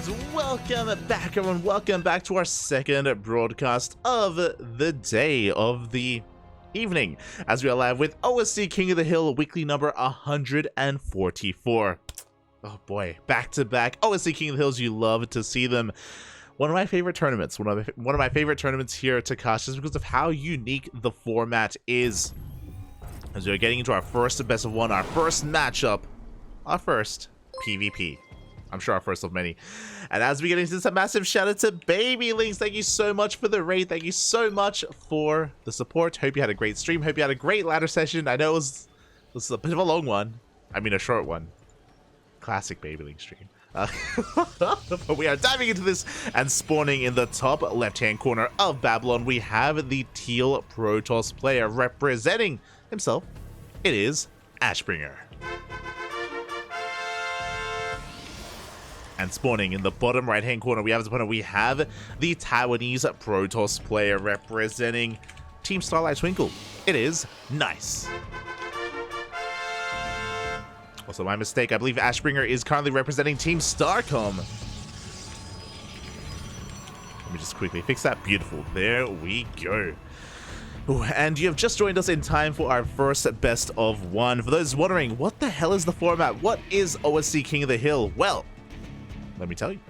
And welcome back, everyone. Welcome back to our second broadcast of the day, of the evening, as we are live with OSC King of the Hill, weekly number 144. Oh boy, back-to-back OSC King of the Hills. You love to see them. One of my favorite tournaments. One of my favorite tournaments here at Takashi, just because of how unique the format is. As we're getting into our first best of one, our first matchup, our first PvP. I'm sure our first of many. And as we get into this, a massive shout out to Baby Links. Thank you so much for the raid. Thank you so much for the support. Hope you had a great stream. Hope you had a great ladder session. I know it was a bit of a long one. I mean, a short one. Classic Baby Link stream. But we are diving into this and spawning in the top left-hand corner of Babylon. We have the Teal Protoss player representing himself. It is Ashbringer. And spawning in the bottom right-hand corner, we have his opponent. We have the Taiwanese Protoss player representing Team Starlight Twinkle. It is Nice. Also, my mistake. I believe Ashbringer is currently representing Team Starcom. Let me just quickly fix that. Beautiful. There we go. Ooh, and you have just joined us in time for our first best of one. For those wondering, what the hell is the format? What is OSC King of the Hill? Well, let me tell you.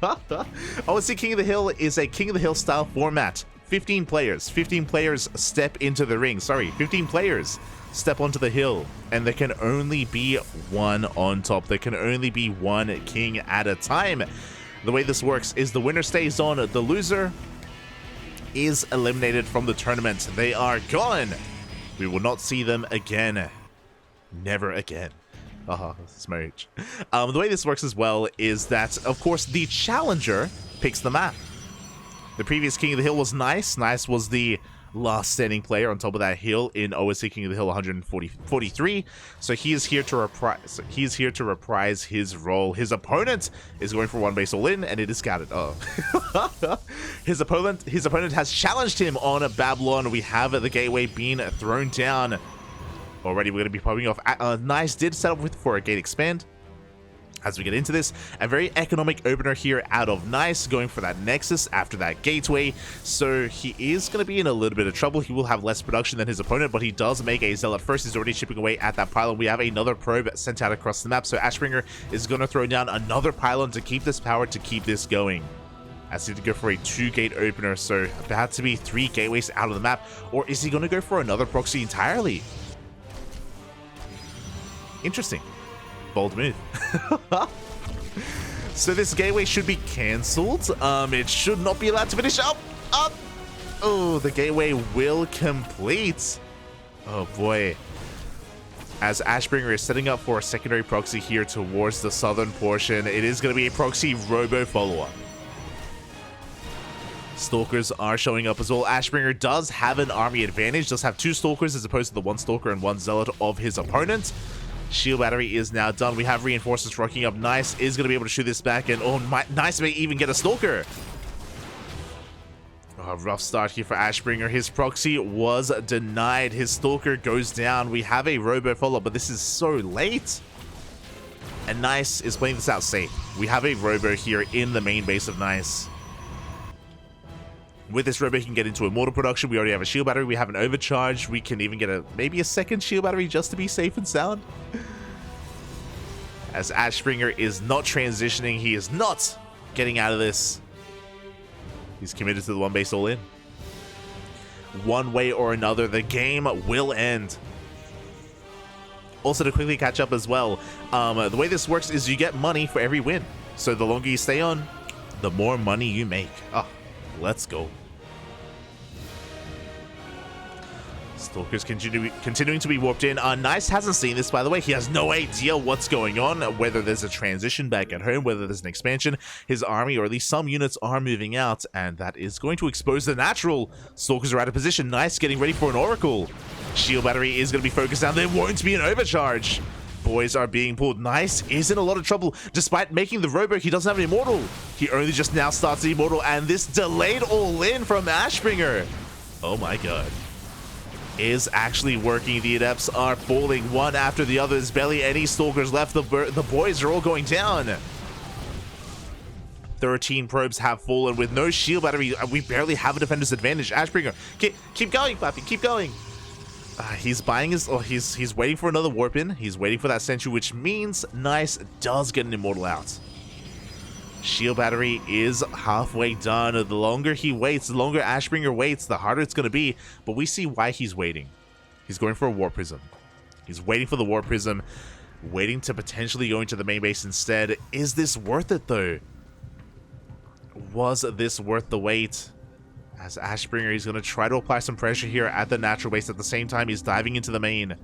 OSC King of the Hill is a King of the Hill style format. 15 players. 15 players step into the ring. Sorry, 15 players step onto the hill. And there can only be one on top. There can only be one king at a time. The way this works is the winner stays on. The loser is eliminated from the tournament. They are gone. We will not see them again. Never again. Smooch. The way this works as well is that, of course, the challenger picks the map. The previous King of the Hill was Nice. Nice was the last standing player on top of that hill in OSC King of the Hill 143. So he is here to reprise. He's here to reprise his role. His opponent is going for one base all in, and it is scouted. Oh, his opponent has challenged him on a Babylon. We have the gateway being thrown down. Already, we're going to be popping off. Nice did set up for a gate expand. As we get into this, a very economic opener here out of Nice, going for that Nexus after that gateway. So he is going to be in a little bit of trouble. He will have less production than his opponent, but he does make a Zealot first. He's already chipping away at that pylon. We have another probe sent out across the map. So Ashbringer is going to throw down another pylon to keep this power, to keep this going. As he to go for a 2-gate opener, so about to be 3 gateways out of the map. Or is he going to go for another proxy entirely? Interesting. Bold move. So this gateway should be cancelled. It should not be allowed to finish up. Oh, the gateway will complete. Oh boy. As Ashbringer is setting up for a secondary proxy here towards the southern portion, it is going to be a proxy robo follow-up. Stalkers are showing up as well. Ashbringer does have an army advantage, does have 2 Stalkers as opposed to the 1 Stalker and 1 Zealot of his opponent. Shield battery is now done. We have reinforcements rocking up. Nice is going to be able to shoot this back, and Nice may even get a Stalker. Oh, rough start here for Ashbringer. His proxy was denied. His Stalker goes down. We have a robo follow-up, but this is so late. And Nice is playing this out safe. We have a robo here in the main base of Nice. With this robo, he can get into immortal production. We already have a shield battery. We have an overcharge. We can even get maybe a second shield battery just to be safe and sound. As Ashbringer is not transitioning, he is not getting out of this. He's committed to the 1 base all in. One way or another, the game will end. Also, to quickly catch up as well, the way this works is you get money for every win. So the longer you stay on, the more money you make. Oh, let's go. Stalkers continuing to be warped in. Nice hasn't seen this, by the way. He has no idea what's going on, whether there's a transition back at home, whether there's an expansion. His army, or at least some units, are moving out, and that is going to expose the natural. Stalkers are out of position. Nice getting ready for an Oracle. Shield battery is going to be focused down. There won't be an overcharge. Boys are being pulled. Nice is in a lot of trouble. Despite making the robo, he doesn't have an immortal. He only just now starts the immortal, and this delayed all-in from Ashbringer. Oh my god. Is actually working. The adepts are falling one after the other. There's barely any stalkers left. The boys are all going down. 13 probes have fallen. With no shield battery, we barely have a defender's advantage. Ashbringer, keep going, Papi, keep going. He's buying his, he's waiting for another warp in. He's waiting for that sentry, which means Nice does get an immortal out. Shield battery is halfway done. The longer he waits, the longer Ashbringer waits, the harder it's going to be. But we see why he's waiting. He's going for a warp prism. He's waiting for the warp prism, waiting to potentially go into the main base instead. Is this worth it though? Was this worth the wait? As Ashbringer, he's going to try to apply some pressure here at the natural base. At the same time, he's diving into the main.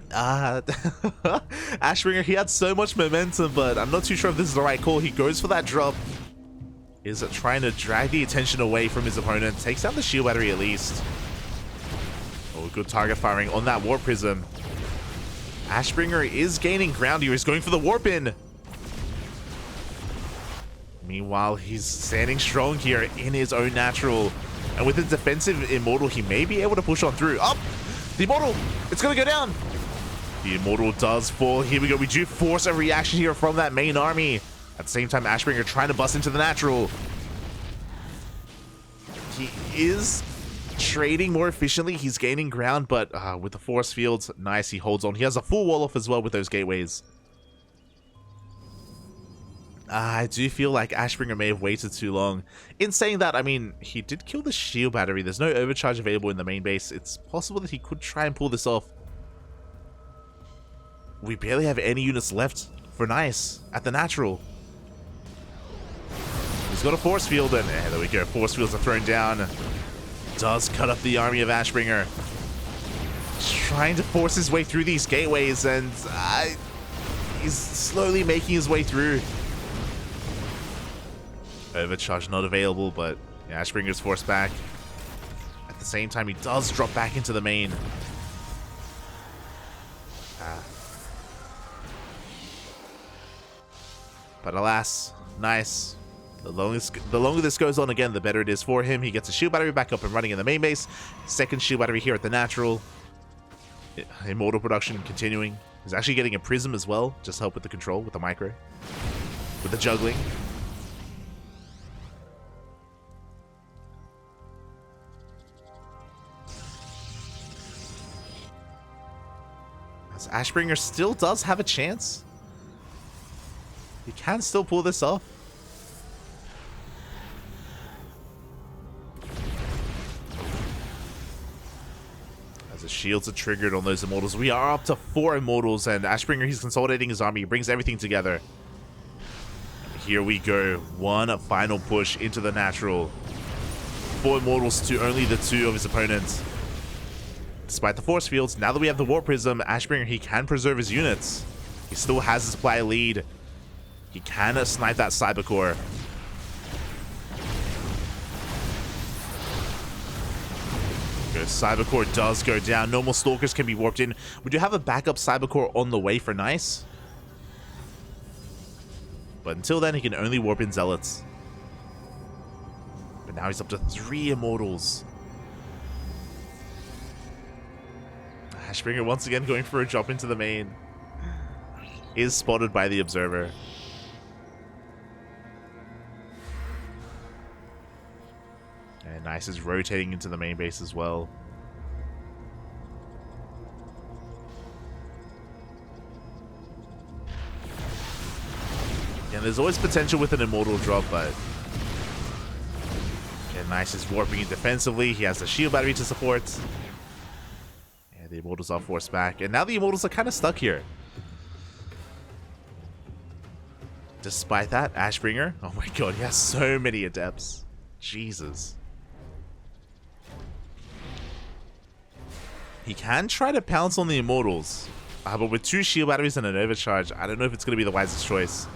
Ashbringer, he had so much momentum, but I'm not too sure if this is the right call. He goes for that drop. Is trying to drag the attention away from his opponent. Takes down the shield battery at least. Oh, good target firing on that warp prism. Ashbringer is gaining ground here. He's going for the warp in. Meanwhile, he's standing strong here in his own natural. And with his defensive immortal, he may be able to push on through. Up! The immortal! It's going to go down! The immortal does fall. Here we go. We do force a reaction here from that main army. At the same time, Ashbringer trying to bust into the natural. He is trading more efficiently. He's gaining ground, but with the force fields, Nice, he holds on. He has a full wall off as well with those gateways. I do feel like Ashbringer may have waited too long. In saying that, I mean, he did kill the shield battery. There's no overcharge available in the main base. It's possible that he could try and pull this off. We barely have any units left for Nice at the natural. He's got a force field, and there we go. Force fields are thrown down. Does cut up the army of Ashbringer. Trying to force his way through these gateways, and he's slowly making his way through. Overcharge not available, but yeah, Ashbringer's forced back. At the same time, he does drop back into the main. But alas, Nice. The longer this goes on, again, the better it is for him. He gets a shield battery back up and running in the main base. Second shield battery here at the natural. Immortal production continuing. He's actually getting a prism as well. Just help with the control, with the micro. With the juggling. As Ashbringer still does have a chance. He can still pull this off. As the shields are triggered on those immortals. We are up to 4 immortals, and Ashbringer, he's consolidating his army. He brings everything together. Here we go. One final push into the natural. 4 immortals to only the 2 of his opponents. Despite the force fields, now that we have the warp prism, Ashbringer, he can preserve his units. He still has his supply lead. He can snipe that cyber core. Cyber core does go down. Normal stalkers can be warped in. We do have a backup cyber core on the way for Nice. But until then, he can only warp in zealots. But now he's up to 3 immortals. Ashbringer once again going for a drop into the main. Is spotted by the observer. And Nice is rotating into the main base as well. And there's always potential with an immortal drop, but and Nice is warping in defensively. He has the shield battery to support. And the immortals are forced back. And now the immortals are kind of stuck here. Despite that, Ashbringer, oh my god, he has so many adepts. Jesus. He can try to pounce on the immortals. But with 2 shield batteries and an overcharge, I don't know if it's going to be the wisest choice.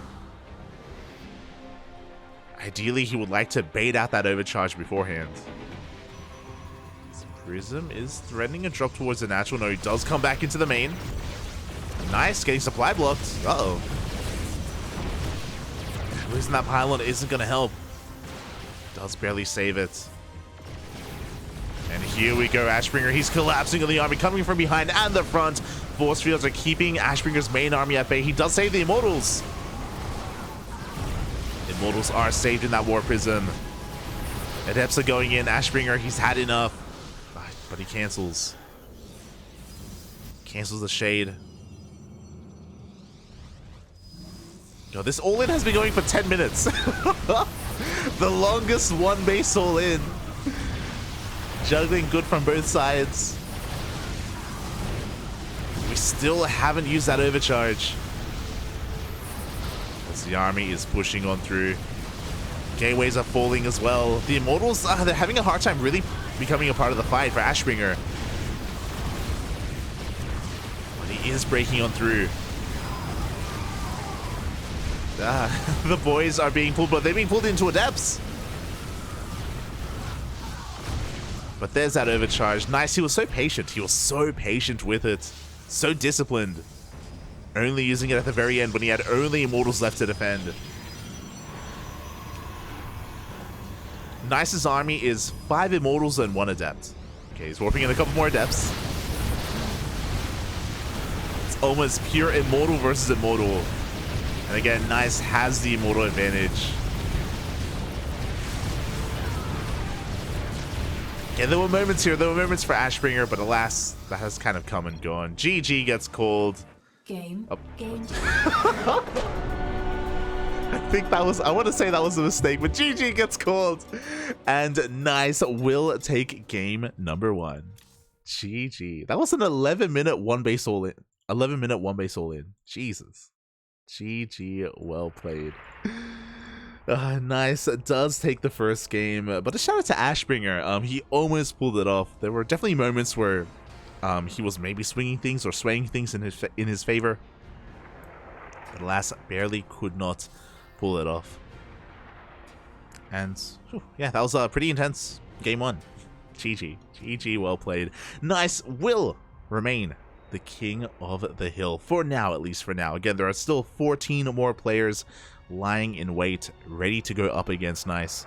Ideally, he would like to bait out that overcharge beforehand. This prism is threatening a drop towards the natural. No, he does come back into the main. Nice, getting supply blocked. Uh-oh. Losing that pylon isn't going to help. Does barely save it. And here we go, Ashbringer. He's collapsing on the army, coming from behind and the front. Force fields are keeping Ashbringer's main army at bay. He does save the immortals. Immortals are saved in that War Prism. Adepts are going in. Ashbringer, he's had enough. But he cancels. Cancels the Shade. Yo, this all-in has been going for 10 minutes. The longest one base all-in. Juggling good from both sides. We still haven't used that overcharge. As the army is pushing on through. Gateways are falling as well. The Immortals, they're having a hard time really becoming a part of the fight for Ashbringer. But he is breaking on through. The boys are being pulled, but they're being pulled into Adepts. But there's that overcharge. Nice, he was so patient. He was so patient with it. So disciplined. Only using it at the very end when he had only Immortals left to defend. Nice's army is 5 Immortals and 1 Adept. Okay, he's warping in a couple more Adepts. It's almost pure Immortal versus Immortal. And again, Nice has the Immortal advantage. Yeah, there were moments here. There were moments for Ashbringer, but alas, that has kind of come and gone. GG gets called. Game. Oh. Game. I think that was, I want to say that was a mistake, but GG gets called. And Nice will take game number 1. GG. That was an 11-minute one base all in. 11-minute one base all in. Jesus. GG, well played. Nice does take the first game, but a shout out to Ashbringer. He almost pulled it off. There were definitely moments where he was maybe swinging things or swaying things in his favor. But alas, barely could not pull it off. And whew, yeah, that was a pretty intense game 1. GG. GG, well played. Nice will remain the king of the hill. For now, at least for now. Again, there are still 14 more players lying in wait, ready to go up against Nice.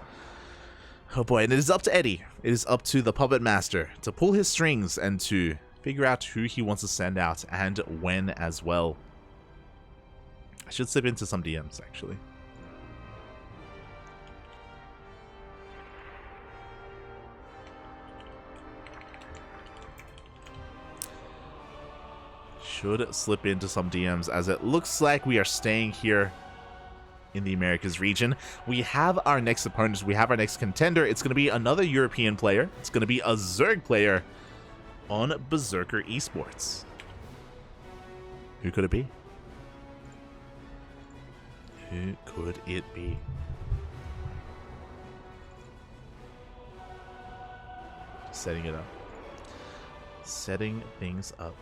Oh boy, and it is up to Eddie. It is up to the Puppet Master to pull his strings and to figure out who he wants to send out and when as well. I should slip into some DMs, actually. Should slip into some DMs, as it looks like we are staying here in the Americas region. We have our next opponent, we have our next contender. It's going to be another European player. It's going to be a Zerg player on Berserker Esports. Who could it be? Who could it be? Setting it up. Setting things up.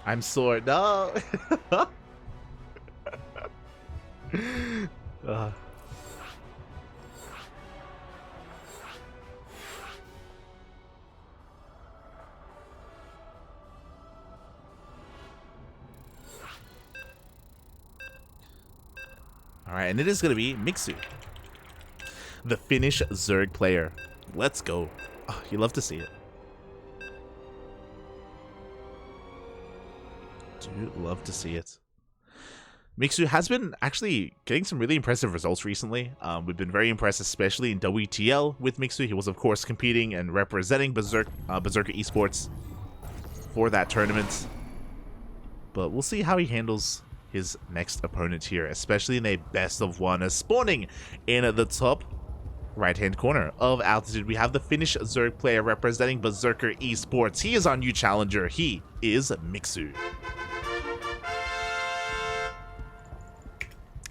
I'm sore. No. Alright, and it is going to be Mixu, the Finnish Zerg player. Let's go. Oh, you love to see it. Do love to see it. Mixu has been actually getting some really impressive results recently. We've been very impressed, especially in WTL with Mixu. He was, of course, competing and representing Berserker Esports for that tournament. But we'll see how he handles his next opponent here, especially in a best of 1. As spawning in the top right-hand corner of Altitude, we have the Finnish Zerg player representing Berserker Esports. He is our new challenger. He is Mixu.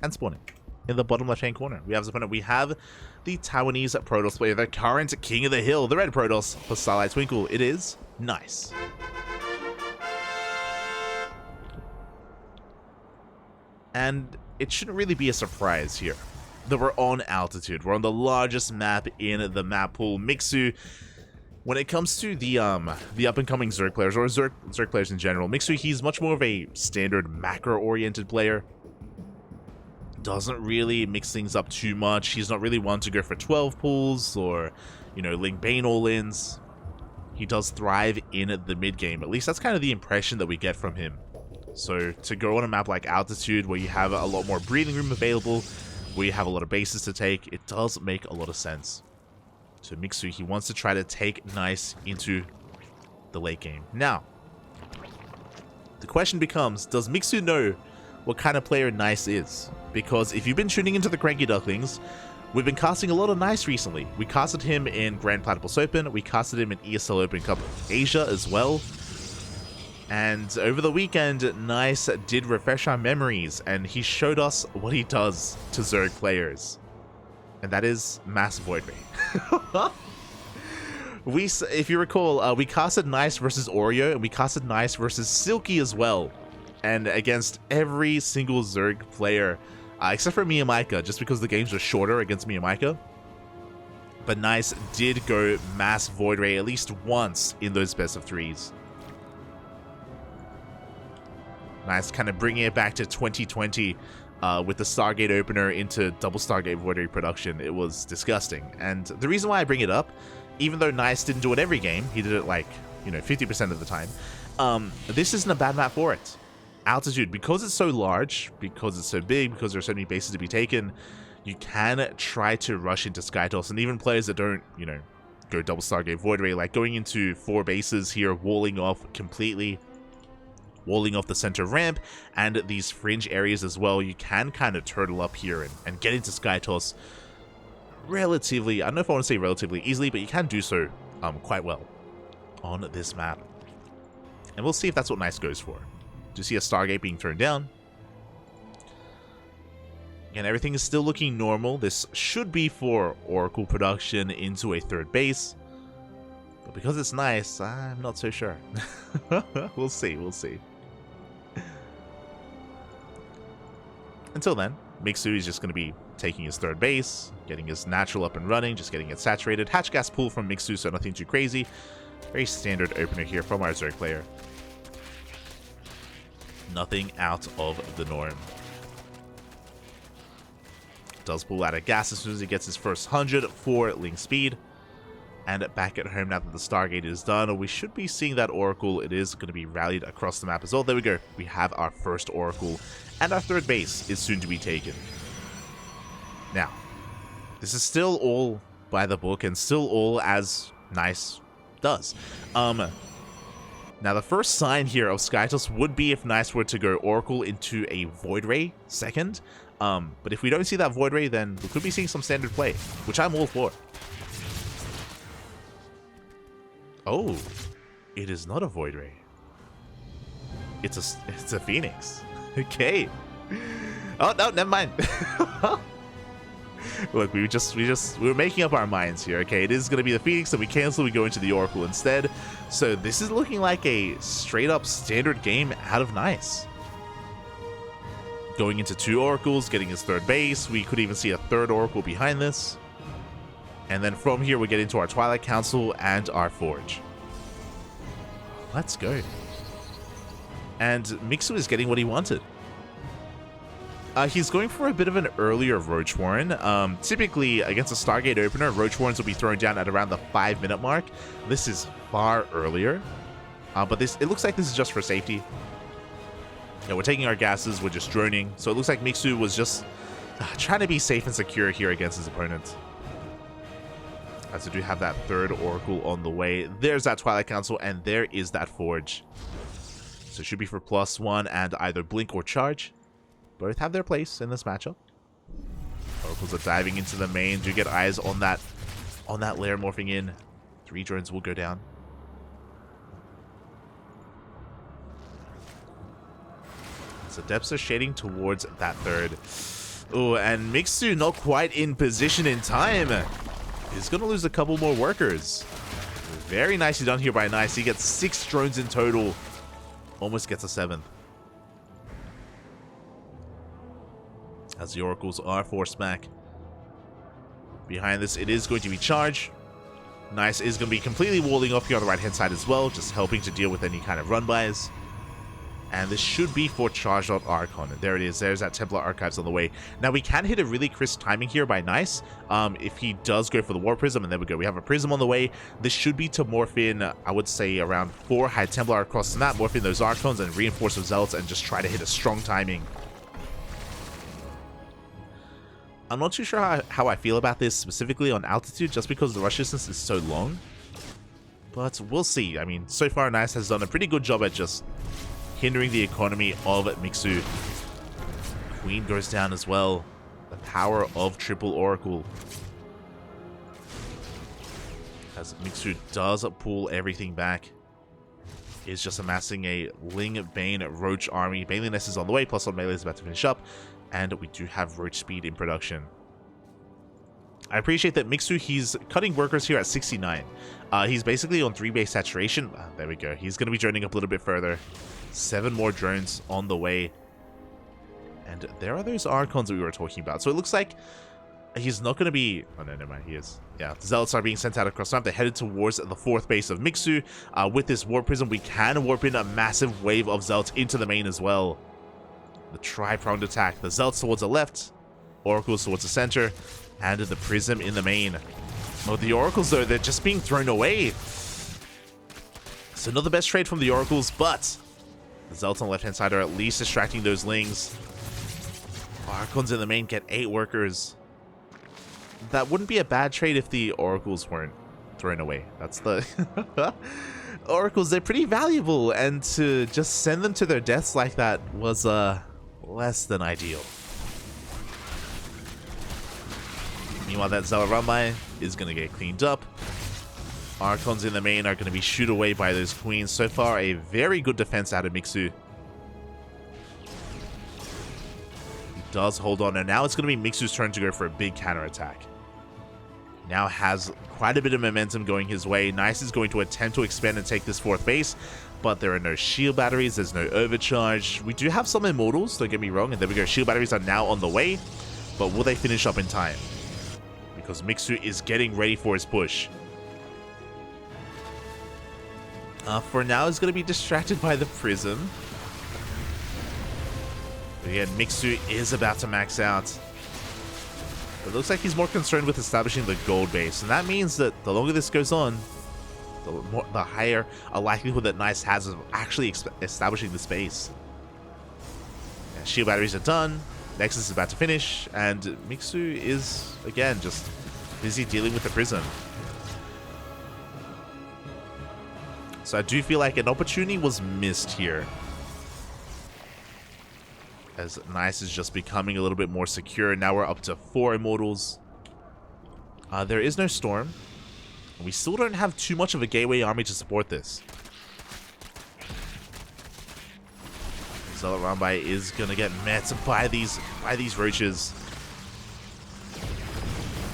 And spawning in the bottom left-hand corner, we have his opponent. We have the Taiwanese Protoss player, the current king of the hill, the red Protoss for Starlight Twinkle. It is Nice. And it shouldn't really be a surprise here that we're on Altitude. We're on the largest map in the map pool. Mixu, when it comes to the up-and-coming Zerg players, or Zerg players in general, Mixu, he's much more of a standard macro-oriented player. Doesn't really mix things up too much. He's not really one to go for 12 pulls or, you know, Link Bane all-ins. He does thrive in the mid-game. At least that's kind of the impression that we get from him So to go on a map like Altitude, where you have a lot more breathing room available, where you have a lot of bases to take, it does make a lot of sense. So Mixu, he wants to try to take Nice into the late game. Now, the question becomes, does Mixu know what kind of player Nice is? Because if you've been tuning into the CranKy Ducklings, we've been casting a lot of Nice recently. We casted him in Grand Platypus Open, we casted him in ESL Open Cup Asia as well. And over the weekend, Nice did refresh our memories, and he showed us what he does to Zerg players. And that is Mass Void Ray. If you recall, we casted Nice versus Oreo, and we casted Nice versus Silky as well. And against every single Zerg player, except for MeomaikA, just because the games were shorter against MeomaikA. But Nice did go Mass Void Ray at least once in those best of threes. Nice, kind of bringing it back to 2020 with the Stargate opener into double Stargate Void Ray production. It was disgusting. And the reason why I bring it up, even though Nice didn't do it every game, he did it like, 50% of the time, this isn't a bad map for it. Altitude, because it's so large, because it's so big, because there are so many bases to be taken, you can try to rush into Skytoss, and even players that don't, go double Stargate Void Ray, like going into 4 bases here, walling off completely, walling off the center ramp, and these fringe areas as well, you can kind of turtle up here and get into Skytoss relatively, I don't know if I want to say relatively easily, but you can do so quite well on this map. And we'll see if that's what Nice goes for. Do you see a Stargate being turned down? Again, everything is still looking normal. This should be for Oracle production into a 3rd base. But because it's Nice, I'm not so sure. We'll see, we'll see. Until then, Mixu is just going to be taking his 3rd base, getting his natural up and running, just getting it saturated. Hatch gas pull from Mixu, so nothing too crazy. Very standard opener here from our Zerg player. Nothing out of the norm. Does pull out of gas as soon as he gets his first 100 for Link Speed. And back at home now that the Stargate is done, we should be seeing that Oracle. It is going to be rallied across the map as well. There we go. We have our first Oracle, and our 3rd base is soon to be taken. Now, this is still all by the book and still all as Nice does. Now, the first sign here of Skytoss would be if Nice were to go Oracle into a Void Ray second. But if we don't see that Void Ray, then we could be seeing some standard play, which I'm all for. Oh, it is not a Void Ray. It's a Phoenix. Okay. Oh no, never mind. Look, we were making up our minds here. Okay, it is going to be the Phoenix, so we cancel. We go into the Oracle instead. So this is looking like a straight up standard game out of Nice. Going into 2 Oracles, getting his 3rd base. We could even see a 3rd Oracle behind this. And then from here, we get into our Twilight Council and our Forge. Let's go. And Mixu is getting what he wanted. He's going for a bit of an earlier Roach Warren. Typically, against a Stargate opener, Roach Warrens will be thrown down at around the 5-minute mark. This is far earlier. But it looks like this is just for safety. Yeah, we're taking our gases, we're just droning. So it looks like Mixu was just trying to be safe and secure here against his opponent. As we do have that 3rd Oracle on the way. There's that Twilight Council, and there is that Forge. So it should be for +1 and either Blink or Charge. Both have their place in this matchup. Oracles are diving into the main. Do get eyes on that lair morphing in. 3 drones will go down. So depths are shading towards that 3rd. Oh, and Mixu not quite in position in time. He's going to lose a couple more workers. Very nicely done here by Nice. He gets 6 drones in total. Almost gets a 7th. As the Oracles are forced back. Behind this, it is going to be Charge. Nice is going to be completely walling off here on the right-hand side as well, just helping to deal with any kind of run-bys. And this should be for Charged Out Archon. And there it is. There's that Templar Archives on the way. Now, we can hit a really crisp timing here by Nice. If he does go for the War Prism, and there we go. We have a Prism on the way. This should be to morph in, I would say, around 4 High Templar across the map, morph in those Archons and reinforce those Zealots and just try to hit a strong timing. I'm not too sure how I feel about this specifically on altitude, just because the rush distance is so long. But we'll see. I mean, so far, Nice has done a pretty good job at just hindering the economy of Mixu. Queen goes down as well. The power of Triple Oracle. As Mixu does pull everything back. Is just amassing a Ling Bane Roach army. Baneling Nest is on the way, plus on melee is about to finish up. And we do have Roach Speed in production. I appreciate that Mixu, he's cutting workers here at 69. He's basically on 3 base saturation. There we go. He's going to be droning up a little bit further. 7 more drones on the way. And there are those Archons that we were talking about. So it looks like he's not going to be... Oh, no, never mind. He is. Yeah, the Zealots are being sent out across the map. They're headed towards the 4th base of Mixu. With this Warp Prism, we can warp in a massive wave of Zealots into the main as well. The tri-pronged attack. The Zealots towards the left. Oracles towards the center. And the Prism in the main. Oh, the Oracles, though, they're just being thrown away. So not the best trade from the Oracles, but... the Zealots on the left-hand side are at least distracting those Lings. Archons in the main get 8 workers. That wouldn't be a bad trade if the Oracles weren't thrown away. That's the... Oracles, they're pretty valuable, and to just send them to their deaths like that was less than ideal. Meanwhile, that Zealot run-by is going to get cleaned up. Archons in the main are going to be shooed away by those Queens. So far, a very good defense out of Mixu. He does hold on, and now it's going to be Mixu's turn to go for a big counterattack. He now has quite a bit of momentum going his way. Nice is going to attempt to expand and take this 4th base, but there are no shield batteries. There's no overcharge. We do have some Immortals, don't get me wrong, and there we go. Shield batteries are now on the way, but will they finish up in time? Because Mixu is getting ready for his push. For now, he's going to be distracted by the Prism. But again, Mixu is about to max out. But it looks like he's more concerned with establishing the gold base. And that means that the longer this goes on, the higher a likelihood that Nice has of actually establishing this base. And shield batteries are done. Nexus is about to finish. And Mixu is, again, just busy dealing with the Prism. So I do feel like an opportunity was missed here. As Nice is just becoming a little bit more secure. Now we're up to 4 Immortals. There is no Storm. We still don't have too much of a gateway army to support this. Zealot run-by is going to get met by these roaches.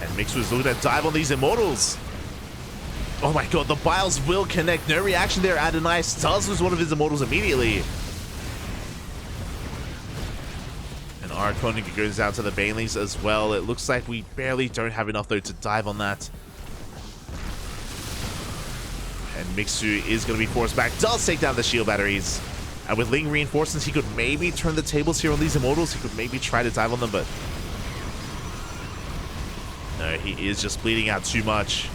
And Mixu is looking to dive on these Immortals. Oh my god, the Biles will connect. No reaction there. Adonice does lose one of his Immortals immediately. And Archon goes out to the Banelings as well. It looks like we barely don't have enough, though, to dive on that. And Mixu is going to be forced back. Does take down the shield batteries. And with Ling reinforcements, he could maybe turn the tables here on these Immortals. He could maybe try to dive on them, but... no, he is just bleeding out too much.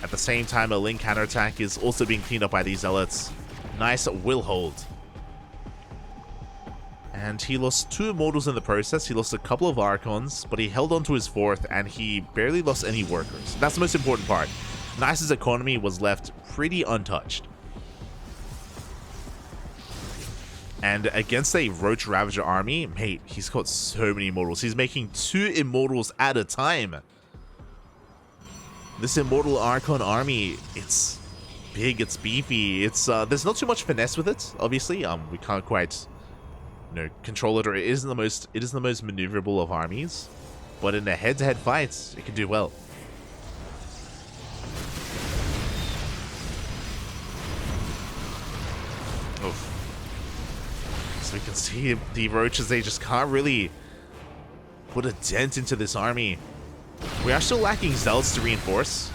At the same time, a Ling counterattack is also being cleaned up by these Zealots. Nice will hold. And he lost 2 Immortals in the process. He lost a couple of Archons, but he held on to his 4th, and he barely lost any workers. That's the most important part. Nice's economy was left pretty untouched. And against a Roach Ravager army, mate, he's got so many Immortals. He's making 2 Immortals at a time. This Immortal Archon army, it's big, it's beefy, it's there's not too much finesse with it, obviously. We can't quite, control it, or it isn't the most maneuverable of armies. But in a head-to-head fight, it can do well. Oof. So we can see the Roaches, they just can't really put a dent into this army. We are still lacking Zealots to reinforce,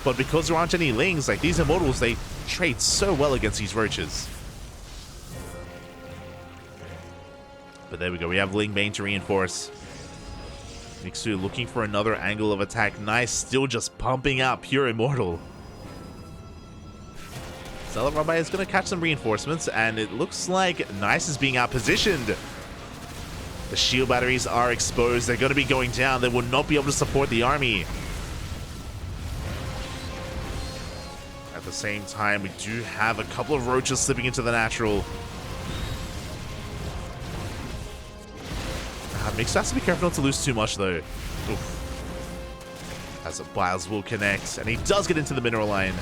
but because there aren't any Lings, like these Immortals, they trade so well against these Roaches. But there we go. We have Ling Bane to reinforce. Mixu looking for another angle of attack. Nice, still just pumping out pure Immortal. Zealot Rabbi is going to catch some reinforcements, and it looks like Nice is being outpositioned. The shield batteries are exposed. They're going to be going down. They will not be able to support the army. At the same time, we do have a couple of roaches slipping into the natural. Mixu has to be careful not to lose too much, though. Oof. As Biles will connect, and he does get into the mineral line.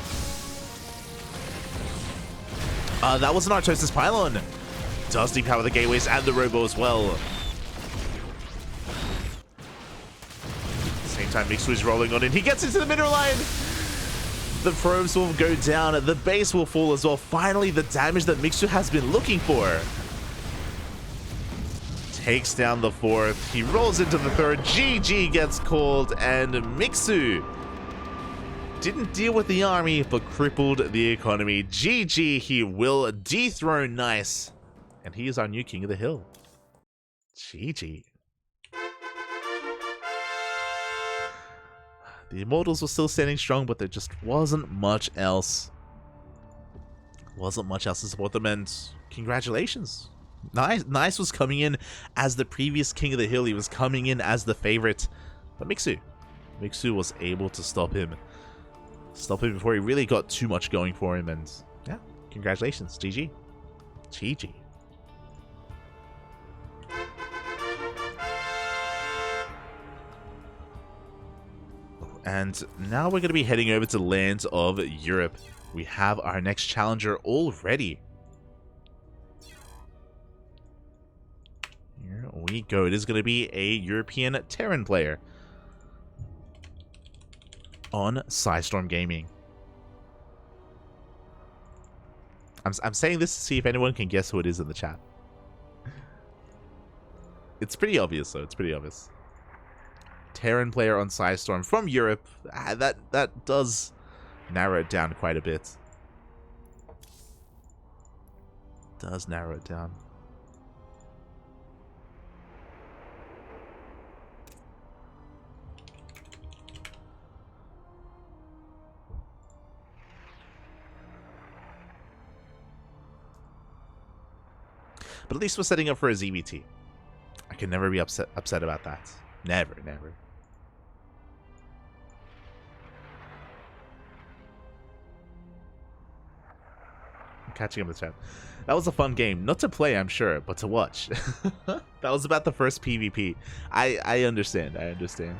That was an Artosis Pylon. Does depower the gateways and the robo as well. At the same time, Mixu is rolling on in. He gets into the mineral line. The probes will go down. The base will fall as well. Finally, the damage that Mixu has been looking for. Takes down the fourth. He rolls into the third. GG gets called, and Mixu didn't deal with the army, but crippled the economy. GG, he will dethrone Nice, and he is our new King of the Hill. GG. The Immortals were still standing strong, but there just wasn't much else. Wasn't much else to support them, and congratulations. Nice was coming in as the previous King of the Hill. He was coming in as the favorite. But Mixu was able to stop him. Stop him before he really got too much going for him. And yeah, congratulations. GG. GG. And now we're going to be heading over to the lands of Europe. We have our next challenger already. Here we go. It is going to be a European Terran player on Psystorm Gaming. I'm saying this to see if anyone can guess who it is in the chat. It's pretty obvious, though. It's pretty obvious. Terran player on Psystorm from Europe. That does narrow it down quite a bit. Does narrow it down. But at least we're setting up for a ZBT. I can never be upset about that. Never. I'm catching up with the chat. That was a fun game. Not to play, I'm sure, but to watch. That was about the first PvP. I understand. I understand.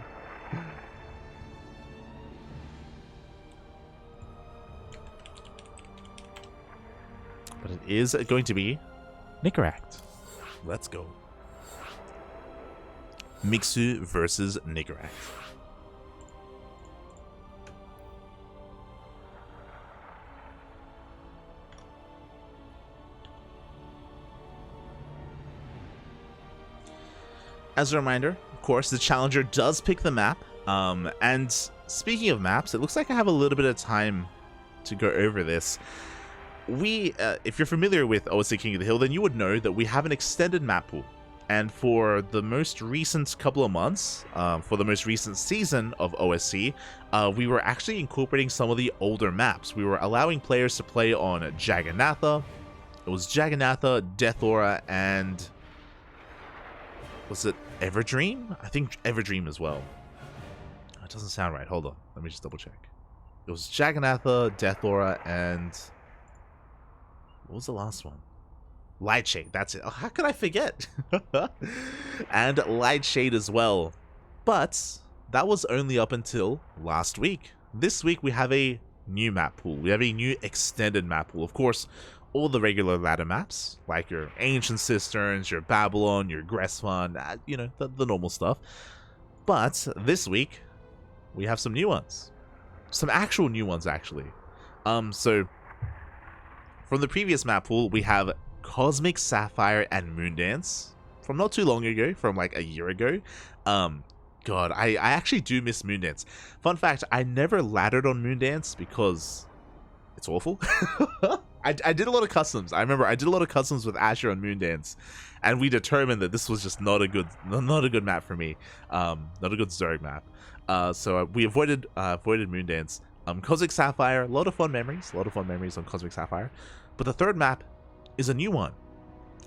But it is going to be Nicoract. Let's go. Mixu versus Nicoract. As a reminder, of course, the challenger does pick the map. And speaking of maps, it looks like I have a little bit of time to go over this. If you're familiar with OSC King of the Hill, then you would know that we have an extended map pool. And for the most recent couple of months, for the most recent season of OSC, we were actually incorporating some of the older maps. We were allowing players to play on Jagannatha. It was Jagannatha, Death Aura, and was it Everdream? I think Everdream as well. That doesn't sound right. Hold on. Let me just double check. It was Jagannatha, Death Aura, and what was the last one? Lightshade, that's it. Oh, how could I forget? And Lightshade as well. But that was only up until last week. This week we have a new map pool. We have a new extended map pool. Of course, all the regular ladder maps, like your Ancient Cisterns, your Babylon, your Gressfan, you know, the normal stuff. But this week, we have some new ones. Some actual new ones, actually. So from the previous map pool, we have Cosmic Sapphire and Moondance from not too long ago, from like a year ago. God, I actually do miss Moondance. Fun fact, I never laddered on Moondance because it's awful. I did a lot of customs. I remember I did a lot of customs with Asher on Moondance, and we determined that this was just not a good map for me. Not a good Zerg map. So we avoided Moondance. Cosmic Sapphire, a lot of fun memories on Cosmic Sapphire. But the third map is a new one.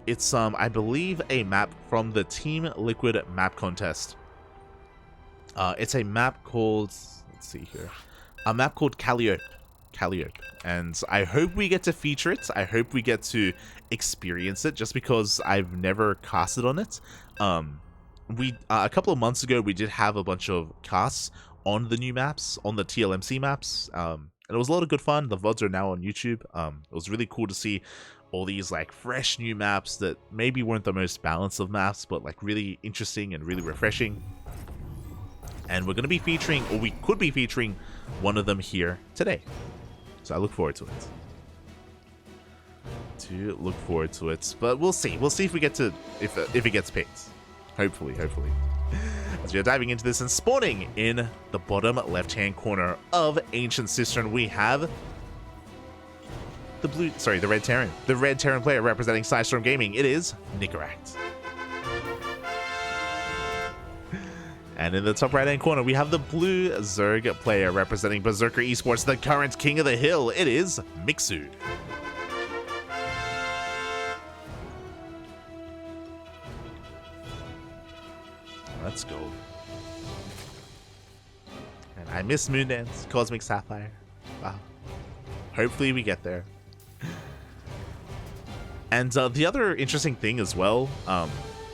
It's I believe a map from the Team Liquid map contest. It's a map called, let's see here, a map called Calliope. And I hope we get to feature it. I hope we get to experience it, just because I've never casted on it. A couple of months ago we did have a bunch of casts on the new maps, on the TLMC maps, and it was a lot of good fun. The VODs are now on YouTube. It was really cool to see all these like fresh new maps that maybe weren't the most balanced of maps, but like really interesting and really refreshing. And we're going to be featuring, or we could be featuring, one of them here today. So I look forward to it. But we'll see. We'll see if we get to, if it gets picked. Hopefully. As we are diving into this and spawning in the bottom left-hand corner of Ancient Cistern, we have the Red Terran. The Red Terran player representing Sidestorm Gaming. It is Nicoract. And in the top right-hand corner, we have the blue Zerg player representing Berserker Esports, the current king of the hill. It is Mixu. Let's go. And I miss Moondance, Cosmic Sapphire. Wow. Hopefully we get there. And the other interesting thing as well,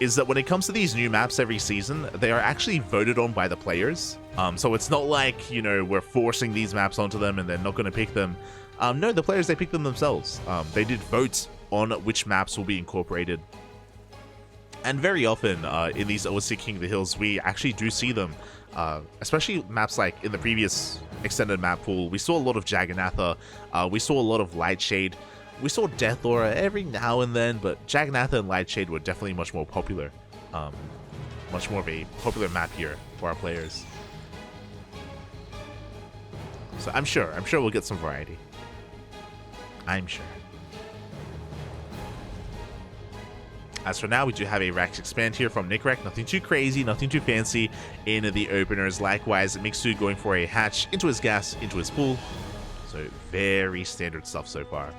is that when it comes to these new maps every season, they are actually voted on by the players. So it's not like, you know, we're forcing these maps onto them and they're not going to pick them. No, the players, they pick them themselves. They did vote on which maps will be incorporated. And very often in these OSC King of the Hills, we actually do see them, especially maps like in the previous extended map pool. We saw a lot of Jagannatha, we saw a lot of Lightshade, we saw Death Aura every now and then, but Jagannatha and Lightshade were definitely much more popular. Much more of a popular map here for our players. So I'm sure we'll get some variety. I'm sure. As for now, we do have a Rax Expand here from Nicoract. Nothing too crazy, nothing too fancy in the openers. Likewise, Mixu going for a hatch into his gas, into his pool. So very standard stuff so far.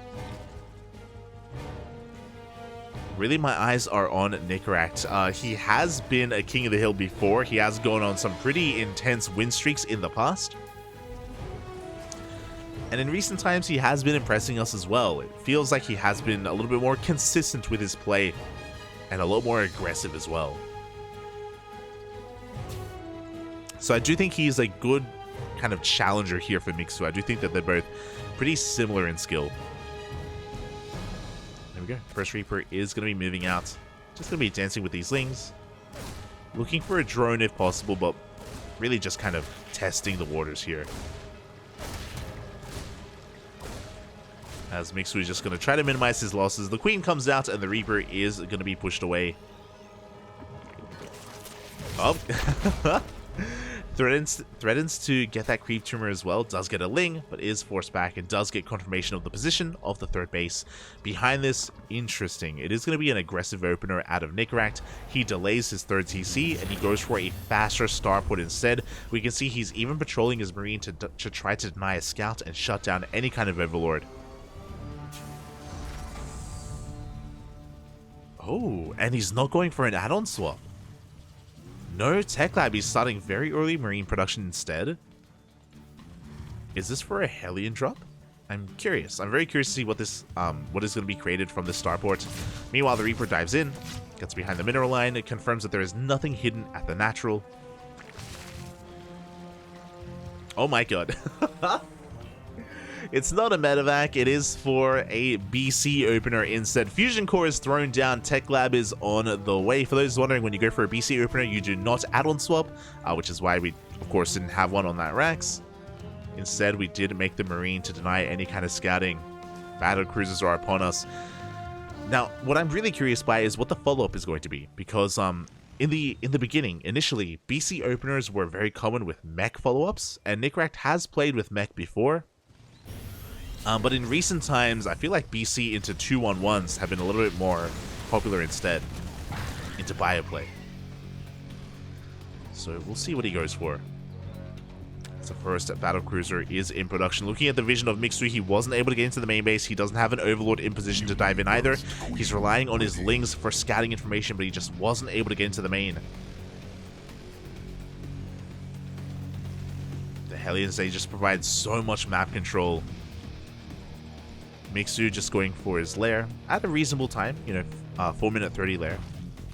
Really, my eyes are on Nicoract. He has been a king of the hill before. He has gone on some pretty intense win streaks in the past. And in recent times, he has been impressing us as well. It feels like he has been a little bit more consistent with his play and a lot more aggressive as well. So I do think he's a good kind of challenger here for Mixu. I do think that they're both pretty similar in skill. There we go. First Reaper is going to be moving out. Just going to be dancing with these lings. Looking for a drone if possible, but really just kind of testing the waters here. As Mixu is just going to try to minimize his losses. The Queen comes out and the Reaper is going to be pushed away. Oh. Threatens to get that creep tumor as well. Does get a ling, but is forced back and does get confirmation of the position of the third base. Behind this, interesting. It is going to be an aggressive opener out of Nicoract. He delays his third TC and he goes for a faster starport instead. We can see he's even patrolling his Marine to try to deny a scout and shut down any kind of Overlord. Oh, and he's not going for an add-on swap. No Tech Lab, he's starting very early Marine production instead. Is this for a Hellion drop? I'm curious. I'm very curious to see what this, what is going to be created from this starport. Meanwhile, the Reaper dives in, gets behind the mineral line. It confirms that there is nothing hidden at the natural. Oh my god. It's not a medevac, it is for a BC opener instead. Fusion Core is thrown down, Tech Lab is on the way. For those wondering, when you go for a BC opener, you do not add-on swap, which is why we, of course, didn't have one on that Rax. Instead, we did make the Marine to deny any kind of scouting. Battle cruisers are upon us. Now, what I'm really curious by is what the follow-up is going to be, because in the beginning, initially, BC openers were very common with mech follow-ups, and Nicoract has played with mech before. But in recent times, I feel like BC into 2-1-1s have been a little bit more popular instead into bio play. So we'll see what he goes for. So first battlecruiser is in production. Looking at the vision of Mixu, he wasn't able to get into the main base. He doesn't have an overlord in position to dive in either. He's relying on his lings for scouting information, but he just wasn't able to get into the main. The Hellions, they just provide so much map control. Mixu just going for his lair at a reasonable time, you know, 4-minute 30 lair.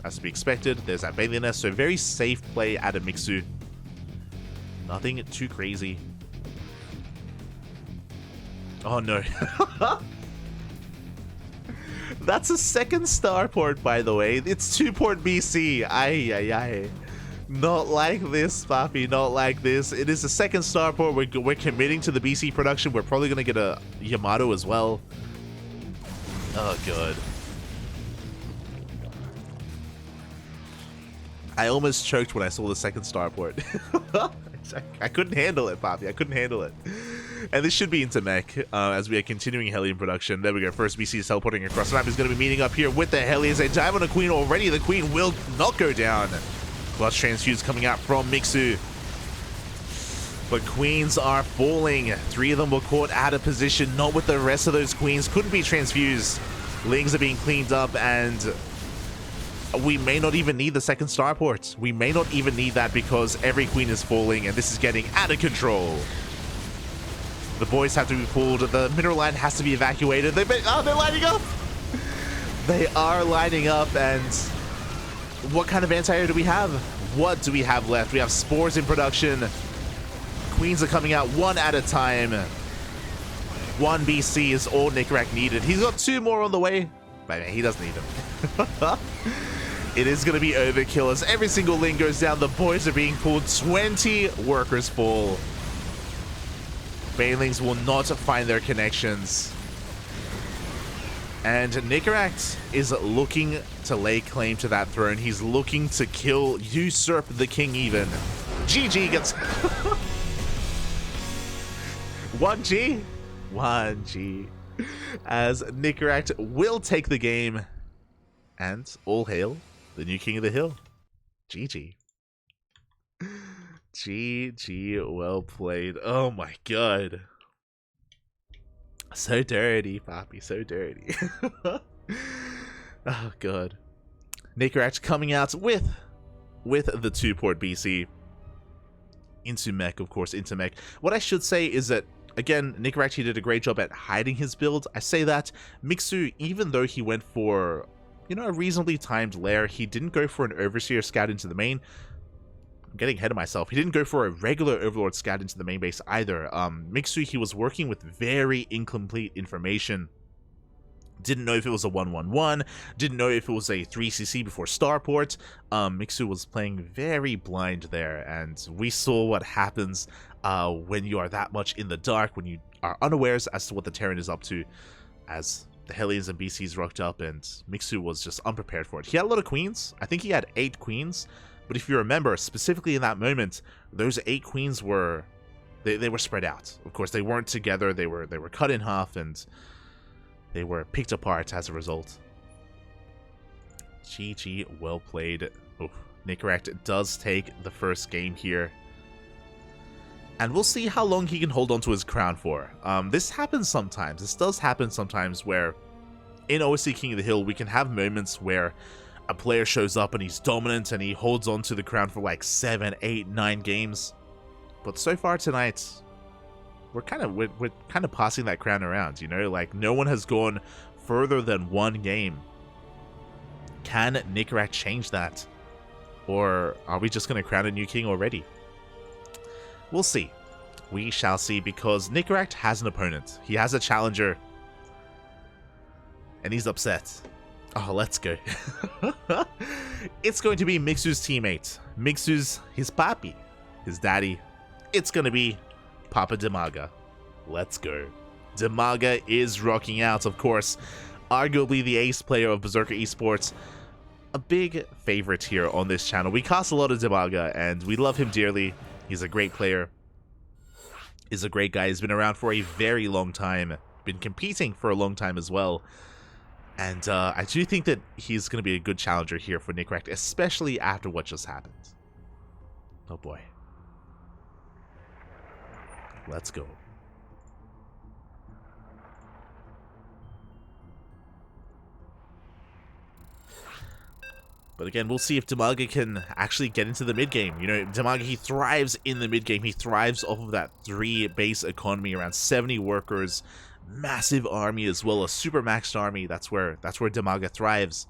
As to be expected, there's that Valiant Nest, so very safe play out of Mixu. Nothing too crazy. Oh no. That's a second starport, by the way. It's 2-port BC. Ay, ay, ay. Not like this, Papi. Not like this. It is the second starport. We're committing to the BC production. We're probably going to get a Yamato as well. Oh, God. I almost choked when I saw the second starport. I couldn't handle it, Papi. I couldn't handle it. And this should be into mech as we are continuing Hellion production. There we go. First BC is teleporting across the map. Is going to be meeting up here with the Hellions. They dive on a queen already. The queen will not go down. Clutch transfuse coming out from Mixu. But queens are falling. 3 of them were caught out of position. Not with the rest of those queens. Couldn't be transfused. Lings are being cleaned up, and we may not even need the second starport. We may not even need that because every queen is falling and this is getting out of control. The boys have to be pulled. The mineral line has to be evacuated. They're lining up. They are lining up, and what kind of anti-air do we have? What do we have left? We have spores in production. Queens are coming out one at a time. 1 BC is all Nicoract needed. He's got 2 more on the way, but he doesn't need them. It is going to be overkill as every single link goes down. The boys are being pulled. 20 workers fall. Banelings will not find their connections. And Nicoract is looking to lay claim to that throne. He's looking to kill, usurp the king even. GG gets... 1G? 1G. As Nicoract will take the game. And all hail the new king of the hill. GG. GG, well played. Oh my god. So dirty, Papi, so dirty. Oh god. Nicoract coming out with the 2-port BC. Into mech, of course, into mech. What I should say is that, again, Nicoract, he did a great job at hiding his build. I say that. Mixu, even though he went for, you know, a reasonably timed lair, he didn't go for an Overseer scout into the main. I'm getting ahead of myself. He didn't go for a regular Overlord scout into the main base either. Mixu, he was working with very incomplete information. Didn't know if it was a 1-1-1. Didn't know if it was a 3cc before starport. Mixu was playing very blind there, and we saw what happens when you are that much in the dark, when you are unawares as to what the Terran is up to, as the Hellions and BCs rocked up, and Mixu was just unprepared for it. He had a lot of queens. I think he had 8 queens. But if you remember, specifically in that moment, those 8 queens were... They were spread out. Of course, they weren't together. They were cut in half, and they were picked apart as a result. GG, well played. Oh, Nicoract does take the first game here. And we'll see how long he can hold on to his crown for. This happens sometimes. This does happen sometimes where in OSC King of the Hill, we can have moments where a player shows up and he's dominant and he holds on to the crown for like 7, 8, 9 games. But so far tonight, we're kind of passing that crown around, you know? Like, no one has gone further than 1 game. Can Nicoract change that? Or are we just going to crown a new king already? We'll see. We shall see, because Nicoract has an opponent. He has a challenger. And he's upset. Oh, let's go. It's going to be Mixu's teammate. Mixu's his papi. His daddy. It's going to be Papa DIMAGA. Let's go. DIMAGA is rocking out, of course. Arguably the ace player of Berserker Esports. A big favorite here on this channel. We cast a lot of DIMAGA, and we love him dearly. He's a great player. He's a great guy. He's been around for a very long time. been competing for a long time as well. And I do think that he's going to be a good challenger here for Nicoract, especially after what just happened. Oh boy. Let's go. But again, we'll see if DIMAGA can actually get into the mid-game. You know, DIMAGA, he thrives in the mid-game. He thrives off of that 3-base economy, around 70 workers, massive army as well, a super maxed army. That's where DIMAGA thrives.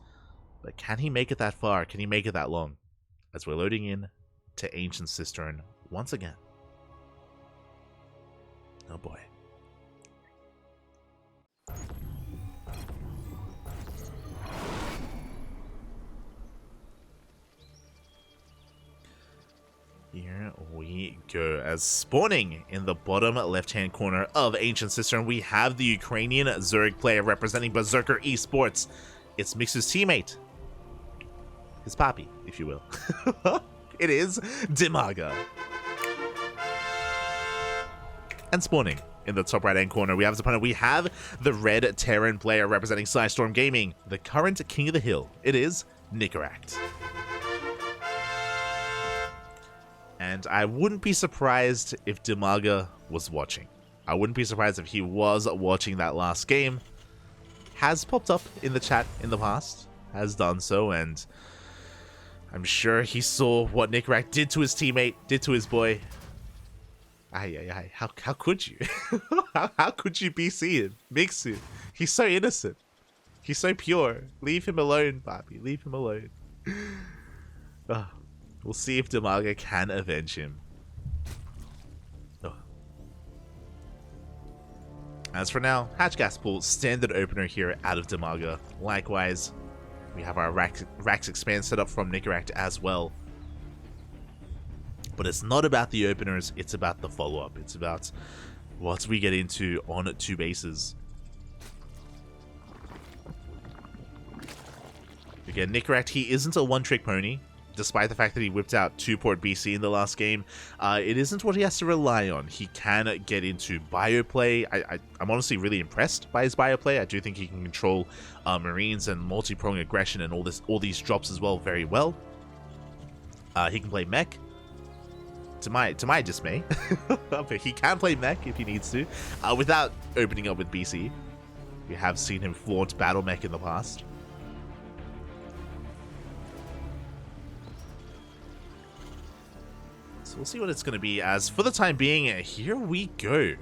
But can he make it that far? Can he make it that long? As we're loading in to Ancient Cistern once again. Oh boy. Here we go. As spawning in the bottom left-hand corner of Ancient Cistern, we have the Ukrainian Zerg player representing Berserker Esports. It's Mixu's teammate. His papi, if you will. It is DIMAGA. And spawning in the top right-hand corner, we have his opponent. We have the Red Terran player representing Storm Gaming, the current King of the Hill. It is Nicoract. And I wouldn't be surprised if DIMAGA was watching. I wouldn't be surprised if he was watching that last game. Has popped up in the chat in the past. Has done so, and I'm sure he saw what Nicoract did to his teammate, did to his boy. How could you? how could you BC him? Mixu. He's so innocent. He's so pure. Leave him alone, Bobby. Leave him alone. We'll see if DIMAGA can avenge him. Oh. As for now, Hatch Gas Pool, standard opener here out of DIMAGA. Likewise, we have our Rax Expand set up from Nicoract as well. But it's not about the openers, it's about the follow-up. It's about what we get into on 2 bases. Again, Nicoract, he isn't a one-trick pony. Despite the fact that he whipped out 2-port BC in the last game, it isn't what he has to rely on. He can get into bioplay. I'm honestly really impressed by his bioplay. I do think he can control Marines and multi-prong aggression and all these drops as well very well. He can play mech. To my dismay, but he can play mech if he needs to, without opening up with BC. We have seen him flaunt battle mech in the past. So we'll see what it's going to be. As for the time being, here we go.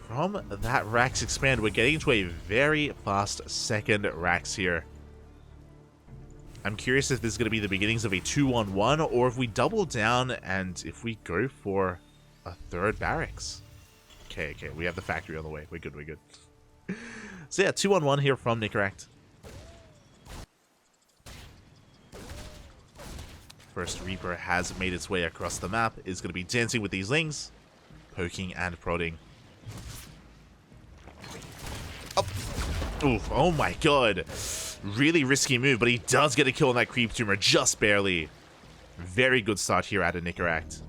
From that Rax Expand, we're getting into a very fast second Rax here. I'm curious if this is going to be the beginnings of a 2-on-1, or if we double down and if we go for a third barracks. Okay, we have the factory on the way. We're good. So yeah, 2-on-1 here from Nicoract. First Reaper has made its way across the map, is going to be dancing with these lings, poking and prodding. Oh, oof, oh my god. Really risky move, but he does get a kill on that creep tumor, just barely. Very good start here out of Nicoract.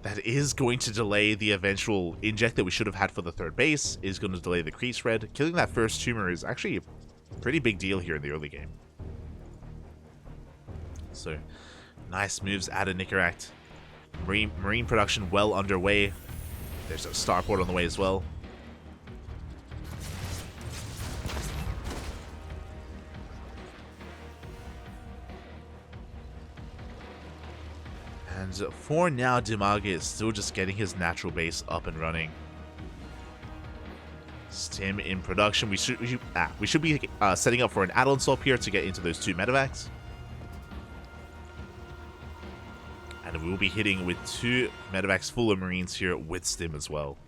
That is going to delay the eventual inject that we should have had for the third base, is going to delay the creep spread. Killing that first tumor is actually a pretty big deal here in the early game. So, nice moves out of Nicoract. Marine production well underway. There's a starport on the way as well. And for now, DIMAGA is still just getting his natural base up and running. Stim in production. We should be setting up for an add-on swap here to get into those 2 medevacs. And we will be hitting with 2 medevacs full of Marines here with Stim as well.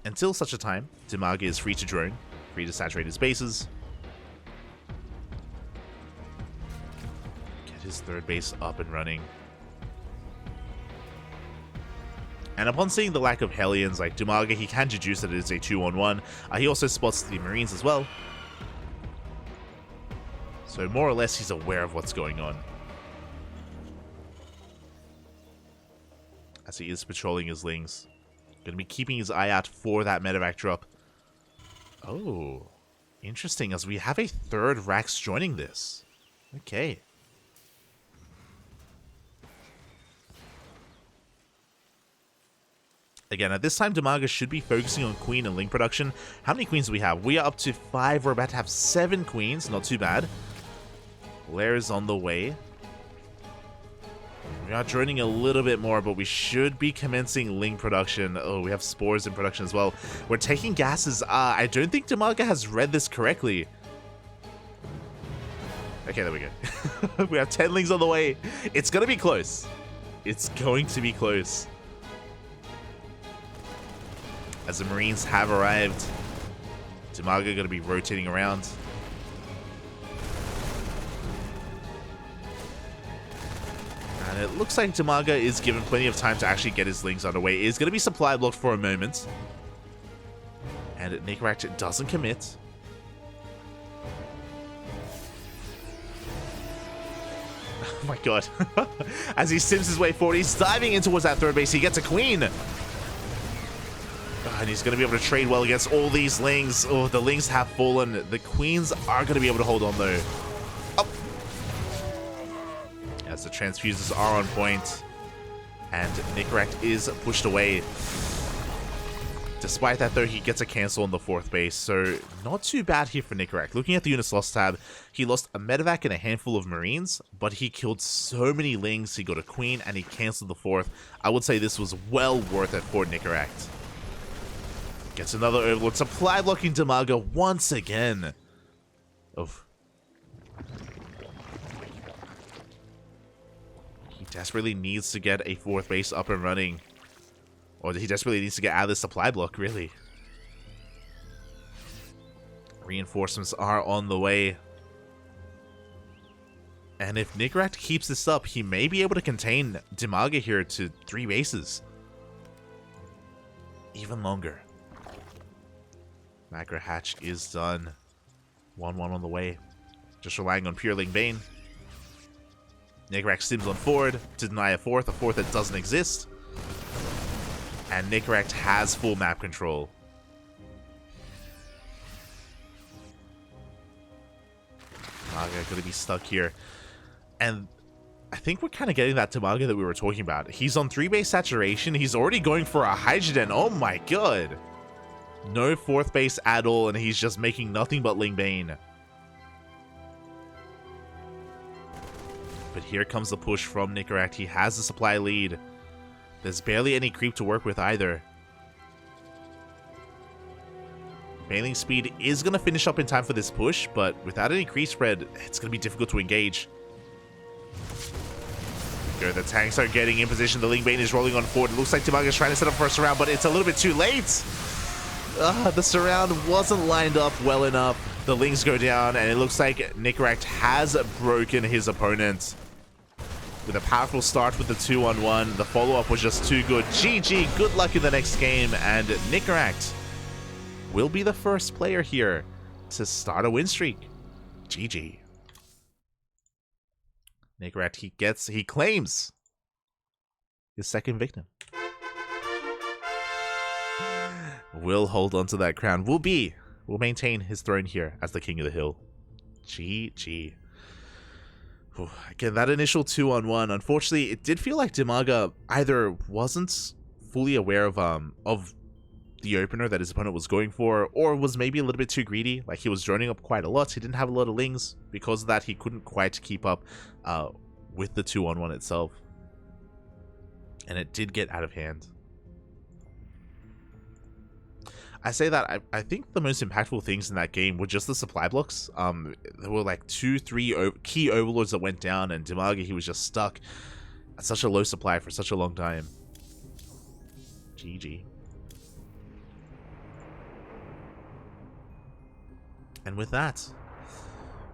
Until such a time, DIMAGA is free to drone, free to saturate his bases. Get his third base up and running. And upon seeing the lack of Hellions like DIMAGA, he can deduce that it is a 2-on-1. He also spots the Marines as well. So more or less he's aware of what's going on. As he is patrolling his lings. Gonna be keeping his eye out for that medevac drop. Oh, interesting, as we have a third Rax joining this. Okay. Again, at this time, DIMAGA should be focusing on queen and link production. How many queens do we have? We are up to 5. We're about to have 7 queens. Not too bad. Lair is on the way. We are droning a little bit more, but we should be commencing link production. Oh, we have spores in production as well. We're taking gases. I don't think DIMAGA has read this correctly. Okay, there we go. We have 10 links on the way. It's going to be close. It's going to be close. As the Marines have arrived, DIMAGA going to be rotating around. And it looks like DIMAGA is given plenty of time to actually get his links underway. It is going to be supply blocked for a moment. And Nicoract doesn't commit. Oh my god. As he sims his way forward, he's diving in towards that third base. He gets a queen. And he's going to be able to trade well against all these lings. Oh, the lings have fallen. The queens are going to be able to hold on, though. Oh. As the transfuses are on point. And Nicoract is pushed away. Despite that, though, he gets a cancel on the 4th base. So, not too bad here for Nicoract. Looking at the units lost tab, he lost a medevac and a handful of Marines. But he killed so many lings. He got a queen and he canceled the 4th. I would say this was well worth it for Nicoract. Gets another Overlord. Supply blocking DIMAGA once again. Oh. He desperately needs to get a 4th base up and running. Or he desperately needs to get out of this supply block, really. Reinforcements are on the way. And if Nicoract keeps this up, he may be able to contain DIMAGA here to 3 bases. Even longer. Macro hatch is done. 1-1 on the way. Just relying on pure Ling Bane. Nicoract sims on forward to deny a 4th that doesn't exist. And Nicoract has full map control. DIMAGA gonna be stuck here. And I think we're kind of getting that DIMAGA that we were talking about. He's on 3 base saturation. He's already going for a Hydrogen. Oh my god. No 4th base at all, and he's just making nothing but Ling Bane. But here comes the push from Nicoract. He has the supply lead. There's barely any creep to work with either. Bailing speed is going to finish up in time for this push, but without any creep spread, it's going to be difficult to engage. There, the tanks are getting in position. The Ling Bane is rolling on forward. It looks like DIMAGA is trying to set up for a surround, but it's a little bit too late. The surround wasn't lined up well enough. The lings go down, and it looks like Nicoract has broken his opponent. With a powerful start with the 2-on-1, the follow-up was just too good. GG, good luck in the next game, and Nicoract will be the first player here to start a win streak. GG. Nicoract, he claims his 2nd victim. Will hold on to that crown. Will maintain his throne here as the King of the Hill. GG. Again, that initial 2-on-1, unfortunately, it did feel like DIMAGA either wasn't fully aware of the opener that his opponent was going for, or was maybe a little bit too greedy. Like, he was droning up quite a lot. He didn't have a lot of lings. Because of that, he couldn't quite keep up with the 2-on-1 itself. And it did get out of hand. I say that I think the most impactful things in that game were just the supply blocks. There were like 2-3 key overlords that went down, and DIMAGA, he was just stuck at such a low supply for such a long time. GG. And with that,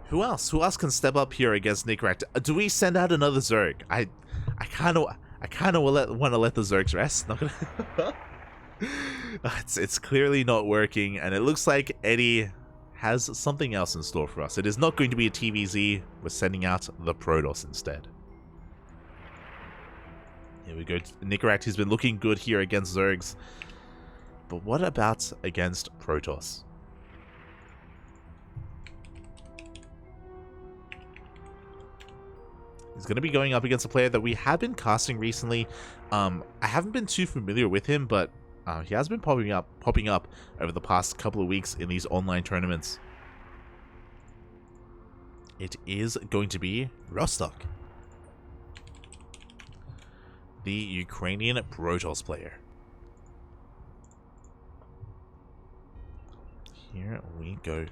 who else? Who else can step up here against Nicoract? Do we send out another Zerg? I kind of want to let the Zergs rest. Not gonna. It's clearly not working, and it looks like Eddie has something else in store for us. It is not going to be a TVZ. We're sending out the Protoss instead. Here we go. Nicoract has been looking good here against Zergs. But what about against Protoss? He's going to be going up against a player that we have been casting recently. I haven't been too familiar with him, but he has been popping up over the past couple of weeks in these online tournaments. It is going to be Rostok, the Ukrainian Protoss player. Here we go.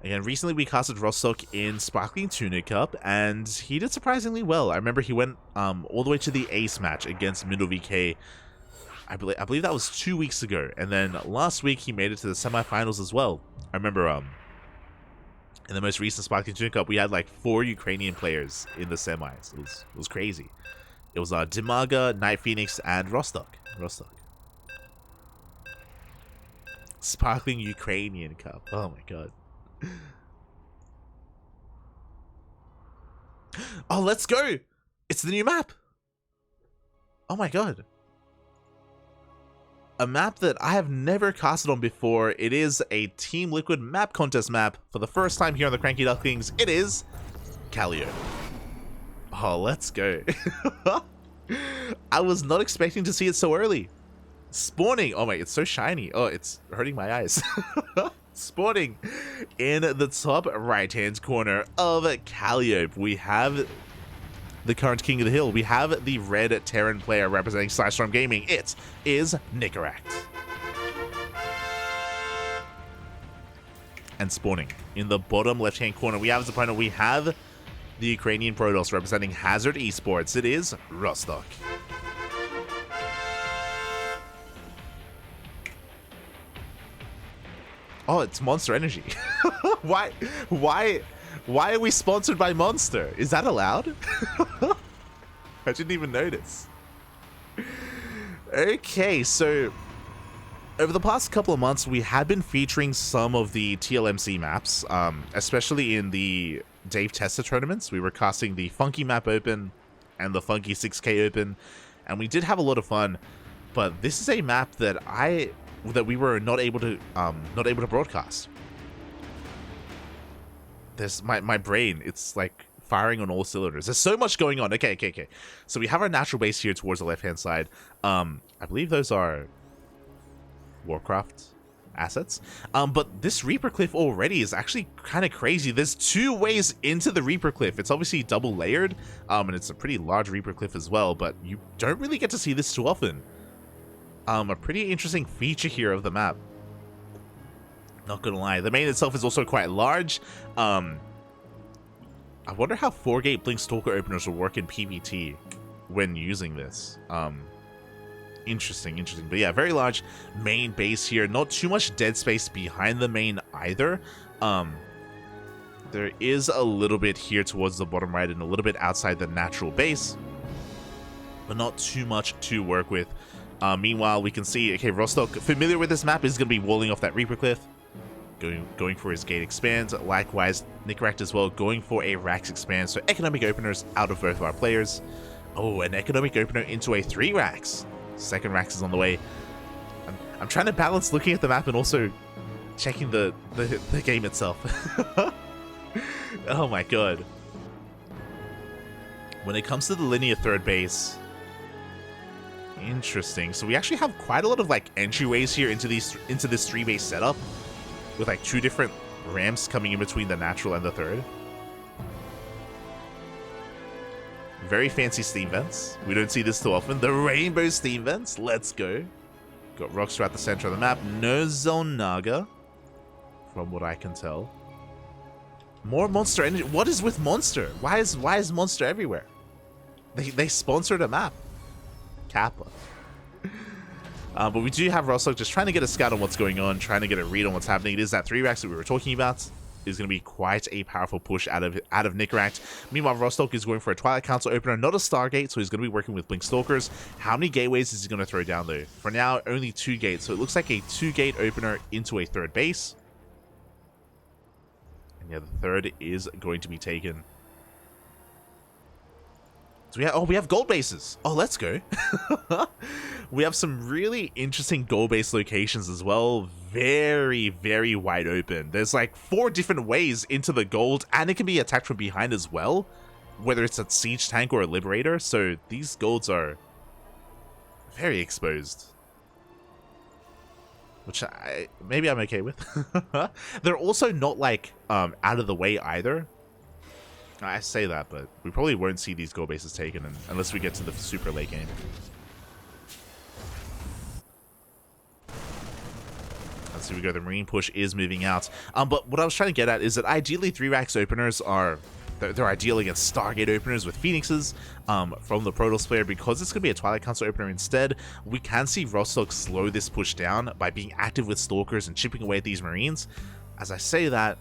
Again, recently we casted Rostok in Sparkling Tuna Cup, and he did surprisingly well. I remember he went all the way to the ace match against Middle VK. I believe that was 2 weeks ago, and then last week he made it to the semifinals as well. I remember in the most recent Sparkling Tuna Cup we had like 4 Ukrainian players in the semis. It was crazy. It was DIMAGA, Night Phoenix, and Rostok. Sparkling Ukrainian Cup. Oh my god. Oh, let's go! It's the new map! Oh my god. A map that I have never casted on before. It is a Team Liquid map contest map for the first time here on the CranKy Ducklings. It is Callio. Oh, let's go. I was not expecting to see it so early. Spawning. Oh my, it's so shiny. Oh, it's hurting my eyes. Spawning in the top right-hand corner of Callio, we have the current king of the hill. We have the red Terran player representing Storm Gaming. It is Nicoract. And spawning in the bottom left-hand corner, we have his opponent. We have the Ukrainian Protoss representing Hazard Esports. It is Rostok. Oh, it's Monster Energy. Why are we sponsored by Monster? Is that allowed? I didn't even notice. Okay, so over the past couple of months, we have been featuring some of the TLMC maps, especially in the Dave Tester tournaments. We were casting the Funky map open and the Funky 6K open, and we did have a lot of fun. But this is a map that we were not able to broadcast. There's my brain, it's like firing on all cylinders. There's so much going on. Okay. So we have our natural base here towards the left-hand side. I believe those are Warcraft assets. But this Reaper Cliff already is actually kind of crazy. There's 2 ways into the Reaper Cliff. It's obviously double layered, and it's a pretty large Reaper Cliff as well, but you don't really get to see this too often. A pretty interesting feature here of the map. Not gonna lie, the main itself is also quite large. I wonder how 4-gate Blink Stalker openers will work in PvT when using this. Interesting. But yeah, very large main base here. Not too much dead space behind the main either. There is a little bit here towards the bottom right and a little bit outside the natural base, but not too much to work with. Meanwhile, we can see, okay, Rostok, familiar with this map, is going to be walling off that Reaper Cliff. Going for his gate expand. Likewise, Nicoract as well, going for a Rax expand. So economic openers out of both of our players. Oh, an economic opener into a 3 Rax. Second Rax is on the way. I'm trying to balance looking at the map and also checking the game itself. Oh my god. When it comes to the linear third base, interesting. So we actually have quite a lot of like entryways here into this 3-base setup, with like 2 different ramps coming in between the natural and the third. Very fancy steam vents. We don't see this too often. The rainbow steam vents. Let's go. Got rocks throughout the center of the map. No Zonaga, from what I can tell. More Monster Energy. What is with Monster? Why is Monster everywhere? They sponsored a map. Kappa. But we do have Rostok just trying to get a scout on what's going on, trying to get a read on what's happening. It is that 3 Rax that we were talking about. Is going to be quite a powerful push out of Nicoract. Meanwhile, Rostok is going for a Twilight Council opener, not a Stargate, so he's going to be working with Blink Stalkers. How many gateways is he going to throw down though? For now, only 2 gates, so it looks like a 2-gate opener into a 3rd base. And yeah, the 3rd is going to be taken. So we have gold bases. Oh, let's go. We have some really interesting gold base locations as well. Very, very wide open. There's like 4 different ways into the gold, and it can be attacked from behind as well, whether it's a siege tank or a liberator. So these golds are very exposed, which maybe I'm okay with. They're also not like out of the way either. I say that, but we probably won't see these gold bases taken unless we get to the super late game. Let's see, we go. The Marine push is moving out. But what I was trying to get at is that ideally 3-racks openers are they're ideal against Stargate openers with Phoenixes from the Protoss player, because it's going to be a Twilight Council opener instead. We can see Rostok slow this push down by being active with Stalkers and chipping away at these Marines. As I say that,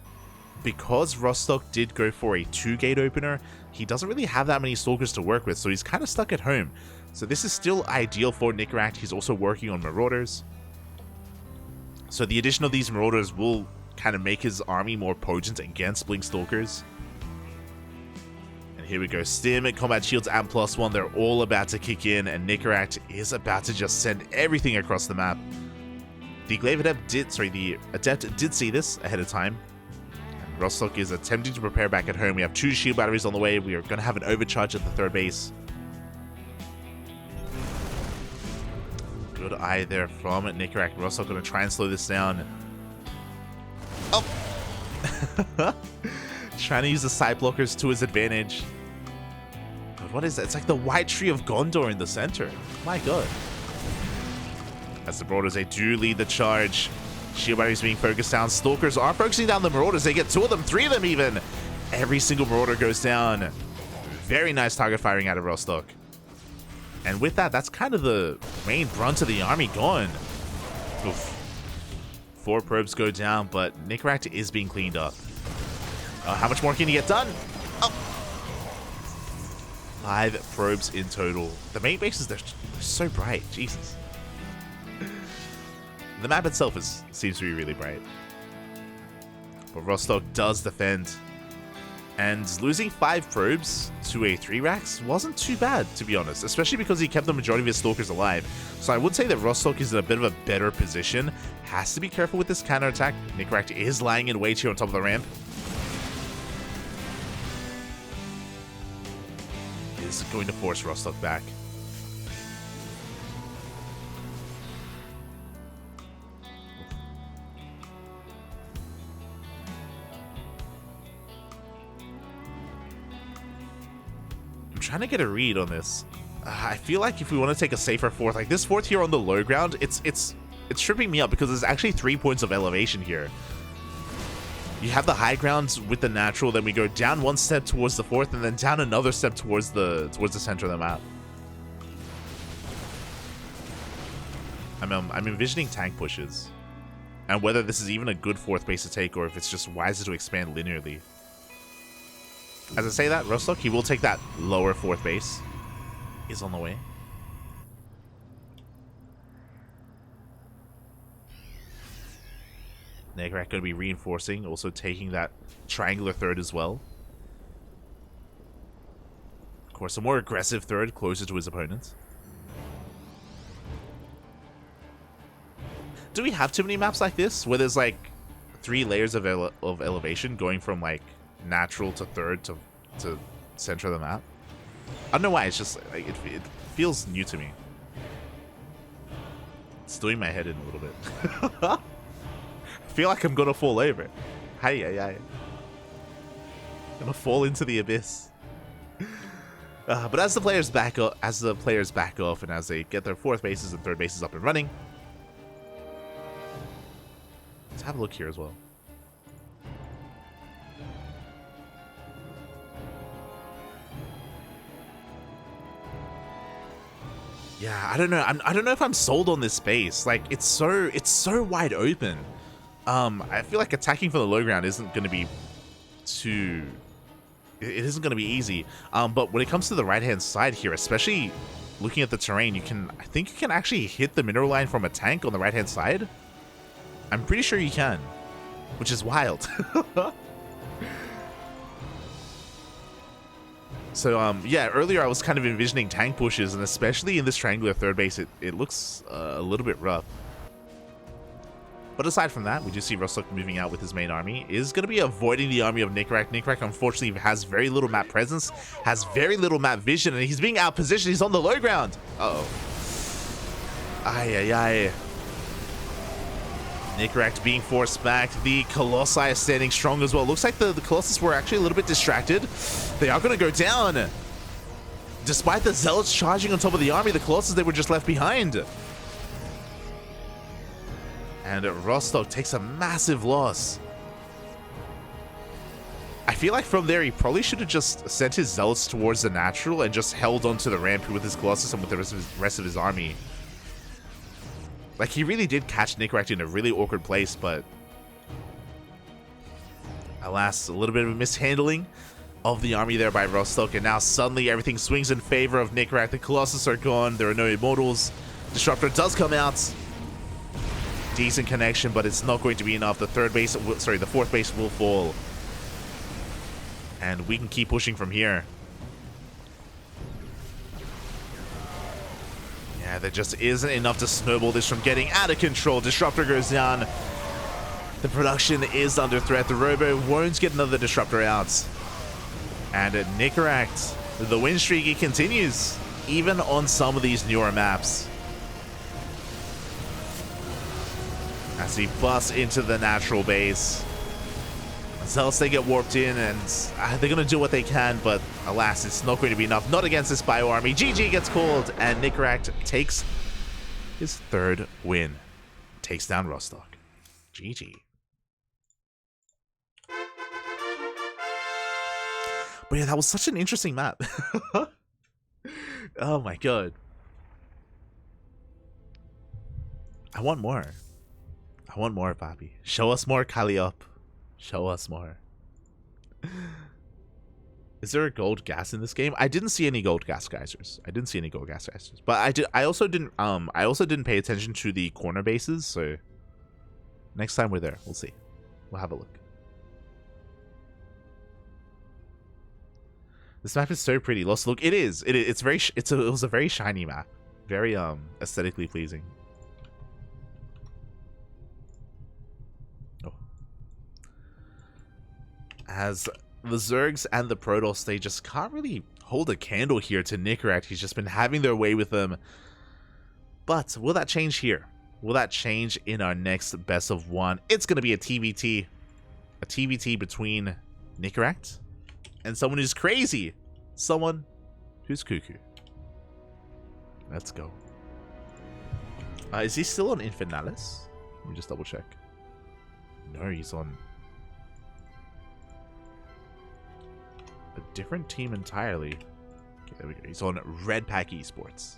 because Rostok did go for a 2-gate opener, he doesn't really have that many Stalkers to work with, so he's kind of stuck at home. So this is still ideal for Nicoract. He's also working on Marauders. So the addition of these Marauders will kind of make his army more potent against Blink Stalkers. And here we go. Stim, Combat Shields, and +1. They're all about to kick in, and Nicoract is about to just send everything across the map. The Adept did see this ahead of time. Rostok is attempting to prepare back at home. We have 2 shield batteries on the way. We are going to have an overcharge at the 3rd base. Good eye there from Nicoract. Rostok going to try and slow this down. Oh! Trying to use the side blockers to his advantage. But what is that? It's like the White Tree of Gondor in the center. My god. As the Marauders, they do lead the charge. Shield batteries being focused down. Stalkers are focusing down the Marauders. They get 2 of them, 3 of them even. Every single Marauder goes down. Very nice target firing out of Rostok. And with that, that's kind of the main brunt of the army gone. Oof. 4 probes go down, but Nicoract is being cleaned up. How much more can he get done? Oh. 5 probes in total. The main bases, they're so bright. Jesus. The map itself seems to be really bright. But Rostok does defend. And losing 5 probes to a 3-racks wasn't too bad, to be honest. Especially because he kept the majority of his Stalkers alive. So I would say that Rostok is in a bit of a better position. Has to be careful with this counterattack. Nicoract is lying in wait here on top of the ramp. Is going to force Rostok back. Trying to get a read on this. I feel like if we want to take a safer 4th, like this 4th here on the low ground, it's tripping me up because there's actually 3 points of elevation here. You have the high ground with the natural, then we go down 1 step towards the 4th, and then down another step towards the center of the map. I'm envisioning tank pushes, and whether this is even a good 4th base to take or if it's just wiser to expand linearly. As I say that, Rostok, he will take that lower 4th base. Is on the way. Nicoract going to be reinforcing, also taking that triangular 3rd as well. Of course, a more aggressive 3rd closer to his opponent. Do we have too many maps like this where there's like 3 layers of elevation going from like natural to 3rd to center of the map? I don't know why, it's just like it feels new to me. It's doing my head in a little bit. I feel like I'm gonna fall over. I'm gonna fall into the abyss. But as the players back off, and as they get their 4th bases and 3rd bases up and running, let's have a look here as well. Yeah, I don't know. I don't know if I'm sold on this space. Like, it's so wide open. I feel like attacking from the low ground isn't going to be too. It isn't going to be easy. But when it comes to the right-hand side here, especially looking at the terrain, I think you can actually hit the mineral line from a tank on the right-hand side. I'm pretty sure you can, which is wild. So, yeah, earlier I was kind of envisioning tank pushes, and especially in this triangular third base, it looks a little bit rough. But aside from that, we do see Rostok moving out with his main army. Is going to be avoiding the army of Nicoract. Nicoract, unfortunately, has very little map presence, has very little map vision, and he's being outpositioned. He's on the low ground. Uh-oh. Ay. Nicoract being forced back. The Colossi is standing strong as well. Looks like the Colossus were actually a little bit distracted. They are going to go down. Despite the Zealots charging on top of the army, the Colossus, they were just left behind. And Rostok takes a massive loss. I feel like from there, he probably should have just sent his Zealots towards the natural and just held onto the ramp with his Colossus and with the rest of his army. Like, he really did catch Nicoract in a really awkward place, but alas, a little bit of a mishandling of the army there by Rostok, and now suddenly everything swings in favor of Nicoract. The Colossus are gone. There are no Immortals. Disruptor does come out. Decent connection, but it's not going to be enough. The fourth base will fall. And we can keep pushing from here. Yeah, there just isn't enough to snowball this from getting out of control. Disruptor goes down. The production is under threat. The Robo won't get another Disruptor out. And at Nicoract, the win streak continues, even on some of these newer maps. As he busts into the natural base. Zealots, they get warped in, and they're going to do what they can, but alas, it's not going to be enough. Not against this Bio army. GG gets called, and Nicoract takes his third win. Takes down Rostok. GG. But yeah, that was such an interesting map. Oh my god. I want more. I want more, Papi. Show us more, Kaliop. Show us more. Is there a gold gas in this game? I didn't see any gold gas geysers. But I also didn't pay attention to the corner bases, so next time we're there, we'll see. We'll have a look. This map is so pretty. Lost look. It is. It's very. It was a very shiny map. Very aesthetically pleasing. As the Zergs and the Protoss, they just can't really hold a candle here to Nicoract. He's just been having their way with them. But will that change here? Will that change in our next best of one? It's going to be a TBT. A TBT between Nicoract and someone who's crazy. Someone who's CuKu. Let's go. Is he still on Infernales? Let me just double check. No, he's on a different team entirely. Okay, there we go. He's on Red Pack Esports.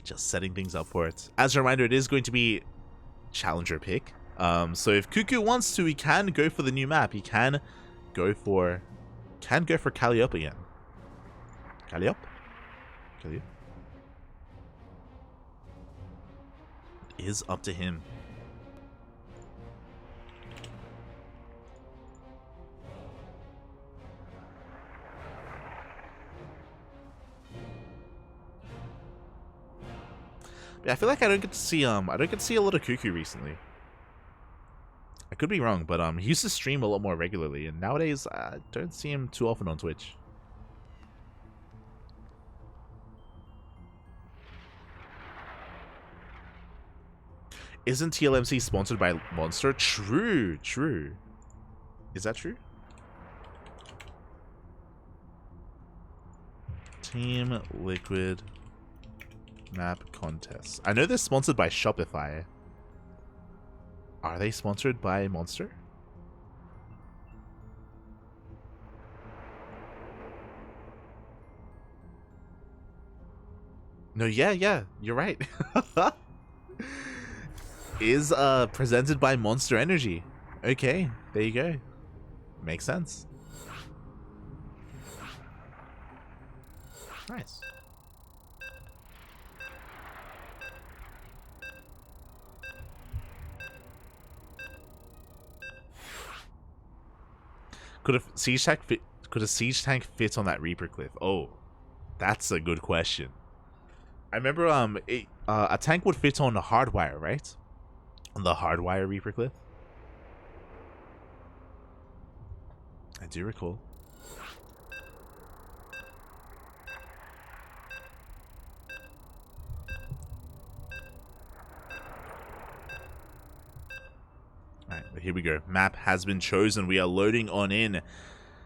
Just setting things up for it. As a reminder, it is going to be challenger pick. So if CuKu wants to, he can go for the new map. He can go for Kaliop again. Kaliop? It is up to him. But I feel like I don't get to see a lot of CuKu recently. I could be wrong, but he used to stream a lot more regularly, and nowadays I don't see him too often on Twitch. Isn't TLMC sponsored by Monster? True. Is that true? Team Liquid map contests. I know they're sponsored by Shopify. Are they sponsored by Monster? No, yeah, you're right. Is presented by Monster Energy. Okay, there you go. Makes sense. Nice. Could a siege tank fit? Could a siege tank fit on that Reaper cliff? Oh, that's a good question. I remember a tank would fit on the hardwire, right? On the hardwire Reaper cliff. I do recall. Alright, but here we go. Map has been chosen. We are loading on in.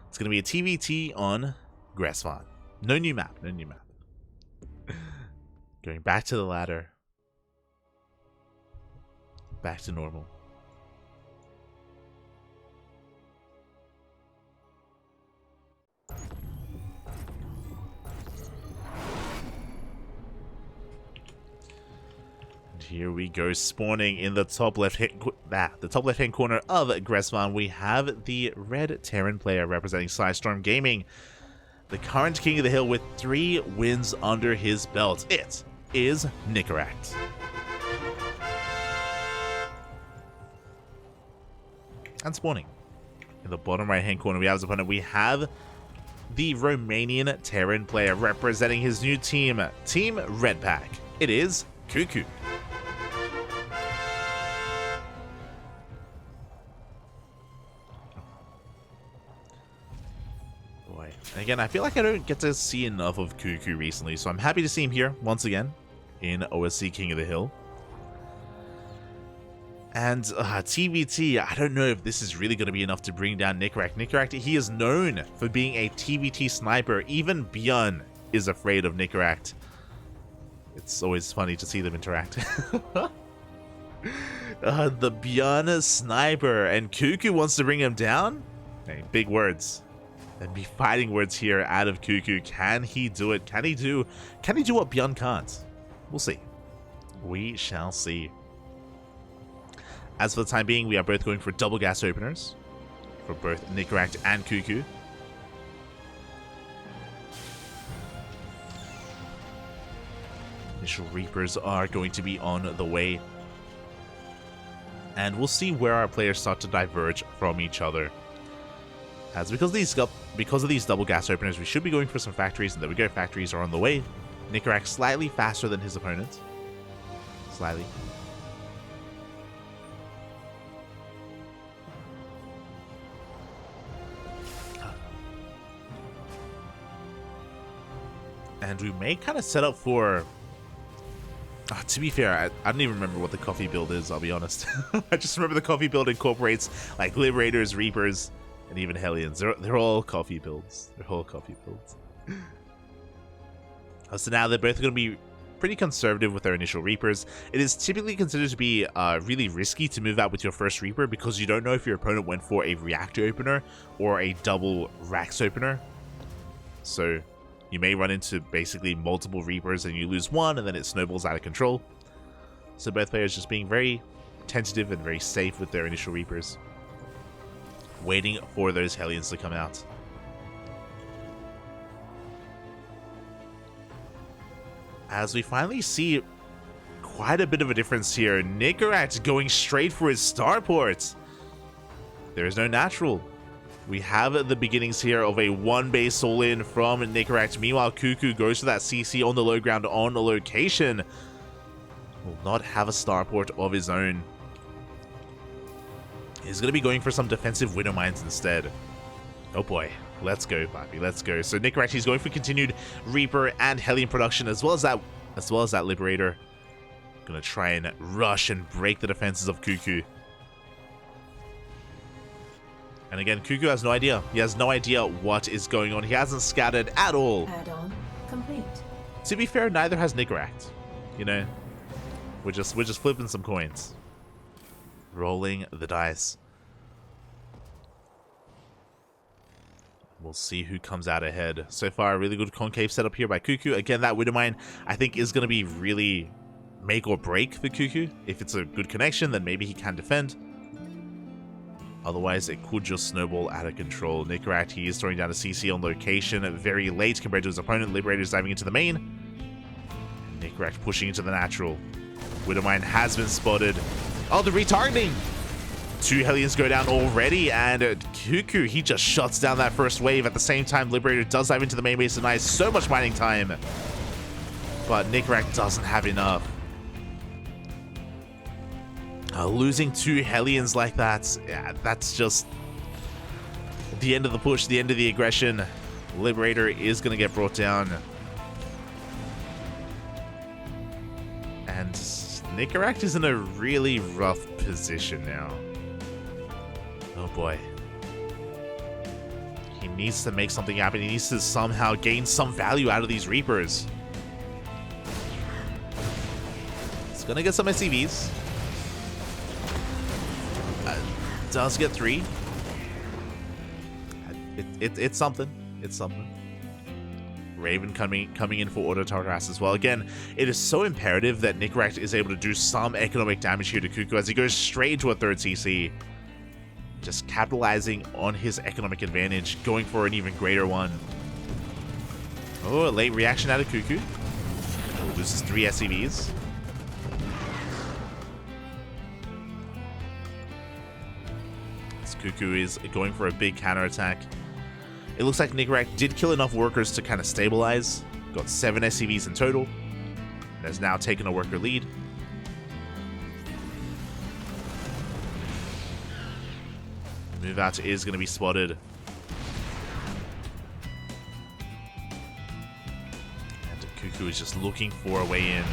It's going to be a TVT on Gressvan. No new map. No new map. Going back to the ladder. Back to normal. Here we go, spawning in the top left-hand corner of Gressvan. We have the red Terran player representing Psystorm Gaming, the current king of the hill with 3 wins under his belt. It is Nicoract. And spawning in the bottom right-hand corner, we have his opponent. We have the Romanian Terran player representing his new team, Team Red Pack. It is CuKu. And again, I feel like I don't get to see enough of CuKu recently, so I'm happy to see him here once again in OSC King of the Hill. And TVT, I don't know if this is really going to be enough to bring down Nicoract. Nicoract, he is known for being a TVT sniper. Even Bjorn is afraid of Nicoract. It's always funny to see them interact. The Bjorn sniper, and CuKu wants to bring him down? Hey, big words. And be fighting words here out of CuKu. Can he do it? Can he do what Bjorn can't? We'll see. We shall see. As for the time being, we are both going for double gas openers for both Nicoract and CuKu. Initial Reapers are going to be on the way. And we'll see where our players start to diverge from each other. As because of these double gas openers, we should be going for some factories, and there we go, factories are on the way. Nicoract slightly faster than his opponent. Slightly. And we may kind of set up for... to be fair, I don't even remember what the coffee build is, I'll be honest. I just remember the coffee build incorporates like Liberators, Reapers, and even Hellions. They're all coffee builds. They're all coffee builds. So now they're both going to be pretty conservative with their initial Reapers. It is typically considered to be really risky to move out with your first Reaper because you don't know if your opponent went for a Reactor opener or a double Rax opener. So you may run into basically multiple Reapers and you lose one and then it snowballs out of control. So both players just being very tentative and very safe with their initial Reapers, waiting for those Hellions to come out. As we finally see quite a bit of a difference here, Nicoract going straight for his starport. There is no natural. We have the beginnings here of a one-base all-in from Nicoract. Meanwhile, CuKu goes for that CC on the low ground on the location. Will not have a starport of his own. He's going to be going for some defensive Widow Mines instead. Oh boy. Let's go, Papi. Let's go. So Nicoract, he's going for continued Reaper and Hellion production, as well as that Liberator. Gonna try and rush and break the defenses of CuKu. And again, CuKu has no idea. He has no idea what is going on. He hasn't scattered at all. Add-on complete. To be fair, neither has Nicoract. You know, we're just flipping some coins, rolling the dice. We'll see who comes out ahead. So far, a really good concave setup here by CuKu. Again, that Widow Mine, I think, is going to be really make or break for CuKu. If it's a good connection, then maybe he can defend. Otherwise, it could just snowball out of control. Nicoract, he is throwing down a CC on location very late compared to his opponent. Liberator's diving into the main. Nicoract pushing into the natural. Widowmine has been spotted. Oh, the retargeting! 2 Hellions go down already, and CuKu, he just shuts down that first wave. At the same time, Liberator does dive into the main base and denies so much mining time. But Nicoract doesn't have enough. Losing 2 Hellions like that, yeah, that's just the end of the push, the end of the aggression. Liberator is going to get brought down. And Nicoract is in a really rough position now. Oh boy. He needs to make something happen. He needs to somehow gain some value out of these Reapers. He's going to get some SCVs. Does get 3. It's something. It's something. Raven coming in for auto harass as well. Again, it is so imperative that Nicoract is able to do some economic damage here to CuKu as he goes straight into a 3rd CC. Just capitalizing on his economic advantage, going for an even greater one. Oh, a late reaction out of CuKu. Loses 3 SCVs. CuKu is going for a big counterattack. It looks like Nicoract did kill enough workers to kind of stabilize. Got 7 SCVs in total. And has now taken a worker lead. Move out is going to be spotted. And CuKu is just looking for a way in.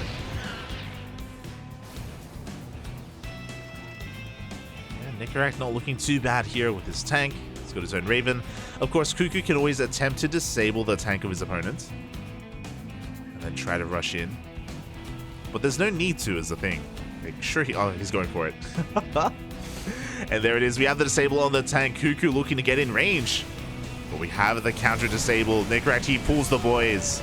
Nicoract not looking too bad here with his tank. He's got his own Raven. Of course, CuKu can always attempt to disable the tank of his opponent. And then try to rush in. But there's no need to, is the thing. Make sure he's going for it. And there it is. We have the disable on the tank. CuKu looking to get in range. But we have the counter disable. Nicoract, he pulls the boys.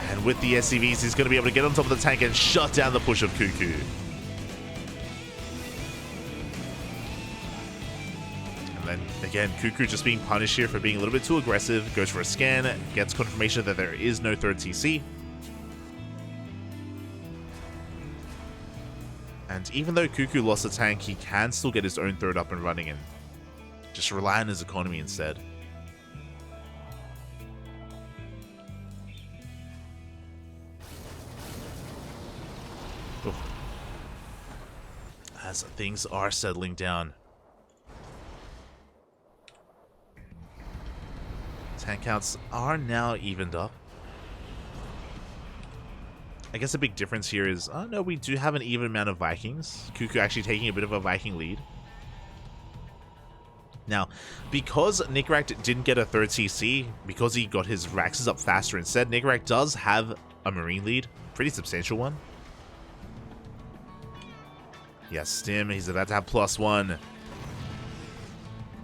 And with the SCVs, he's going to be able to get on top of the tank and shut down the push of CuKu. Again, CuKu just being punished here for being a little bit too aggressive. Goes for a scan, gets confirmation that there is no 3rd CC. And even though CuKu lost the tank, he can still get his own 3rd up and running and just rely on his economy instead. Oh. As things are settling down. Tank counts are now evened up. I guess the big difference here is, oh no, we do have an even amount of Vikings. CuKu actually taking a bit of a Viking lead. Now, because Nicoract didn't get a 3rd CC, because he got his Raxes up faster instead, Nicoract does have a Marine lead. Pretty substantial one. Yes, Stim, he's about to have +1.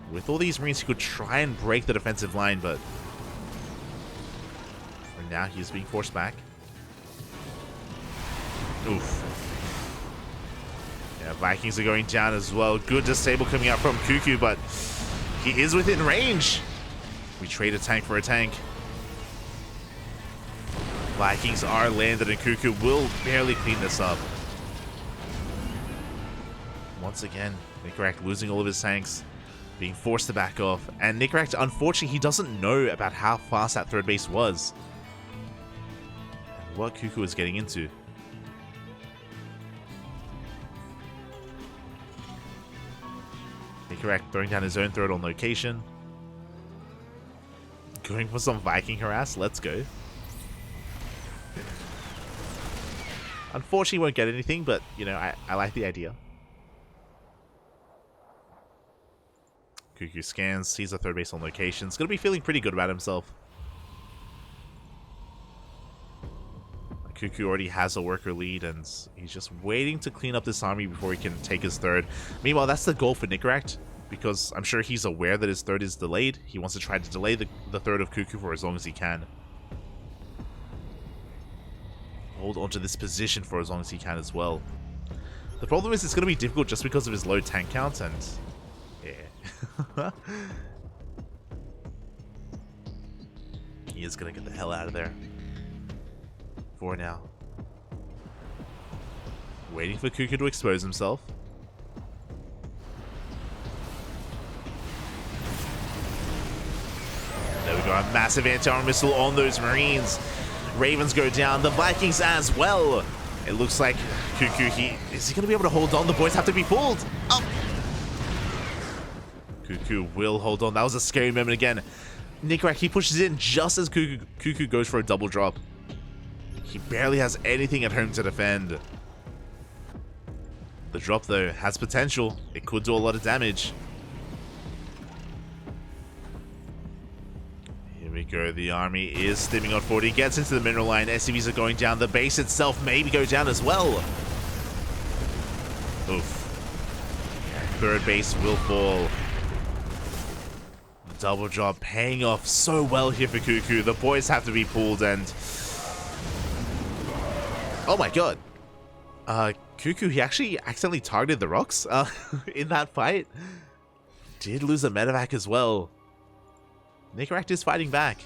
With all these Marines, he could try and break the defensive line, but for now, he's being forced back. Oof. Yeah, Vikings are going down as well. Good disable coming out from CuKu, but he is within range. We trade a tank for a tank. Vikings are landed, and CuKu will barely clean this up. Once again, Nicoract losing all of his tanks. Being forced to back off. And Nicoract, unfortunately, he doesn't know about how fast that 3rd base was. And what CuKu is getting into. Nicoract throwing down his own 3rd on location. Going for some Viking harass. Let's go. Unfortunately, won't get anything, but, you know, I like the idea. CuKu scans, sees a 3rd base on location. He's going to be feeling pretty good about himself. CuKu already has a worker lead, and he's just waiting to clean up this army before he can take his 3rd. Meanwhile, that's the goal for Nicoract, because I'm sure he's aware that his 3rd is delayed. He wants to try to delay the 3rd of CuKu for as long as he can. Hold onto this position for as long as he can as well. The problem is it's going to be difficult just because of his low tank count and... yeah. He is going to get the hell out of there. For now. Waiting for CuKu to expose himself. There we go, a massive anti-armor missile on those Marines. Ravens go down, the Vikings as well. It looks like CuKu, is he going to be able to hold on? The boys have to be pulled. Oh! CuKu will hold on. That was a scary moment again. Nicoract, he pushes in just as CuKu goes for a double drop. He barely has anything at home to defend. The drop, though, has potential. It could do a lot of damage. Here we go. The army is stimming on forward. He gets into the mineral line. SCVs are going down. The base itself maybe go down as well. Oof. Third base will fall. Double drop paying off so well here for CuKu. The boys have to be pulled and... oh my god. CuKu, he actually accidentally targeted the rocks in that fight. Did lose a medevac as well. Nicoract is fighting back.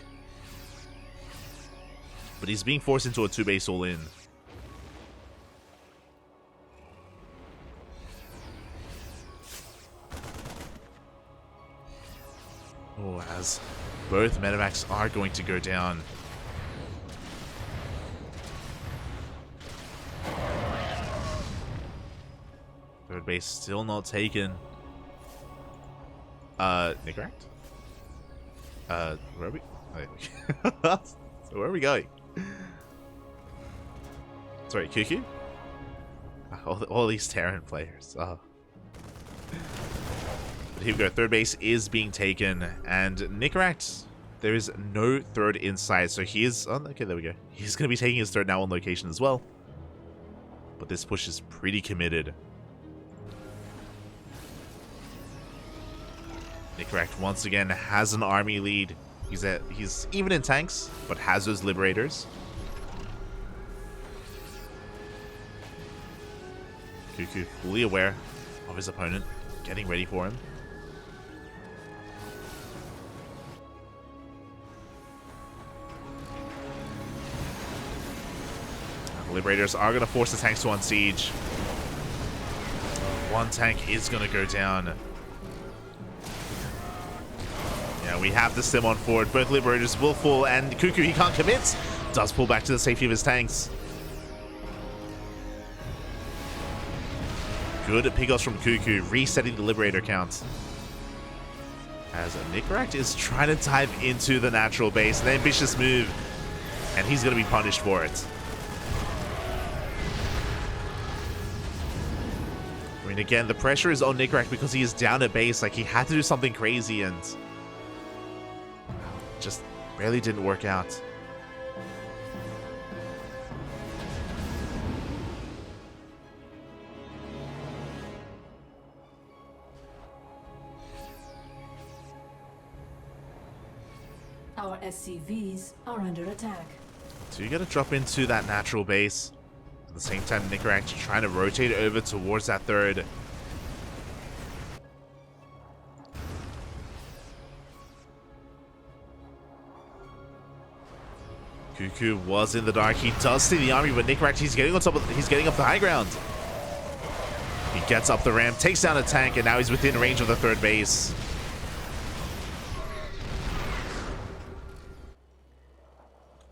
But he's being forced into a 2-base all-in. Oh, as both medevacs are going to go down. Third base still not taken. Nicoract? Where are we? So where are we going? Sorry, CuKu? All these Terran players. Oh. But here we go. Third base is being taken, and Nicoract, there is no third in sight, so he is... oh, okay, there we go. He's going to be taking his third now on location as well. But this push is pretty committed. Nicoract once again has an army lead. He's even in tanks, but has those liberators. CuKu fully aware of his opponent, getting ready for him. The liberators are going to force the tanks to unsiege. One tank is going to go down. Yeah, we have the stim on forward. Both liberators will fall, and CuKu, he can't commit. Does pull back to the safety of his tanks. Good pickoffs from CuKu, resetting the liberator count. As Nicoract is trying to dive into the natural base, an ambitious move, and he's going to be punished for it. I mean, again, the pressure is on Nicoract because he is down at base. Like, he had to do something crazy, and just barely didn't work out. Our SCVs are under attack. So you got to drop into that natural base. At the same time, Nicoract trying to rotate over towards that third. CuKu was in the dark. He does see the army, but Nicoract, he's getting up the high ground. He gets up the ramp, takes down a tank, and now he's within range of the third base.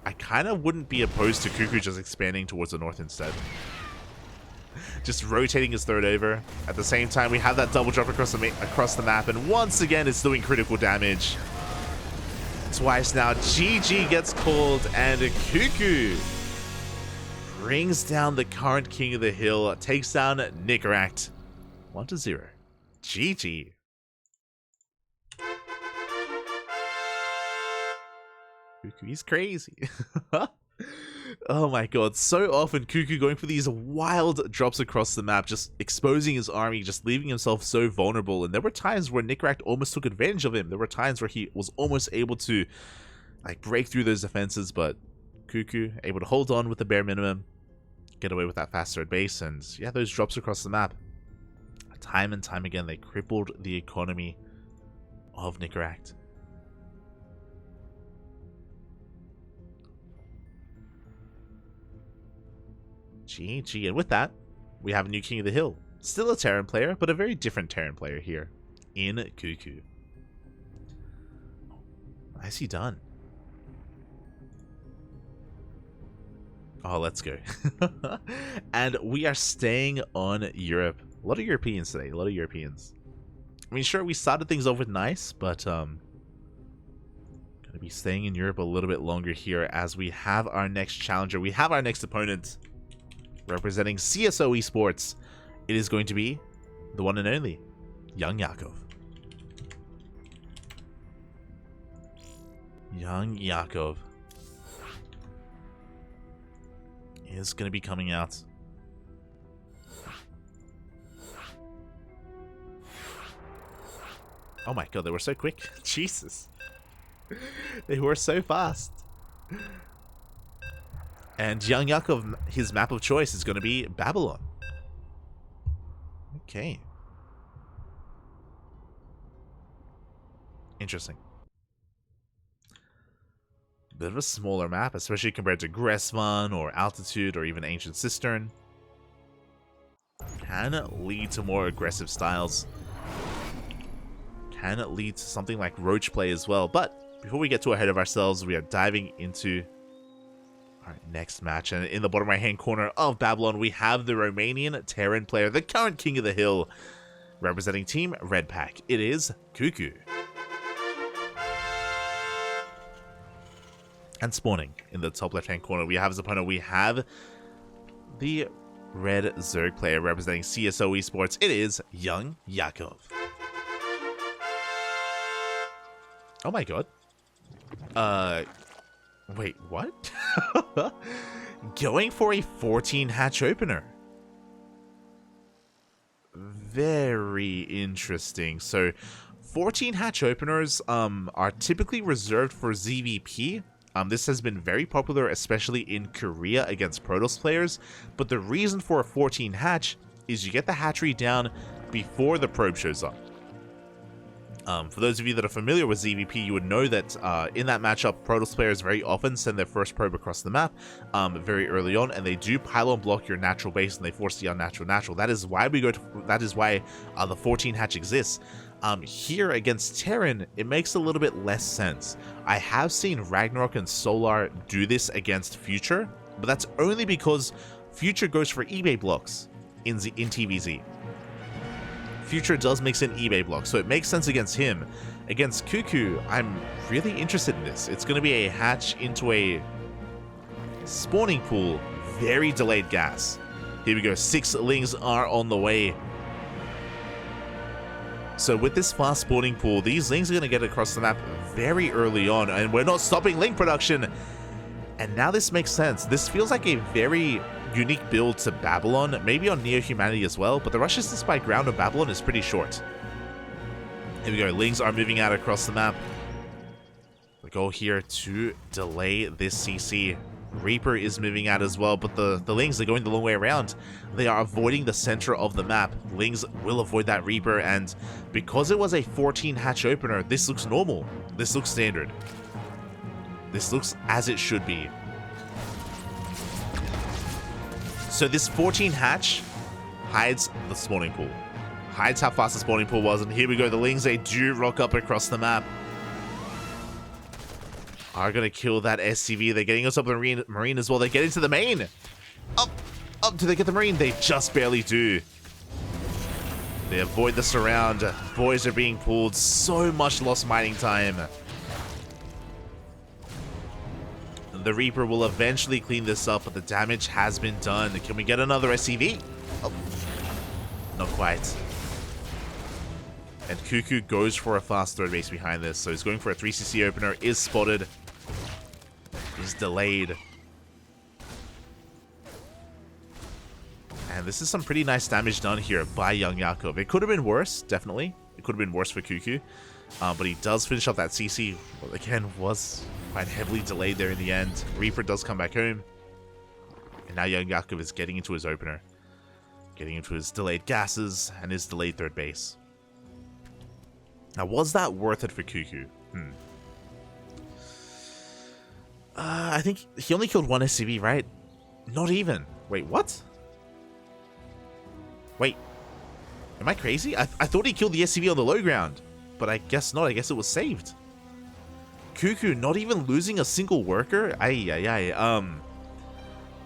I kind of wouldn't be opposed to CuKu just expanding towards the north instead. Just rotating his third over. At the same time, we have that double drop across the map, and once again, it's doing critical damage. Twice now, GG gets called, and CuKu brings down the current king of the hill, takes down Nicoract 1-0. GG. CuKu, he's crazy. Oh my god, so often CuKu going for these wild drops across the map, just exposing his army, just leaving himself so vulnerable. And there were times where Nicoract almost took advantage of him. There were times where he was almost able to like break through those defenses, but CuKu able to hold on with the bare minimum. get away with that fast third base, and yeah, those drops across the map. Time and time again, they crippled the economy of Nicoract. GG, and with that, we have a new King of the Hill. Still a Terran player, but a very different Terran player here in CuKu. Nicely done. Oh, let's go. And we are staying on Europe. A lot of Europeans today, a lot of Europeans. I mean, sure, we started things off with nice, but gonna be staying in Europe a little bit longer here as we have our next challenger. We have our next opponent representing CSO Esports. It is going to be the one and only YoungYakov. YoungYakov is going to be coming out. Oh my god, they were so quick. Jesus. They were so fast. And YoungYakov, his map of choice is going to be Babylon. Okay. Interesting. Bit of a smaller map, especially compared to Gressvan or Altitude or even Ancient Cistern. Can lead to more aggressive styles. Can lead to something like roach play as well. But before we get too ahead of ourselves, we are diving into our next match. And in the bottom right hand corner of Babylon, we have the Romanian Terran player, the current King of the Hill, representing Team Red Pack. It is CuKu. And spawning in the top left hand corner, we have his opponent. We have the Red Zerg player representing CSO Esports. It is YoungYakov. Oh my god. Wait, what? Going for a 14 hatch opener. Very interesting. So 14 hatch openers are typically reserved for ZVP. This has been very popular, especially in Korea against Protoss players. But the reason for a 14 hatch is you get the hatchery down before the probe shows up. For those of you that are familiar with ZVP, you would know that in that matchup, Protoss players very often send their first probe across the map very early on, and they do pylon block your natural base and they force the unnatural natural. That is why we go to. That is why the 14 hatch exists. Here against Terran, it makes a little bit less sense. I have seen Ragnarok and Solar do this against Future, but that's only because Future goes for eBay blocks in TVZ. Future does mix in eBay blocks, so it makes sense against him. Against CuKu, I'm really interested in this. It's going to be a hatch into a spawning pool, very delayed gas. Here we go, 6 Lings are on the way. So with this fast spawning pool, these Lings are going to get across the map very early on, and we're not stopping Ling production. And now this makes sense. This feels like a very unique build to Babylon, maybe on Neo Humanity as well, but the rush distance by ground of Babylon is pretty short. Here we go, Lings are moving out across the map. The goal here to delay this CC. Reaper is moving out as well, but the Lings are going the long way around. They are avoiding the center of the map. Lings will avoid that Reaper, and because it was a 14 hatch opener, this looks normal. This looks standard. This looks as it should be. So this 14 hatch hides the spawning pool. Hides how fast the spawning pool was, and here we go. The Lings, they do rock up across the map. Are going to kill that SCV. They're getting us up the Marine as well. They get into the main. Up. Do they get the Marine? They just barely do. They avoid the surround. Boys are being pulled. So much lost mining time. The Reaper will eventually clean this up, but the damage has been done. Can we get another SCV? Oh, not quite. And CuKu goes for a fast third base behind this, so he's going for a 3cc opener, is spotted, is delayed. And this is some pretty nice damage done here by YoungYakov. It could have been worse, definitely. It could have been worse for CuKu. But he does finish off that CC. Well, again, was quite heavily delayed there in the end. Reaper does come back home. And now YoungYakov is getting into his opener. Getting into his delayed gases and his delayed third base. Now, was that worth it for CuKu? I think he only killed one SCV, right? Not even. Wait, what? Wait. Am I crazy? I thought he killed the SCV on the low ground. But I guess not. I guess it was saved. CuKu not even losing a single worker?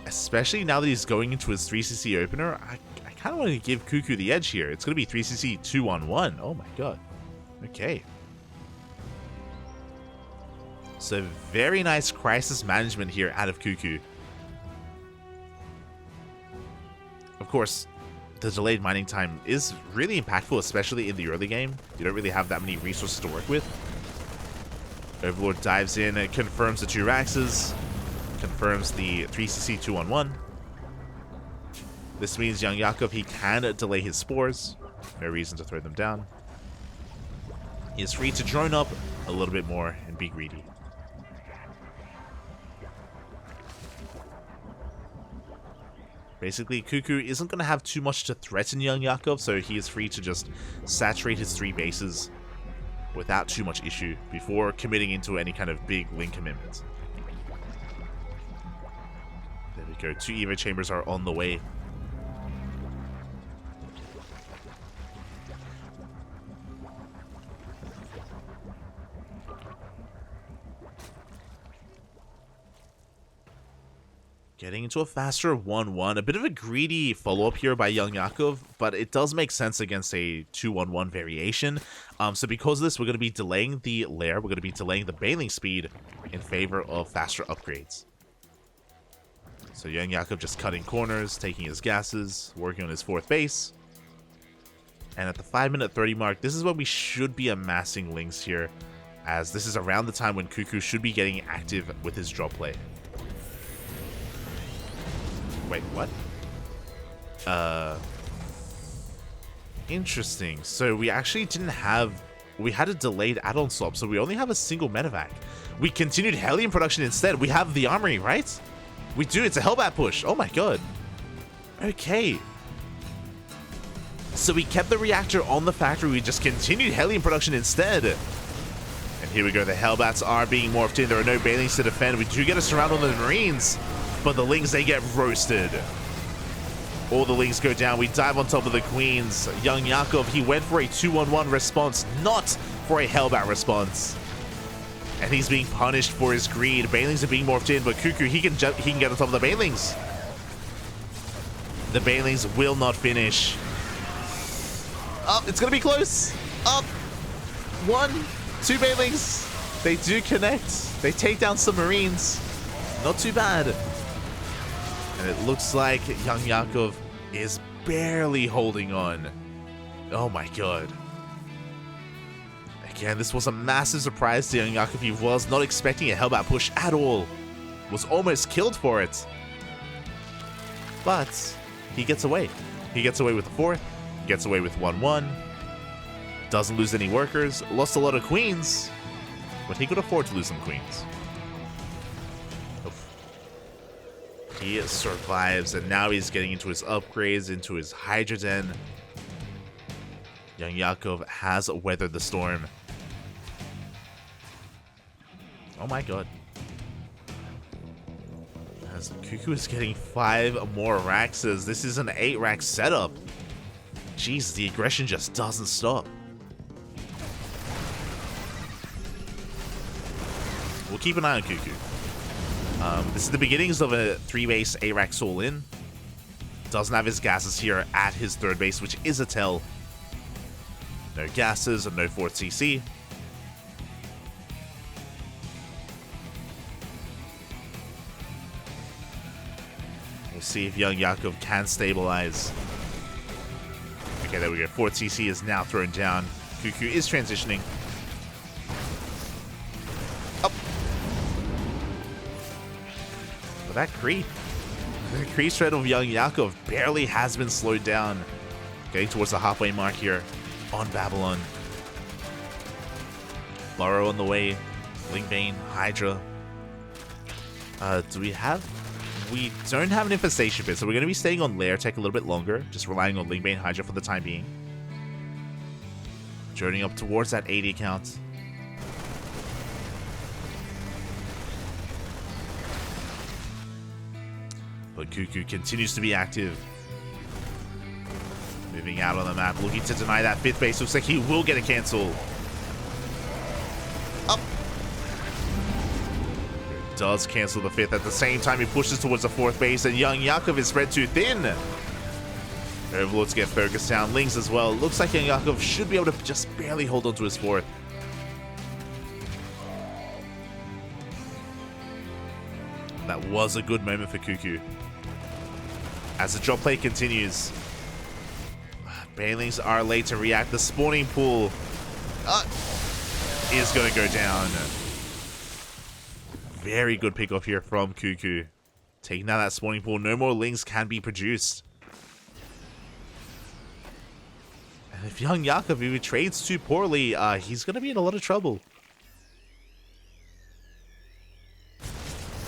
Especially now that he's going into his 3cc opener, I kind of want to give CuKu the edge here. It's going to be 3cc 2-on-1. Oh my god. Okay. So very nice crisis management here out of CuKu. Of course, the delayed mining time is really impactful, especially in the early game. You don't really have that many resources to work with. Overlord dives in and confirms the 2 Raxes. Confirms the 3cc 2-on-1. This means YoungYakov, he can delay his spores. No reason to throw them down. He is free to drone up a little bit more and be greedy. Basically, CuKu isn't going to have too much to threaten YoungYakov, so he is free to just saturate his 3 bases without too much issue before committing into any kind of big link commitment. There we go. 2 Evo chambers are on the way. Getting into a faster 1-1. A bit of a greedy follow-up here by YoungYakov, but it does make sense against a 2-1-1 variation. So because of this, we're going to be delaying the lair. We're going to be delaying the bailing speed in favor of faster upgrades. So YoungYakov just cutting corners, taking his gases, working on his 4th base. And at the 5-minute 30 mark, this is when we should be amassing links here, as this is around the time when CuKu should be getting active with his drop play. Wait, what? Interesting. So we actually didn't have... We had a delayed add-on swap, so we only have a single medevac. We continued Hellion production instead. We have the armory, right? We do. It's a Hellbat push. Oh my god. Okay. So we kept the reactor on the factory. We just continued Hellion production instead. And here we go. The Hellbats are being morphed in. There are no bailings to defend. We do get a surround on the Marines. But the Lings, they get roasted. All the Lings go down. We dive on top of the Queens. YoungYakov, he went for a 2-on-1 response, not for a Hellbat response. And he's being punished for his greed. Bailings are being morphed in, but CuKu, he can get on top of the Bailings. The Bailings will not finish. Oh, it's going to be close. Up. 1, 2 Bailings. They do connect. They take down some Marines. Not too bad. And it looks like YoungYakov is barely holding on. Oh my god. Again, this was a massive surprise to YoungYakov. He was not expecting a Hellbat push at all. Was almost killed for it. But he gets away. He gets away with the 4th. Gets away with 1-1. Doesn't lose any workers. Lost a lot of queens. But he could afford to lose some queens. He survives, and now he's getting into his upgrades, into his Hydra Den. YoungYakov has weathered the storm. Oh my god. As CuKu is getting 5 more Raxes. This is an 8-rack setup. Jeez, the aggression just doesn't stop. We'll keep an eye on CuKu. This is the beginnings of a 3-base A-Rack Soul in. Doesn't have his gases here at his 3rd base, which is a tell. No gases and no 4th CC. We'll see if YoungYakov can stabilize. Okay, there we go. 4th CC is now thrown down. CuKu is transitioning. That creep. The creep threat of YoungYakov barely has been slowed down. Getting towards the halfway mark here on Babylon. Burrow on the way. Lingbane, Hydra. Do we have we don't have an infestation pit, so we're going to be staying on lair tech a little bit longer, just relying on Lingbane Hydra for the time being. Journeying up towards that 80 count. But CuKu continues to be active. Moving out on the map, looking to deny that 5th base. Looks like he will get a cancel. Up. Does cancel the 5th. At the same time, he pushes towards the 4th base, and YoungYakov is spread too thin. Overlords get focused down. Lings as well. Looks like YoungYakov should be able to just barely hold on to his 4th. That was a good moment for CuKu. As the drop play continues, Banelings are late to react. The spawning pool is going to go down. Very good pickoff here from CuKu. Taking down that spawning pool. No more Lings can be produced. And if YoungYakov, if he trades too poorly, he's going to be in a lot of trouble.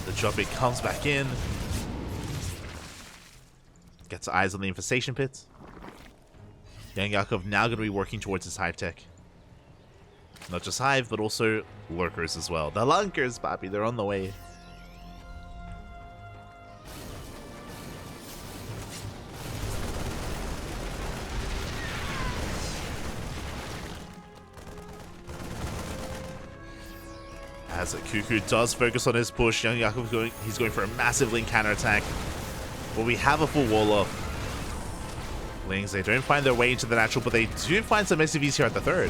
The drop it comes back in. Gets eyes on the infestation pit. YoungYakov now going to be working towards his hive tech. Not just hive, but also lurkers as well. The lunkers, Papi, they're on the way. As CuKu does focus on his push, YoungYakov he's going for a massive Link counterattack. But we have a full wall up. Lings, they don't find their way into the natural, but they do find some SCVs here at the 3rd.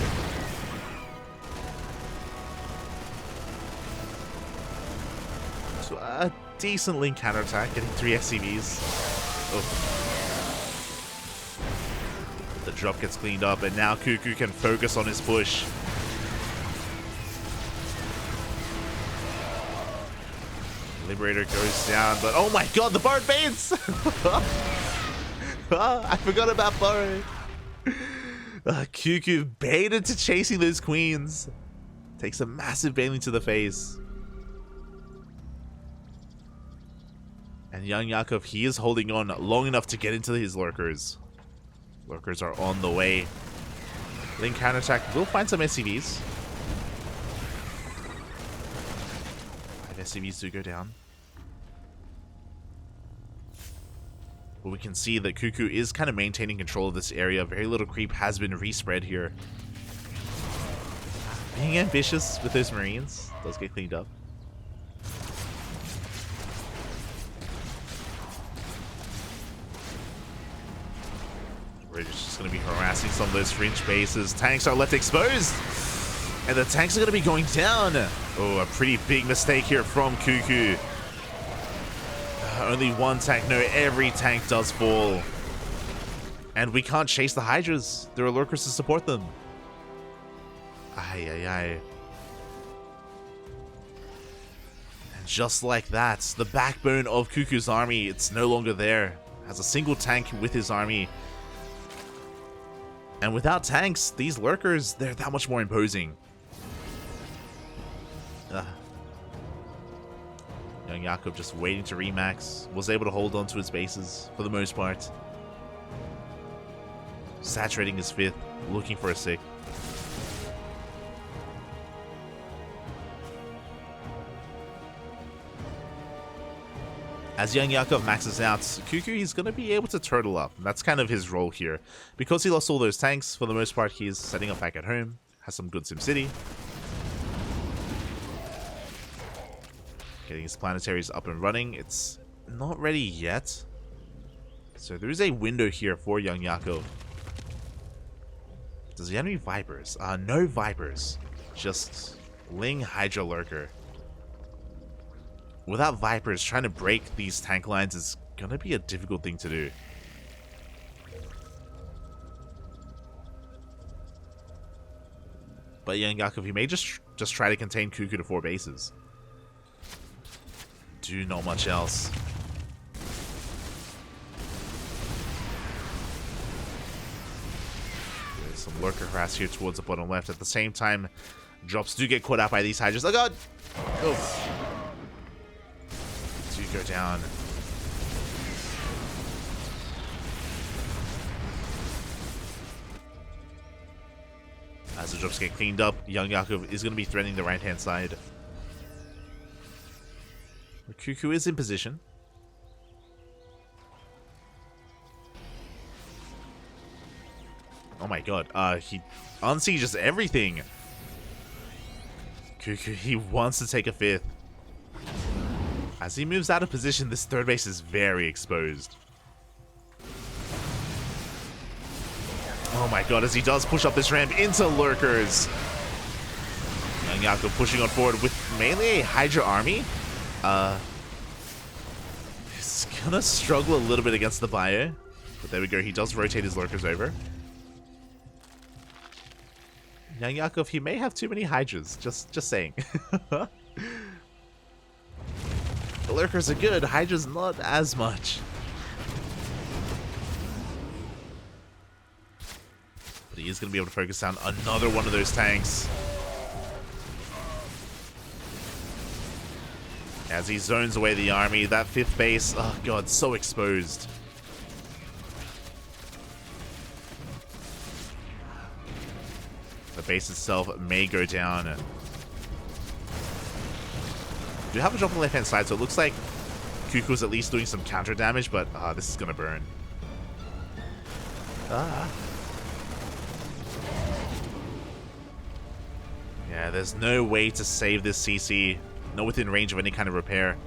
So a decent Link counterattack, getting 3 SCVs. Oh. The drop gets cleaned up, and now CuKu can focus on his push. Liberator goes down, but oh my god, the Bard baits! I forgot about Burrow. CuKu baited to chasing those queens. Takes a massive bailing to the face. And YoungYakov, he is holding on long enough to get into his lurkers. Lurkers are on the way. Link counterattack will find some SCVs. 5 SCVs do go down. But we can see that CuKu is kind of maintaining control of this area. Very little creep has been respread here. Being ambitious with those Marines does get cleaned up. We're just going to be harassing some of those fringe bases. Tanks are left exposed. And the tanks are going to be going down. Oh, a pretty big mistake here from CuKu. Only one tank. No, every tank does fall. And we can't chase the Hydras. There are lurkers to support them. Ay, ay, ay. And just like that, the backbone of CuKu's army, it's no longer there. Has a single tank with his army. And without tanks, these lurkers, they're that much more imposing. YoungYakov just waiting to remax. Was able to hold on to his bases for the most part. Saturating his 5th. Looking for a 6th. As YoungYakov maxes out, CuKu, he's going to be able to turtle up. That's kind of his role here. Because he lost all those tanks, for the most part, he's setting up back at home. Has some good SimCity. Getting his planetaries up and running. It's not ready yet. So there is a window here for YoungYakov. Does he have any Vipers? No Vipers. Just Ling Hydra Lurker. Without Vipers, trying to break these tank lines is going to be a difficult thing to do. But YoungYakov, he may just try to contain CuKu to 4 bases. Do not much else. There's some lurker harass here towards the bottom left. At the same time, drops do get caught out by these Hydras. Oh god! Oof. Do go down. As the drops get cleaned up, YoungYakov is going to be threatening the right-hand side. CuKu is in position. Oh my god, he unsieges everything. CuKu, he wants to take a fifth. As he moves out of position, this third base is very exposed. Oh my god, as he does push up this ramp into lurkers. YoungYakov pushing on forward with mainly a Hydra army. He's gonna struggle a little bit against the bio. But there we go, he does rotate his lurkers over. YoungYakov, he may have too many Hydras, just saying. The lurkers are good, Hydras not as much. But he is going to be able to focus down another one of those tanks. As he zones away the army, that fifth base, oh god, so exposed. The base itself may go down. Do have a drop on the left-hand side, so it looks like CuKu's at least doing some counter damage, but this is going to burn. Yeah, there's no way to save this CC. Not within range of any kind of repair.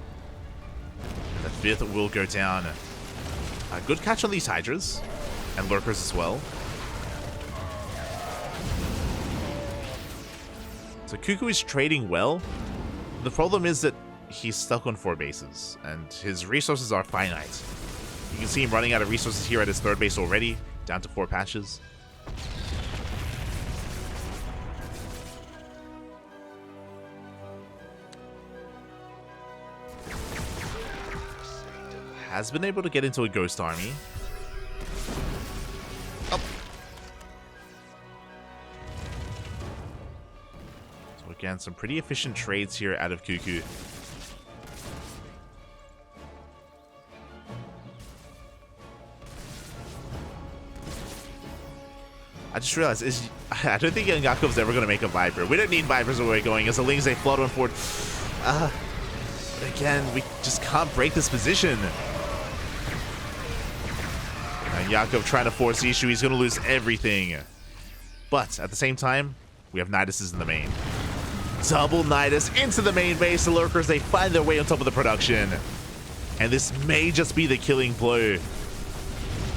The fifth will go down. Good catch on these Hydras. And lurkers as well. So CuKu is trading well. The problem is that he's stuck on 4 bases. And his resources are finite. You can see him running out of resources here at his third base already. Down to 4 patches. Has been able to get into a ghost army. Oh. So again, some pretty efficient trades here out of CuKu. I just realized, I don't think YoungYakov's ever going to make a Viper. We don't need Vipers where we're going. As the Lings, they flood on forward. But again, we just can't break this position. YoungYakov trying to force the issue. He's going to lose everything. But at the same time, we have Niduses in the main. Double Nidus into the main base. The lurkers, they find their way on top of the production. And this may just be the killing blow.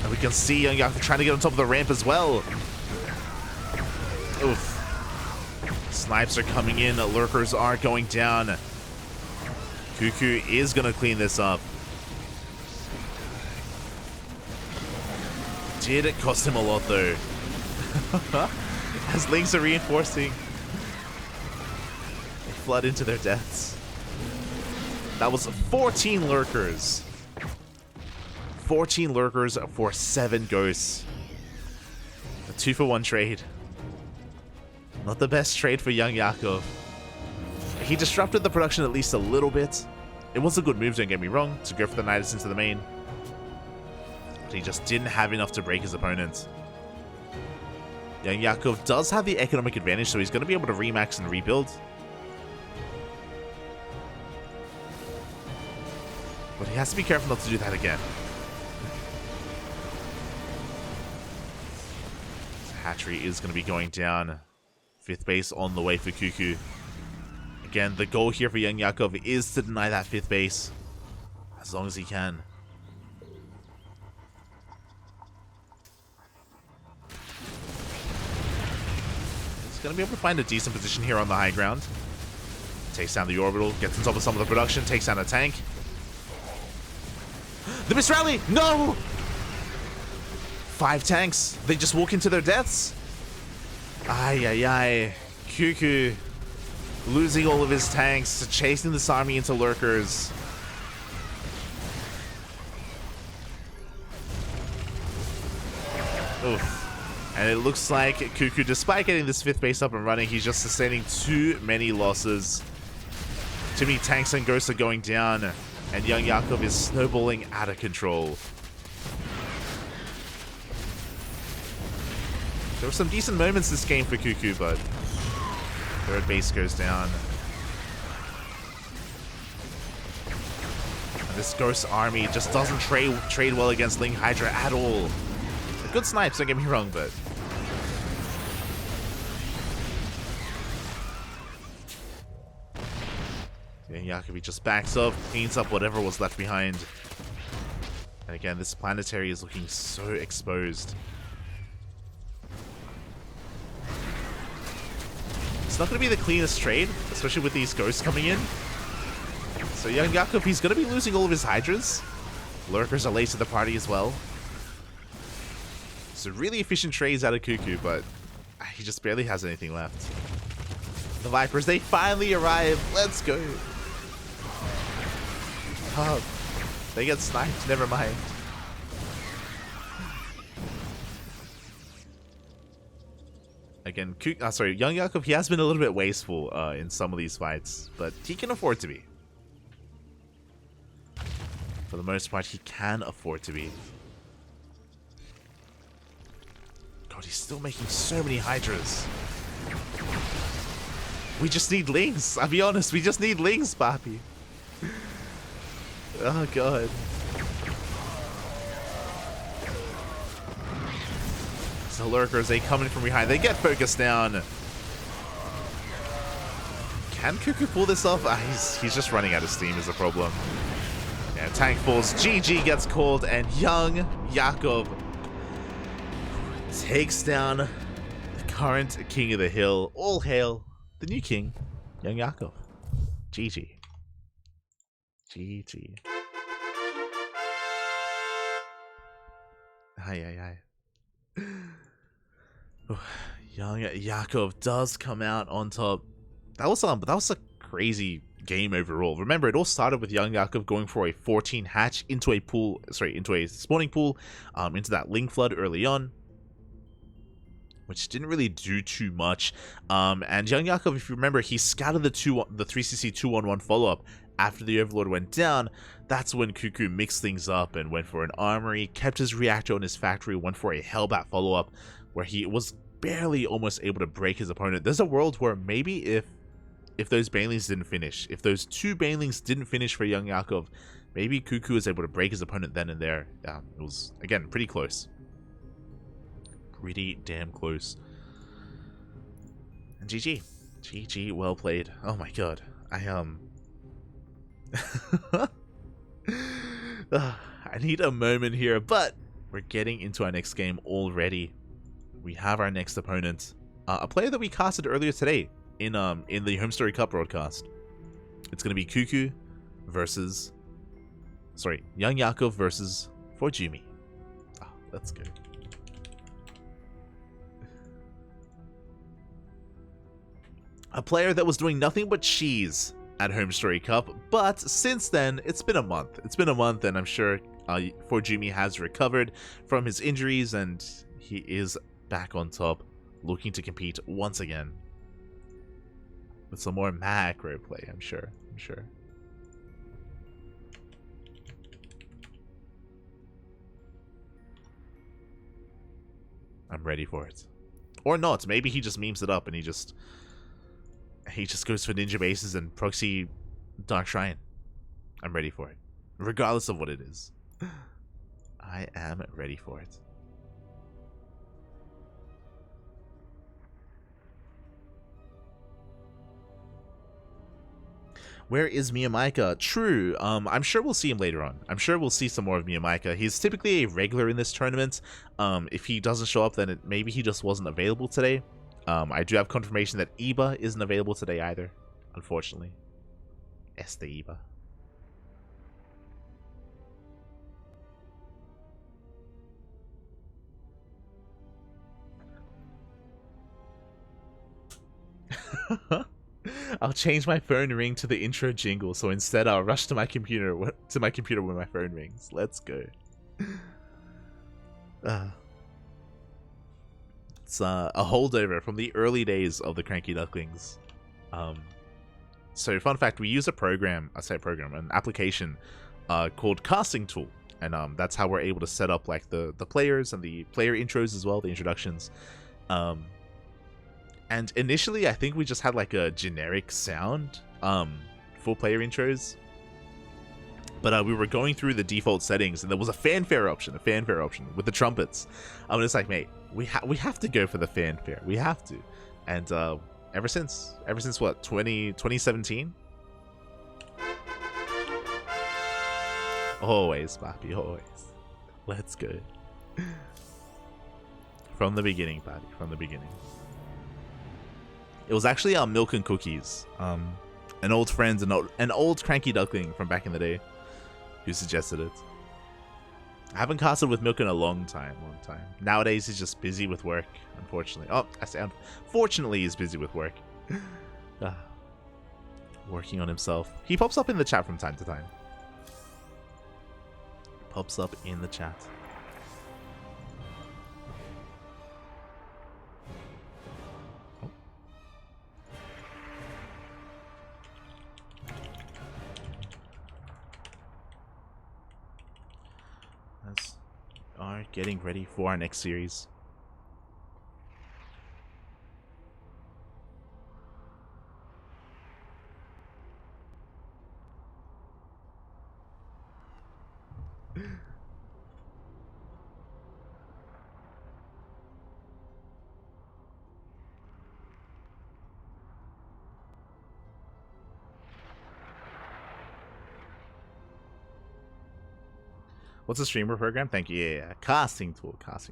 And we can see YoungYakov trying to get on top of the ramp as well. Oof. Snipes are coming in. The lurkers are going down. CuKu is going to clean this up. Did it cost him a lot though? As Lings are reinforcing. They flood into their deaths. That was 14 lurkers. 14 lurkers for 7 ghosts. A 2-for-1 trade. Not the best trade for YoungYakov. He disrupted the production at least a little bit. It was a good move, don't get me wrong, to go for the Nidus into the main. He just didn't have enough to break his opponent. YoungYakov does have the economic advantage, so he's going to be able to remax and rebuild. But he has to be careful not to do that again. Hatchery is going to be going down. 5th base on the way for CuKu. Again, the goal here for YoungYakov is to deny that 5th base as long as he can. Going to be able to find a decent position here on the high ground. Takes down the orbital, gets on top of some of the production, takes down a tank. The Miss Rally! No! 5 tanks. They just walk into their deaths. Ay, ay, ay. CuKu losing all of his tanks, chasing this army into lurkers. Oof. And it looks like CuKu, despite getting this 5th base up and running, he's just sustaining too many losses. Too many tanks and ghosts are going down, and YoungYakov is snowballing out of control. There were some decent moments this game for CuKu, but third base goes down. And this Ghost Army just doesn't trade well against Ling Hydra at all. Good snipes, don't get me wrong, but... YoungYakov just backs up, cleans up whatever was left behind. And again, this planetary is looking so exposed. It's not going to be the cleanest trade, especially with these ghosts coming in. So YoungYakov, he's going to be losing all of his Hydras. Lurkers are late to the party as well. So really efficient trades out of CuKu, but he just barely has anything left. The Vipers, they finally arrive. Let's go. Oh, they get sniped. Never mind. Again, YoungYakov, he has been a little bit wasteful in some of these fights, but he can afford to be. For the most part, he can afford to be. God, he's still making so many Hydras. We just need Lings. I'll be honest, we just need Lings, papi. Oh, God. So Lurkers, they come in from behind. They get focused down. Can CuKu pull this off? He's just running out of steam is the problem. Yeah, tank falls. GG gets called, and YoungYakov takes down the current king of the hill. All hail the new king, YoungYakov. GG. GG. Aye. YoungYakov does come out on top. That was a crazy game overall. Remember, it all started with YoungYakov going for a 14 hatch into a spawning pool, into that Ling Flood early on, which didn't really do too much. And YoungYakov, if you remember, he scouted the 3cc 2-on-1 follow-up after the Overlord went down. That's when CuKu mixed things up and went for an armory, kept his reactor on his factory, went for a Hellbat follow-up where he was barely almost able to break his opponent. There's a world where maybe if those Banelings didn't finish, if those 2 Banelings didn't finish for YoungYakov, maybe CuKu was able to break his opponent then and there. It was, again, pretty close. Pretty damn close. And GG. GG, well played. Oh my god. I need a moment here, but we're getting into our next game already. We have our next opponent, a player that we casted earlier today in the Home Story Cup broadcast. It's going to be CuKu versus, YoungYakov versus ForJumy. Let's go. A player that was doing nothing but cheese at Home Story Cup, but since then, it's been a month. It's been a month, and I'm sure ForJumy has recovered from his injuries, and he is back on top, looking to compete once again. With some more macro play, I'm sure. I'm ready for it. Or not. Maybe he just memes it up and he just goes for ninja bases and proxy Dark Shrine. I'm ready for it. Regardless of what it is. I am ready for it. Where is MeomaikA? True. I'm sure we'll see him later on. I'm sure we'll see some more of MeomaikA. He's typically a regular in this tournament. If he doesn't show up, then maybe he just wasn't available today. I do have confirmation that Iba isn't available today either, unfortunately. Este Iba. I'll change my phone ring to the intro jingle, so instead I'll rush to my computer when my phone rings. Let's go. It's a holdover from the early days of the CranKy Ducklings. So fun fact, we use a program, an application called Casting Tool, and that's how we're able to set up like the players and the player intros as well, the introductions. And initially, I think we just had like a generic sound for player intros. But we were going through the default settings, and there was a fanfare option with the trumpets. It's like, mate, we have to go for the fanfare. We have to. And ever since what, 2017? Always, Papi, always. Let's go. From the beginning, Papi, from the beginning. It was actually Milk and Cookies, an old friend, an old CranKy Duckling from back in the day, who suggested it. I haven't casted with Milk in a long time. Nowadays, he's just busy with work, unfortunately. Oh, I say unfortunately, he's busy with work. Working on himself. He pops up in the chat from time to time. Pops up in the chat. Are getting ready for our next series. What's a streamer program? Thank you. Yeah. Casting tool. Hold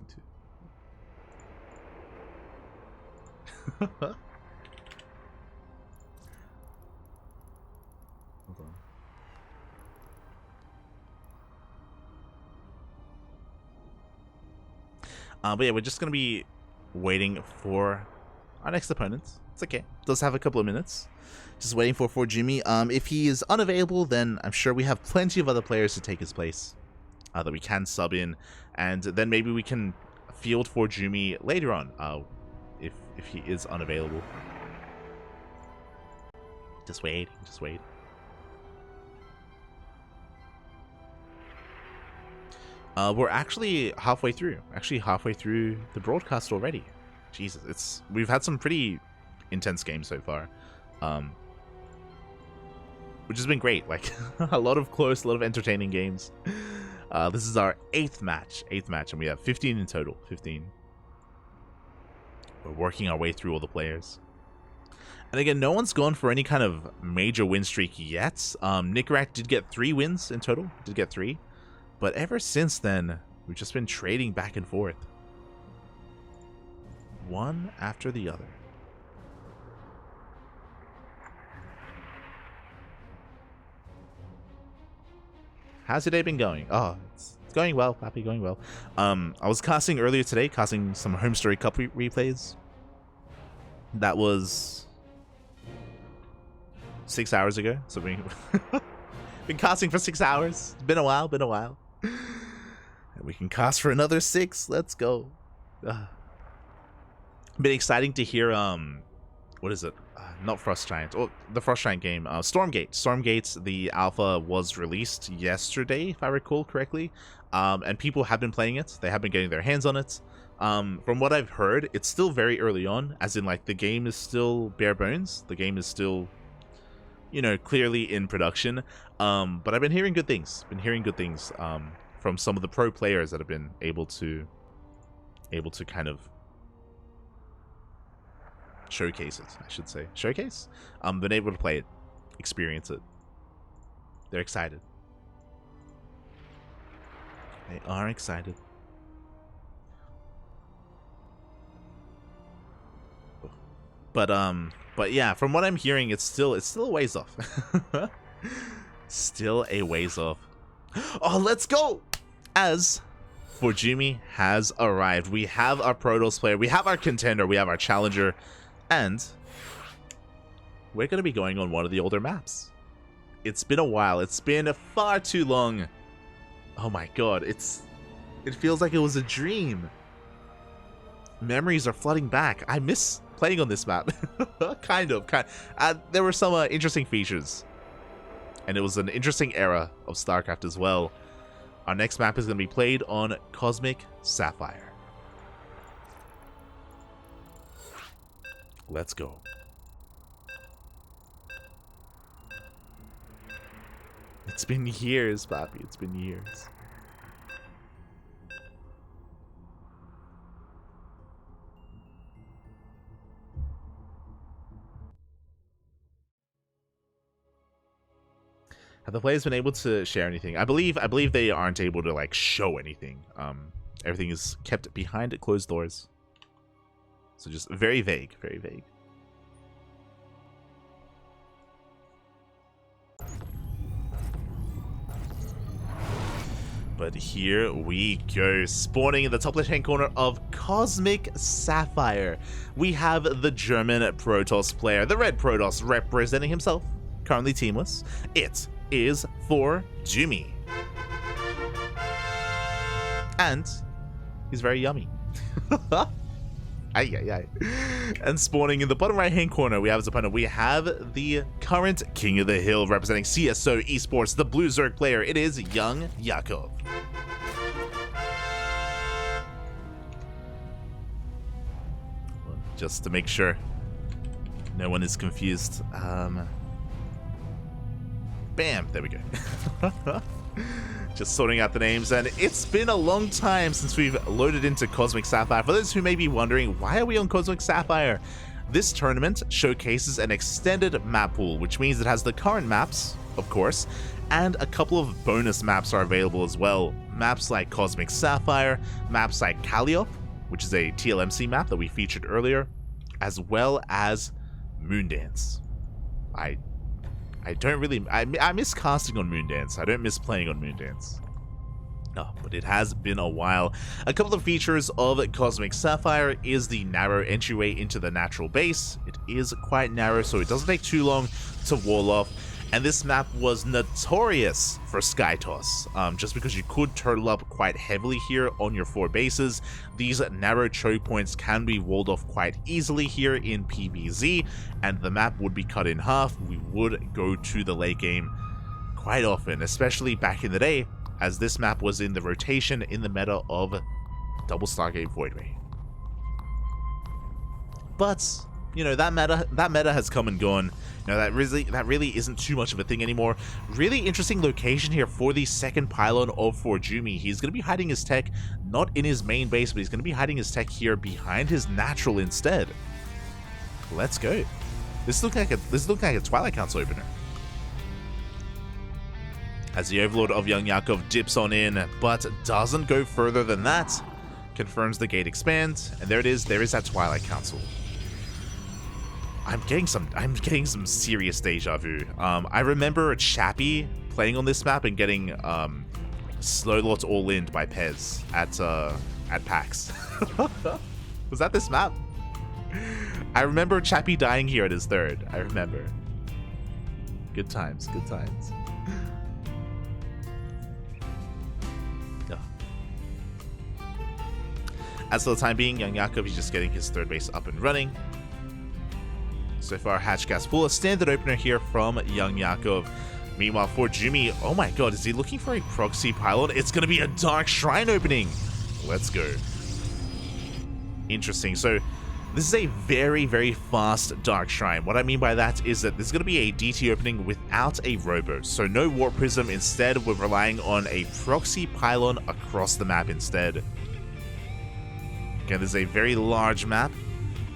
on. But yeah, we're just gonna be waiting for our next opponent. It's okay. Does have a couple of minutes. Just waiting for ForJumy. If he is unavailable, then I'm sure we have plenty of other players to take his place. That we can sub in, and then maybe we can field ForJumy later on, if he is unavailable. Just wait. We're actually halfway through. The broadcast already. Jesus, we've had some pretty intense games so far, which has been great. Like a lot of entertaining games. This is our eighth match, and we have 15 in total. 15. We're working our way through all the players. And again, no one's gone for any kind of major win streak yet. Nicoract did get 3 wins in total. But ever since then, we've just been trading back and forth. One after the other. How's your day been going? Oh, it's going well, Papi, going well. I was casting earlier today, casting some Home Story Cup replays. That was 6 hours ago. So we been casting for 6 hours. It's been a while. And we can cast for another 6. Let's go. Been exciting to hear. What is it? Not Frost Giant. Oh, the Frost Giant game. Stormgate. Stormgate, the alpha was released yesterday, if I recall correctly. And people have been playing it. They have been getting their hands on it. From what I've heard, it's still very early on, as in, like, the game is still bare bones. The game is still, clearly in production. But I've been hearing good things. From some of the pro players that have been able to kind of showcase it, I should say. Showcase? Been able to play it, experience it. They're excited. They are excited. But yeah, from what I'm hearing, it's still a ways off. Still a ways off. Oh, let's go! As ForJumy has arrived. We have our Protoss player, we have our contender, we have our challenger, and we're going to be going on one of the older maps. It's been a while. It's been far too long. Oh my god, it feels like it was a dream. Memories are flooding back. I miss playing on this map. kind of. There were some interesting features. And it was an interesting era of StarCraft as well. Our next map is going to be played on Cosmic Sapphire. Let's go. It's been years, Papi. It's been years. Have the players been able to share anything? I believe they aren't able to like show anything. Everything is kept behind closed doors. So just very vague, very vague. But here we go, spawning in the top left-hand corner of Cosmic Sapphire. We have the German Protoss player, the red Protoss representing himself, currently teamless. It is ForJumy. And he's very yummy. Ay, ay, ay. And spawning in the bottom right-hand corner, we have his opponent. We have the current King of the Hill representing CSO Esports, the Blue Zerg player. It is YoungYakov. Just to make sure no one is confused. Bam, there we go. Just sorting out the names, and it's been a long time since we've loaded into Cosmic Sapphire. For those who may be wondering, why are we on Cosmic Sapphire? This tournament showcases an extended map pool, which means it has the current maps, of course, and a couple of bonus maps are available as well. Maps like Cosmic Sapphire, maps like Calliope, which is a TLMC map that we featured earlier, as well as Moondance. I don't really... I miss casting on Moondance. I don't miss playing on Moondance. Oh, but it has been a while. A couple of features of Cosmic Sapphire is the narrow entryway into the natural base. It is quite narrow, so it doesn't take too long to wall off. And this map was notorious for sky toss, just because you could turtle up quite heavily here on your 4 bases. These narrow choke points can be walled off quite easily here in PvZ, and the map would be cut in half. We would go to the late game quite often, especially back in the day, as this map was in the rotation in the meta of Double Stargate Void Ray. But you know, that meta has come and gone. You know, that really isn't too much of a thing anymore. Really interesting location here for the second pylon of ForJumy. He's going to be hiding his tech not in his main base, but he's going to be hiding his tech here behind his natural instead. Let's go. This looks like a Twilight Council opener. As the Overlord of YoungYakov dips on in, but doesn't go further than that. Confirms the gate expands, and there it is. There is that Twilight Council. I'm getting some serious deja vu. I remember Chappie playing on this map and getting slow lots all in by Pez at PAX. Was that this map? I remember Chappie dying here at his third. I remember. Good times, good times. As for the time being, YoungYakov is just getting his third base up and running. So far, Hatch Gas Pool, a standard opener here from YoungYakov. Meanwhile, ForJumy, oh my god, is he looking for a proxy pylon? It's going to be a Dark Shrine opening. Let's go. Interesting. So this is a very, very fast Dark Shrine. What I mean by that is that there's going to be a DT opening without a Robo. So no Warp Prism. Instead, we're relying on a proxy pylon across the map instead. Again, this is a very large map.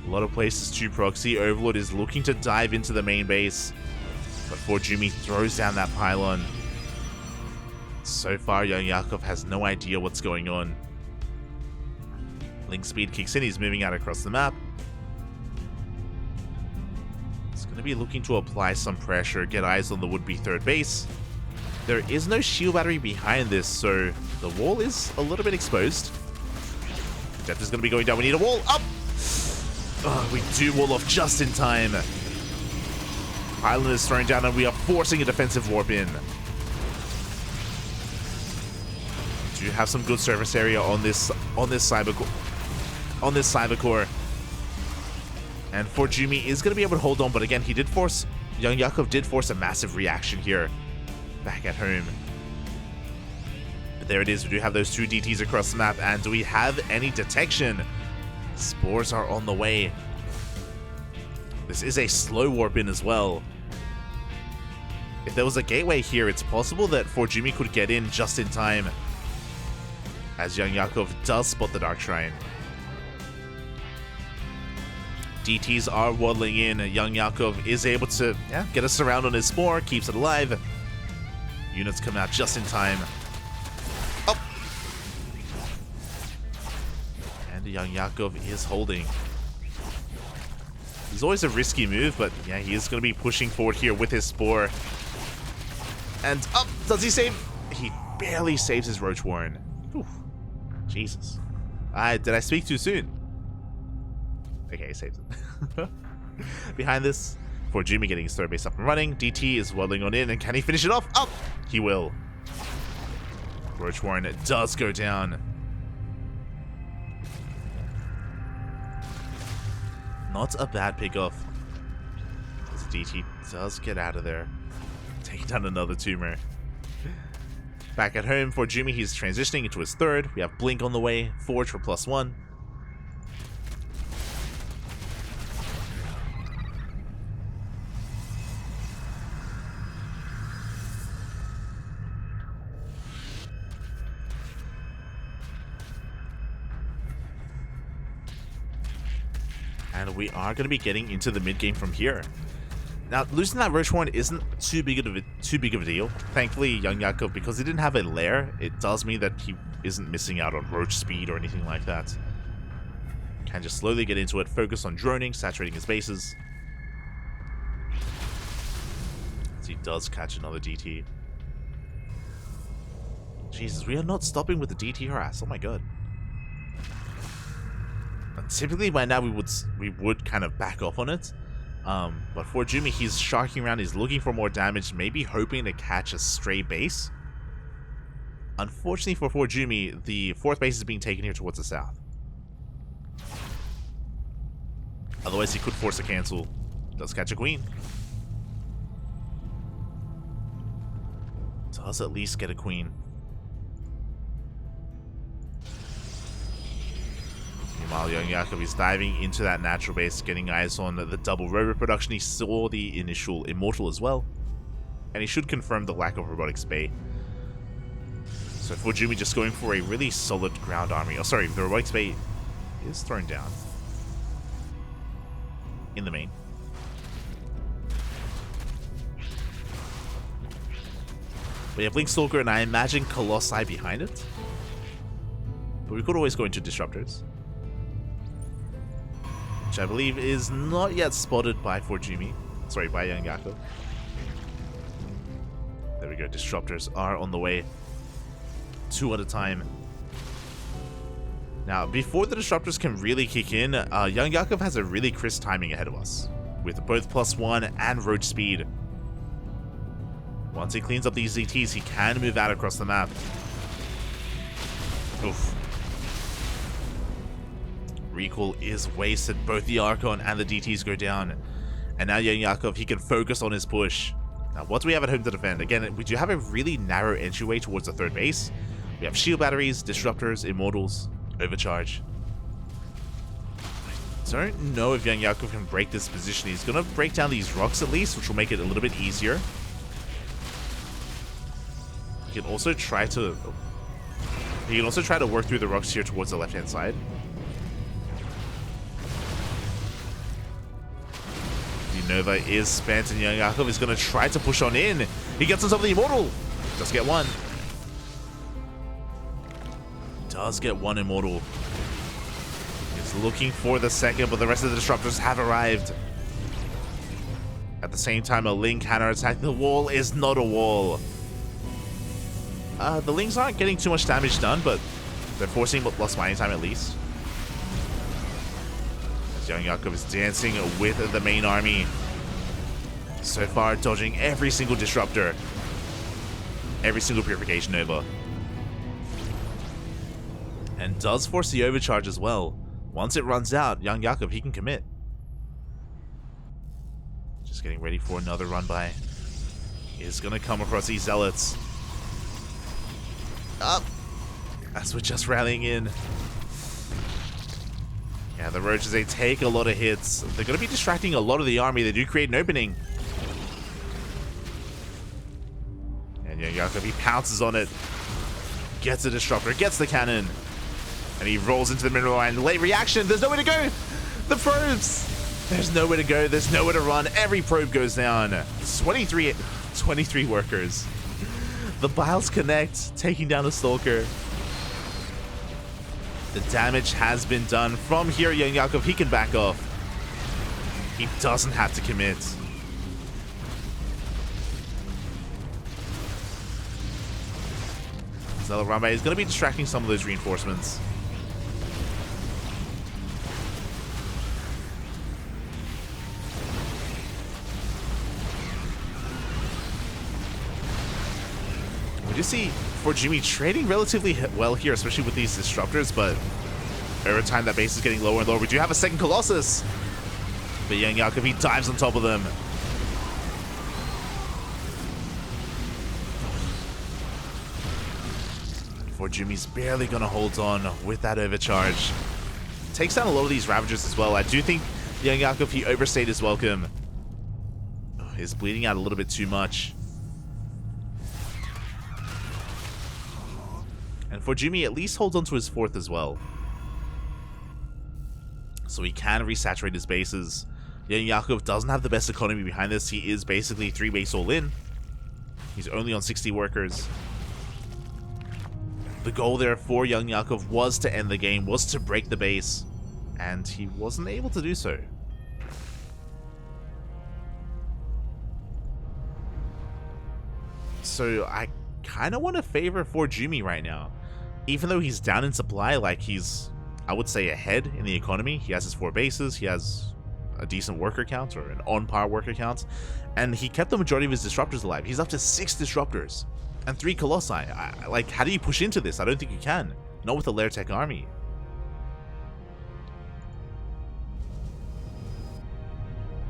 A lot of places to proxy. Overlord is looking to dive into the main base, but ForJumy throws down that pylon. So far, YoungYakov has no idea what's going on. Link speed kicks in. He's moving out across the map. He's going to be looking to apply some pressure, get eyes on the would-be third base. There is no shield battery behind this, so the wall is a little bit exposed. Death is going to be going down. We need a wall up. Oh, we do wall off just in time. Pylon is thrown down and we are forcing a defensive warp in. Do have some good surface area on this cyber core. And ForJumy is going to be able to hold on, but again, YoungYakov did force a massive reaction here back at home. But there it is. We do have those 2 DTs across the map, and do we have any detection? Spores are on the way. This is a slow warp in as well. If there was a gateway here, it's possible that ForJumy could get in just in time, as YoungYakov does spot the Dark Shrine. DTs are waddling in. YoungYakov is able to get a surround on his Spore, keeps it alive. Units come out just in time. Oh! And YoungYakov is holding. It's always a risky move, but yeah, he is going to be pushing forward here with his Spore. And up! Does he save? He barely saves his Roach Warren. Whew. Jesus. Did I speak too soon? Okay, he saves it. Behind this, ForJumy getting his third base up and running. DT is waddling on in, and can he finish it off? Up! He will. Roach Warren does go down. Not a bad pickoff. As DT does get out of there. Taking down another tumor. Back at home, ForJumy, he's transitioning into his third. We have Blink on the way. Forge for +1. And we are going to be getting into the mid game from here. Now, losing that Roach Warren isn't too big of a deal. Thankfully, YoungYakov, because he didn't have a lair, it does mean that he isn't missing out on Roach speed or anything like that. Can just slowly get into it, focus on droning, saturating his bases. As he does catch another DT. Jesus, we are not stopping with the DT harass. Oh my god. Typically by now we would kind of back off on it. But ForJumy, he's sharking around, he's looking for more damage, maybe hoping to catch a stray base. Unfortunately for ForJumy, the 4th base is being taken here towards the south. Otherwise he could force a cancel. Does catch a queen. Does at least get a queen. Meanwhile, YoungYakov is diving into that natural base, getting eyes on the double robot production. He saw the initial Immortal as well, and he should confirm the lack of robotic spay. So ForJumy just going for a really solid ground army. Oh, sorry, the robotic spay is thrown down in the main. We have Linkstalker, and I imagine Colossi behind it, but we could always go into Disruptors, which I believe is not yet spotted by ForJumy. Sorry, by YoungYakov. There we go. Disruptors are on the way. 2 at a time. Now, before the Disruptors can really kick in, YoungYakov has a really crisp timing ahead of us, with both +1 and Roach speed. Once he cleans up these ZTs, he can move out across the map. Oof. Recall is wasted. Both the Archon and the DTs go down. And now YoungYakov, he can focus on his push. Now, what do we have at home to defend? Again, we do have a really narrow entryway towards the 3rd base. We have shield batteries, disruptors, immortals, overcharge. Don't know if YoungYakov can break this position. He's going to break down these rocks at least, which will make it a little bit easier. He can also try to work through the rocks here towards the left-hand side. The Nova is spent, and YoungYakov is going to try to push on in. He gets on top of the Immortal. Does get one. Does get one Immortal. He's looking for the second, but the rest of the Disruptors have arrived. At the same time, a Ling counter-attack. The wall is not a wall. The Lings aren't getting too much damage done, but they're forcing lost mining time at least. As YoungYakov is dancing with the main army. So far, dodging every single Disruptor. Every single Purification Nova. And does force the overcharge as well. Once it runs out, YoungYakov, he can commit. Just getting ready for another run by. Is going to come across these Zealots. Up! As we're just rallying in. Yeah, the roaches, they take a lot of hits. They're going to be distracting a lot of the army. They do create an opening. And YoungYakov, he pounces on it. Gets a disruptor, gets the cannon. And he rolls into the mineral line. Late reaction, there's nowhere to go. The probes. There's nowhere to go. There's nowhere to run. Every probe goes down. 23 workers. The Biles connect, taking down a Stalker. The damage has been done. From here, YoungYakov, he can back off. He doesn't have to commit. Zella Rambe is going to be distracting some of those reinforcements. We do see ForJumy trading relatively well here, especially with these disruptors, but over time that base is getting lower and lower. We do have a second Colossus, but YoungYakov, he dives on top of them. ForJumy's barely gonna hold on with that overcharge. Takes down a lot of these Ravagers as well. I do think YoungYakov, he overstayed his welcome. Oh, he's bleeding out a little bit too much. And ForJumy at least holds on to his fourth as well. So he can resaturate his bases. YoungYakov doesn't have the best economy behind this. He is basically 3 base all in. He's only on 60 workers. The goal there for YoungYakov was to end the game, was to break the base. And he wasn't able to do so. So I kind of want to favor ForJumy right now. Even though he's down in supply, like he's, I would say, ahead in the economy. He has his 4 bases, he has a decent worker count, or an on-par worker count, and he kept the majority of his disruptors alive. He's up to 6 disruptors and 3 colossi. Like, how do you push into this? I don't think you can. Not with a Lair Tech army.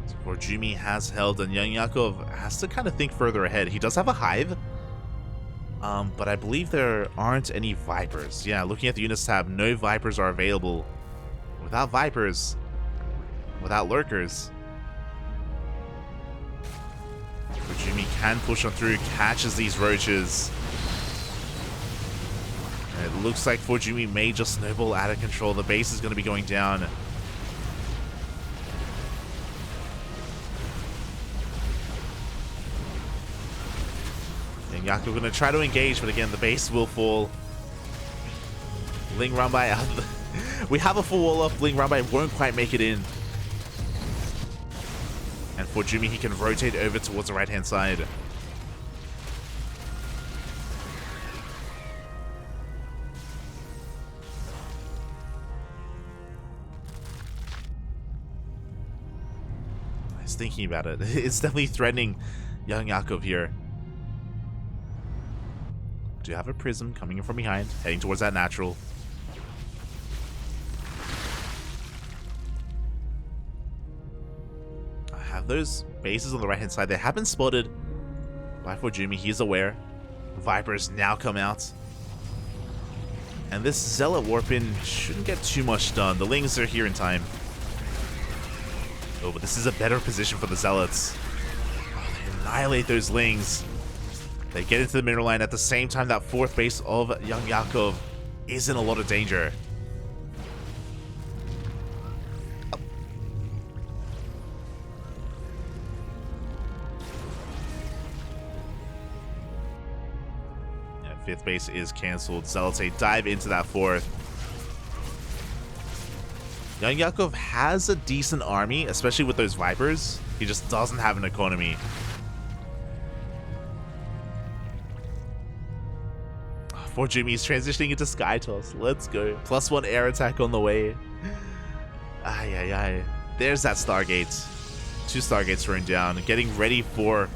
So ForJumy has held, and YoungYakov has to kind of think further ahead. He does have a hive. But I believe there aren't any Vipers. Yeah, looking at the units tab, no Vipers are available. Without Vipers, without Lurkers, ForJumy can push on through, catches these roaches. And it looks like ForJumy may just snowball out of control. The base is going to be going down. YoungYakov going to try to engage, but again, the base will fall. Ling Rambai out. We have a full wall up. Ling Rambai won't quite make it in. And ForJumy, he can rotate over towards the right-hand side. I was thinking about it. It's definitely threatening YoungYakov here. Do have a prism coming in from behind, heading towards that natural. I have those bases on the right hand side. They have been spotted by ForJumy. He's aware. Vipers now come out. And this Zealot Warpin shouldn't get too much done. The Lings are here in time. Oh, but this is a better position for the Zealots. Oh, they annihilate those Lings. They get into the mineral line at the same time that 4th base of YoungYakov is in a lot of danger. Yeah, 5th base is cancelled. Zealots dive into that 4th. YoungYakov has a decent army, especially with those Vipers. He just doesn't have an economy. ForJumy is transitioning into Sky Toss. Let's go. +1 air attack on the way. Ay, ay, ay. There's that Stargate. 2 Stargates thrown down. Getting ready for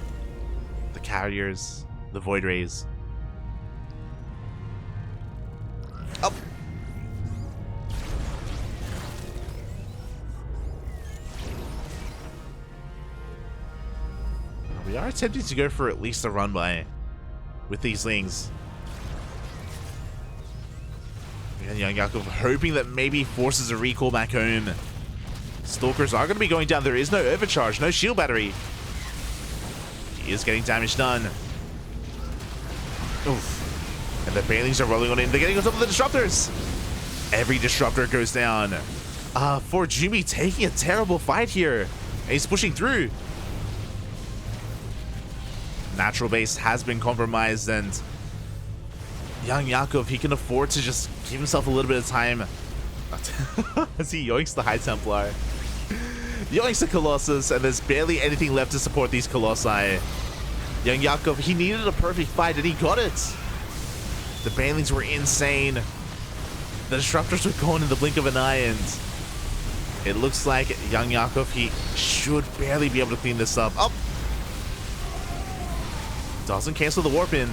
the carriers, the Void Rays. Up. We are attempting to go for at least a run by with these Lings. We And YoungYakov hoping that maybe forces a recall back home. Stalkers are going to be going down. There is no overcharge, no shield battery. He is getting damage done. Oof. And the Banelings are rolling on in. They're getting on top of the disruptors. Every disruptor goes down. ForJumy taking a terrible fight here. And he's pushing through. Natural base has been compromised, and YoungYakov, he can afford to just give himself a little bit of time. As he yoinks the High Templar. Yoinks the Colossus, and there's barely anything left to support these Colossi. YoungYakov, he needed a perfect fight, and he got it. The Banelings were insane. The Disruptors were gone in the blink of an eye, and it looks like YoungYakov, he should barely be able to clean this up. Oh! Doesn't cancel the warp in.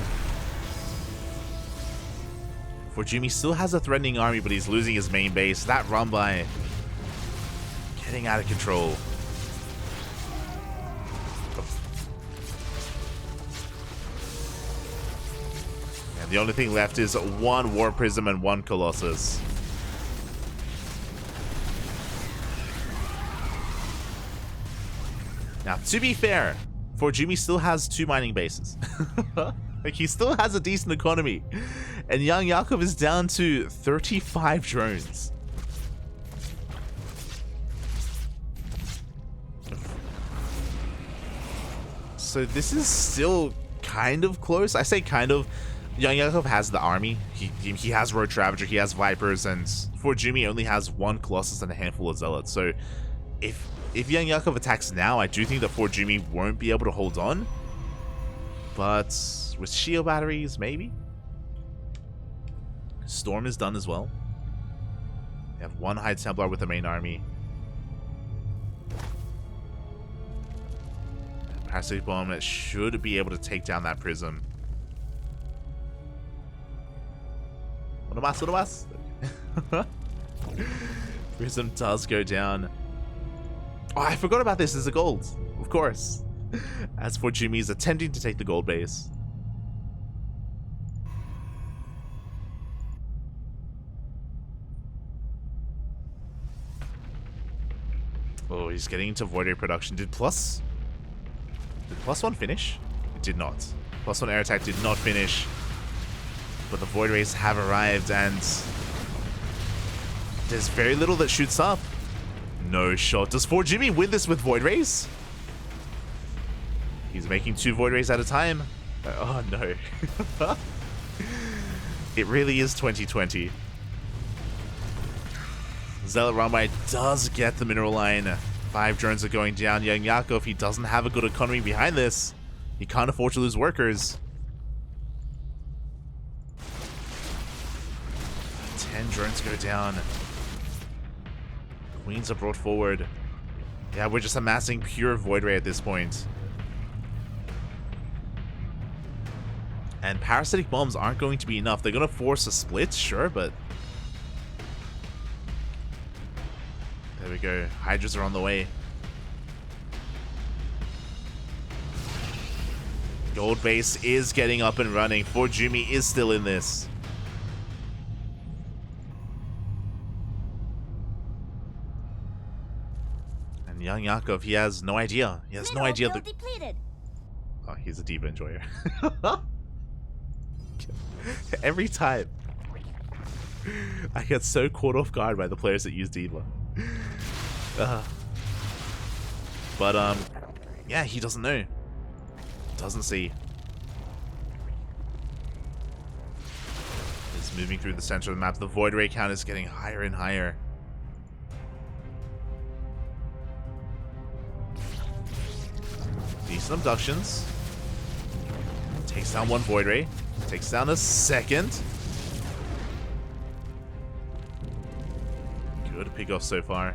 ForJumy still has a threatening army, but he's losing his main base. That run by getting out of control. And the only thing left is one War Prism and one Colossus. Now, to be fair, ForJumy still has 2 mining bases. Like, he still has a decent economy. And YoungYakov is down to 35 drones. So this is still kind of close. I say kind of. YoungYakov has the army. He has Road Ravager, he has Vipers, and ForJumy only has 1 Colossus and a handful of Zealots. So if YoungYakov attacks now, I do think that ForJumy won't be able to hold on. But with shield batteries, maybe. Storm is done as well. They have 1 High Templar with the main army. Parasitic Bomb should be able to take down that Prism. Uno más. Prism does go down. Oh, I forgot about this. There's a gold. Of course. As ForJumy is attempting to take the gold base. Oh, he's getting into Void Ray production. Did plus one finish? It did not. +1 air attack did not finish. But the Void Rays have arrived, and there's very little that shoots up. No shot. Does ForJumy win this with Void Rays? He's making 2 Void Rays at a time. Oh no. It really is 2020. Zealot Ramai does get the mineral line. 5 drones are going down. YoungYakov, he doesn't have a good economy behind this. He can't afford to lose workers. 10 drones go down. Queens are brought forward. Yeah, we're just amassing pure Void Ray at this point. And Parasitic Bombs aren't going to be enough. They're going to force a split, sure, but... There we go. Hydras are on the way. Gold base is getting up and running. ForJumy is still in this. And YoungYakov, he has no idea. He has no idea that... Oh, he's a Diva enjoyer. Every time. I get so caught off guard by the players that use Diva. But yeah, he doesn't know. Doesn't see. It's moving through the center of the map. The Void Ray count is getting higher and higher. Decent abductions. Takes down 1 Void Ray. Takes down a second. Good pick off so far.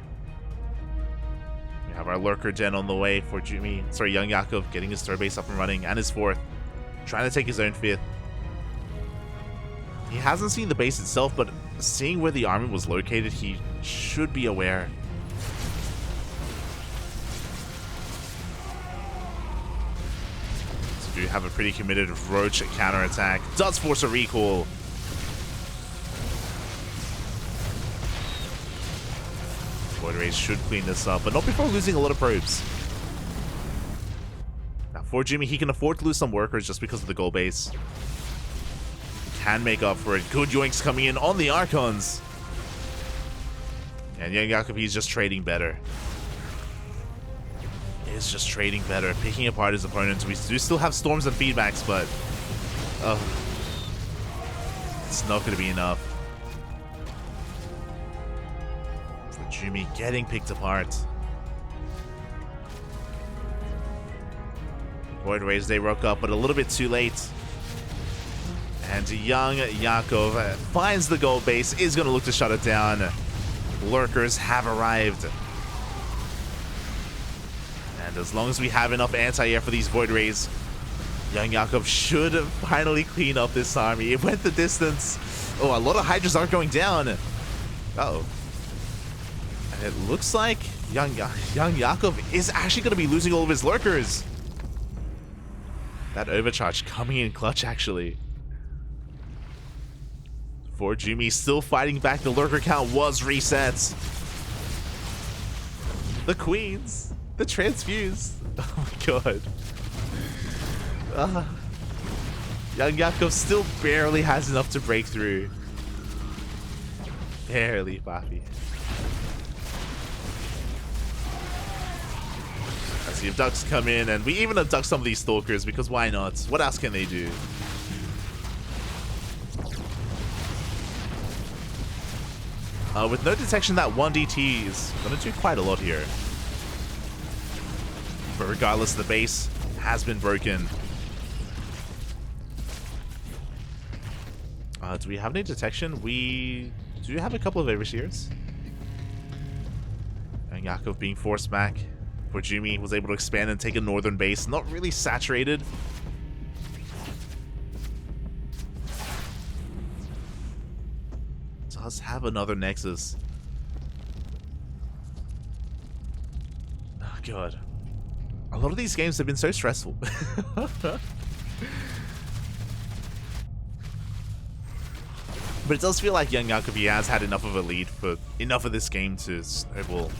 We have our Lurker Den on the way for YoungYakov getting his 3rd base up and running, and his 4th. Trying to take his own 5th. He hasn't seen the base itself, but seeing where the army was located, he should be aware. So do have a pretty committed Roach counterattack. Does force a recall. Void Rays should clean this up, but not before losing a lot of probes. Now, ForJumy, he can afford to lose some workers just because of the gold base. Can make up for it. Good yoinks coming in on the Archons. And YoungYakov, he's just trading better. He's just trading better, picking apart his opponents. We do still have storms and feedbacks, but it's not going to be enough. ForJumy getting picked apart. Void Rays, they rock up, but a little bit too late. And YoungYakov finds the gold base, is going to look to shut it down. Lurkers have arrived. And as long as we have enough anti-air for these Void Rays, YoungYakov should finally clean up this army. It went the distance. Oh, a lot of Hydras are going down. Uh-oh. And it looks like YoungYakov is actually going to be losing all of his Lurkers. That overcharge coming in clutch, actually. ForJumy still fighting back. The Lurker count was reset. The Queens. The Transfuse. Oh my god. YoungYakov still barely has enough to break through. Barely, Papi. I see if Ducks come in, and we even abduct some of these Stalkers, because why not? What else can they do? With no detection, that 1DT is going to do quite a lot here. But regardless, the base has been broken. Do we have any detection? We do have a couple of overseers. And YoungYakov being forced back. ForJumy was able to expand and take a northern base. Not really saturated. Does have another Nexus. Oh god. A lot of these games have been so stressful. But it does feel like YoungYakov, he has had enough of a lead for enough of this game to snowball.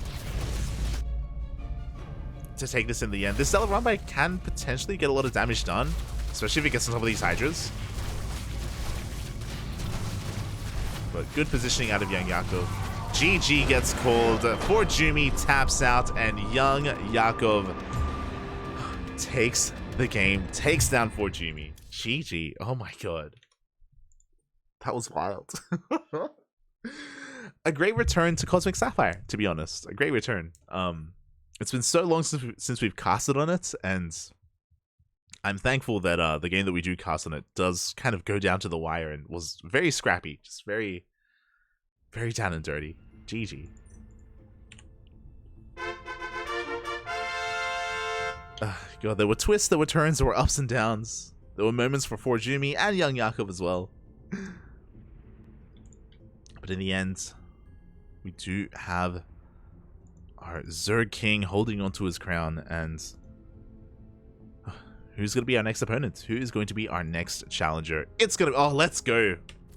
To take this in the end. This Stellar Runby can potentially get a lot of damage done, especially if it gets on top of these Hydras. But good positioning out of YoungYakov. GG gets called. ForJumy taps out, and YoungYakov takes the game, takes down ForJumy. GG. Oh my god. That was wild. A great return to Cosmic Sapphire, to be honest. A great return. It's been so long since we've casted on it, and I'm thankful that the game that we do cast on it does kind of go down to the wire and was very scrappy. Just very, very down and dirty. GG. God, there were twists, there were turns, there were ups and downs. There were moments for ForJumy and YoungYakov as well. But in the end, we do have our Zerg King holding onto his crown, and who's going to be our next opponent? Who is going to be our next challenger? It's going to... Oh, let's go.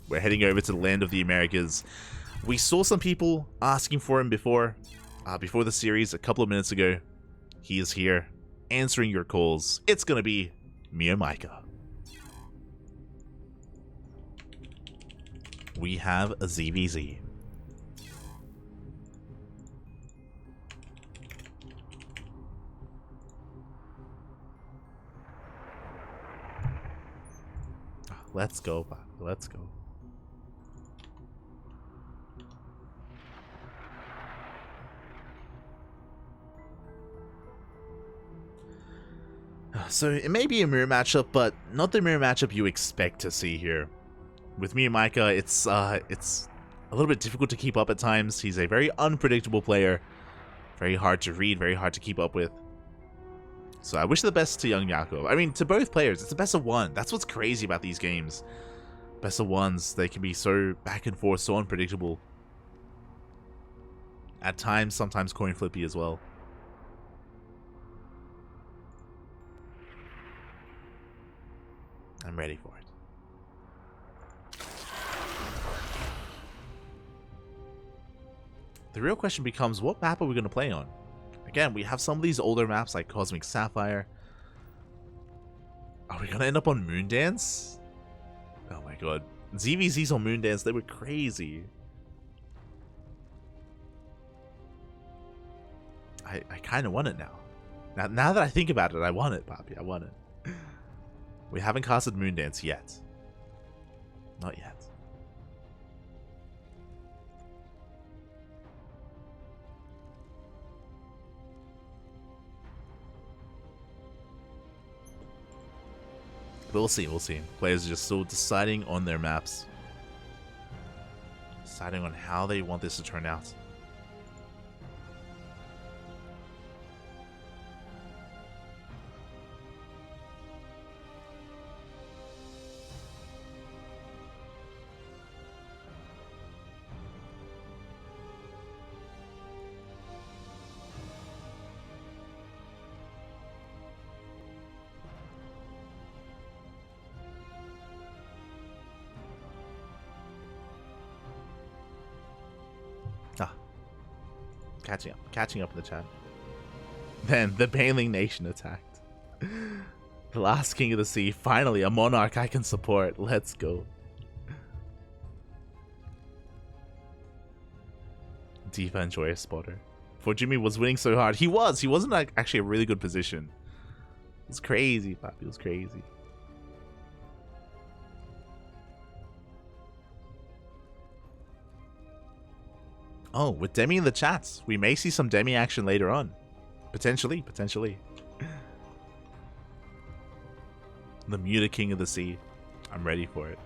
We're heading over to the land of the Americas. We saw some people asking for him before the series a couple of minutes ago. He is here, answering your calls. It's going to be MeomaikA. We have a ZVZ. Let's go, Papa. Let's go. So it may be a mirror matchup, but not the mirror matchup you expect to see here. With MeomaikA, it's a little bit difficult to keep up at times. He's a very unpredictable player, very hard to read, very hard to keep up with. So I wish the best to YoungYakov. I mean, to both players. It's a best of one. That's what's crazy about these games. Best of ones, they can be so back and forth, so unpredictable. At times, sometimes coin flippy as well. I'm ready for it. The real question becomes, what map are we going to play on? Again, we have some of these older maps like Cosmic Sapphire. Are we going to end up on Moondance? Oh my god. ZVZs on Moondance, they were crazy. I kind of want it now. Now that I think about it, I want it, Poppy. I want it. We haven't casted Moondance yet. Not yet. But we'll see, we'll see. Players are just still deciding on their maps. Deciding on how they want this to turn out. Catching up in the chat. Then the Baneling Nation attacked. The last king of the sea, finally a monarch I can support. Let's go. Diva and Joyous Spotter. ForJumy was winning so hard. He wasn't like actually a really good position. It was crazy, Papi. It was crazy. Oh, with Demi in the chats, we may see some Demi action later on. Potentially. The Muta King of the Sea. I'm ready for it.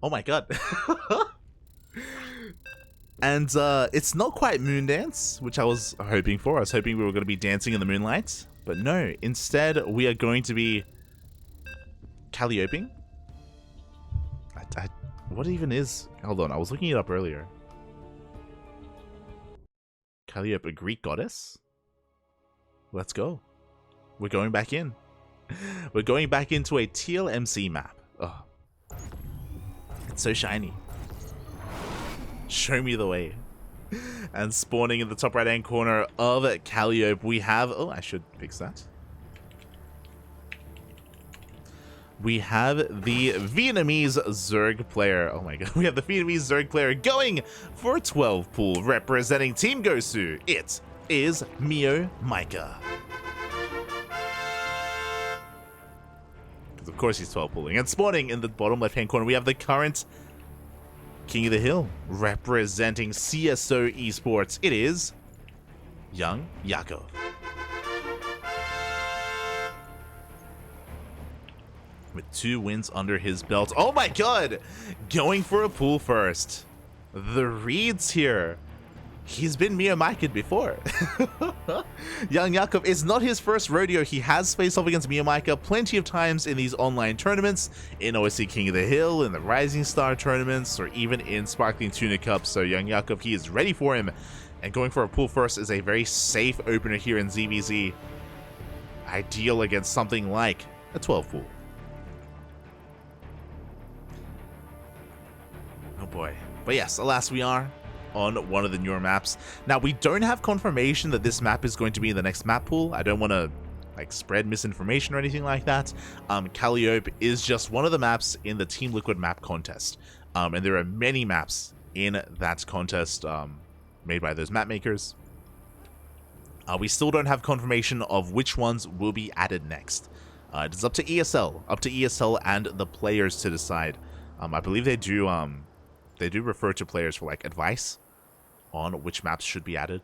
Oh my god. And it's not quite Moondance, which I was hoping for. I was hoping we were going to be dancing in the moonlight. But no, instead we are going to be Callioping. What even is... Hold on, I was looking it up earlier. Calliope, a Greek goddess? Let's go. We're going back in. We're going back into a TLMC map. Oh. It's so shiny. Show me the way. And spawning in the top right hand corner of Calliope, we have... Oh, I should fix that. We have the Vietnamese Zerg player. Oh my god. We have the Vietnamese Zerg player going for a 12 pool representing Team Gosu. It is MeomaikA. Of course he's 12 pulling. And spawning in the bottom left hand corner, we have the current King of the Hill representing CSO Esports. It is YoungYakov. With 2 wins under his belt. Oh my god! Going for a pool first. The reads here. He's been MeomaikA'd before. YoungYakov is not his first rodeo. He has faced off against MeomaikA plenty of times in these online tournaments, in OSC King of the Hill, in the Rising Star tournaments, or even in Sparkling Tuna Cup. So YoungYakov, he is ready for him. And going for a pool first is a very safe opener here in ZVZ. Ideal against something like a 12 pool. Oh boy. But yes, alas, we are on one of the newer maps. Now, we don't have confirmation that this map is going to be in the next map pool. I don't want to like spread misinformation or anything like that. Calliope is just one of the maps in the Team Liquid map contest. And there are many maps in that contest made by those map makers. We still don't have confirmation of which ones will be added next. It is up to ESL and the players to decide. I believe they do refer to players for like advice on which maps should be added.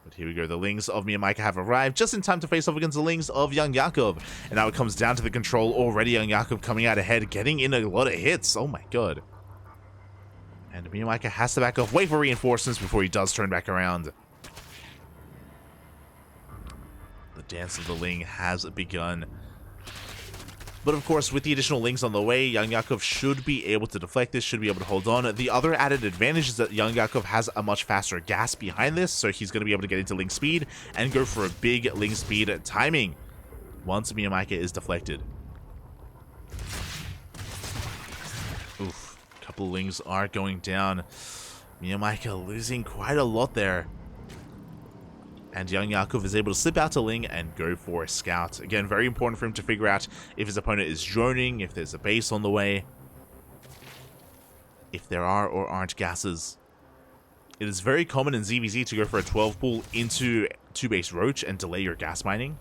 But here we go. The Lings of MeomaikA have arrived just in time to face off against the Lings of YoungYakov. And now it comes down to the control. Already YoungYakov coming out ahead, getting in a lot of hits. Oh my god. And MeomaikA has to back off, wait for reinforcements before he does turn back around. The Dance of the Ling has begun. But of course, with the additional Lings on the way, YoungYakov should be able to deflect this, should be able to hold on. The other added advantage is that YoungYakov has a much faster gas behind this, so he's going to be able to get into Ling speed and go for a big Ling speed timing once MeomaikA is deflected. Oof, a couple Lings are going down. MeomaikA losing quite a lot there. And YoungYakov is able to slip out to Ling and go for a scout. Again, very important for him to figure out if his opponent is droning, if there's a base on the way, if there are or aren't gases. It is very common in ZVZ to go for a 12 pull into 2-base Roach and delay your gas mining.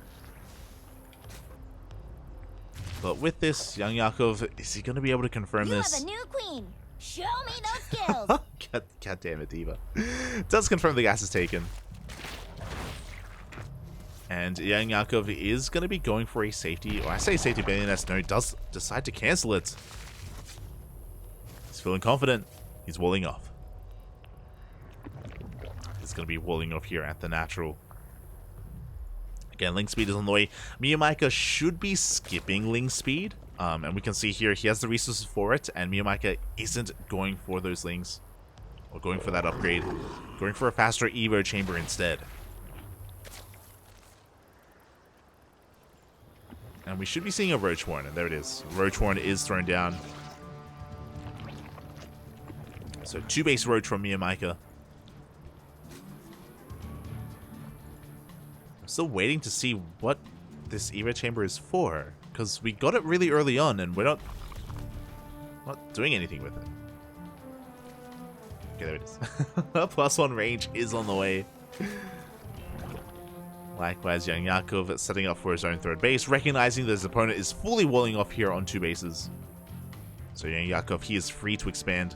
But with this, YoungYakov, is he going to be able to confirm this? You have a new queen. Show me those skills. God damn it, Diva. Does confirm the gas is taken. And YoungYakov is going to be going for a safety, or I say safety, but no, does decide to cancel it. He's feeling confident. He's walling off. He's going to be walling off here at the natural. Again, Ling speed is on the way. MeomaikA should be skipping Ling speed. And we can see here he has the resources for it, and MeomaikA isn't going for those Lings. Or going for that upgrade. Going for a faster Evo chamber instead. And we should be seeing a Roach Warren, and there it is. Roach Warren is thrown down. So 2-base Roach from MeomaikA. I'm still waiting to see what this Evo chamber is for, because we got it really early on, and we're not doing anything with it. Okay, there it is. +1 range is on the way. Likewise, YoungYakov setting up for his own 3rd base, recognizing that his opponent is fully walling off here on 2 bases. So YoungYakov, he is free to expand.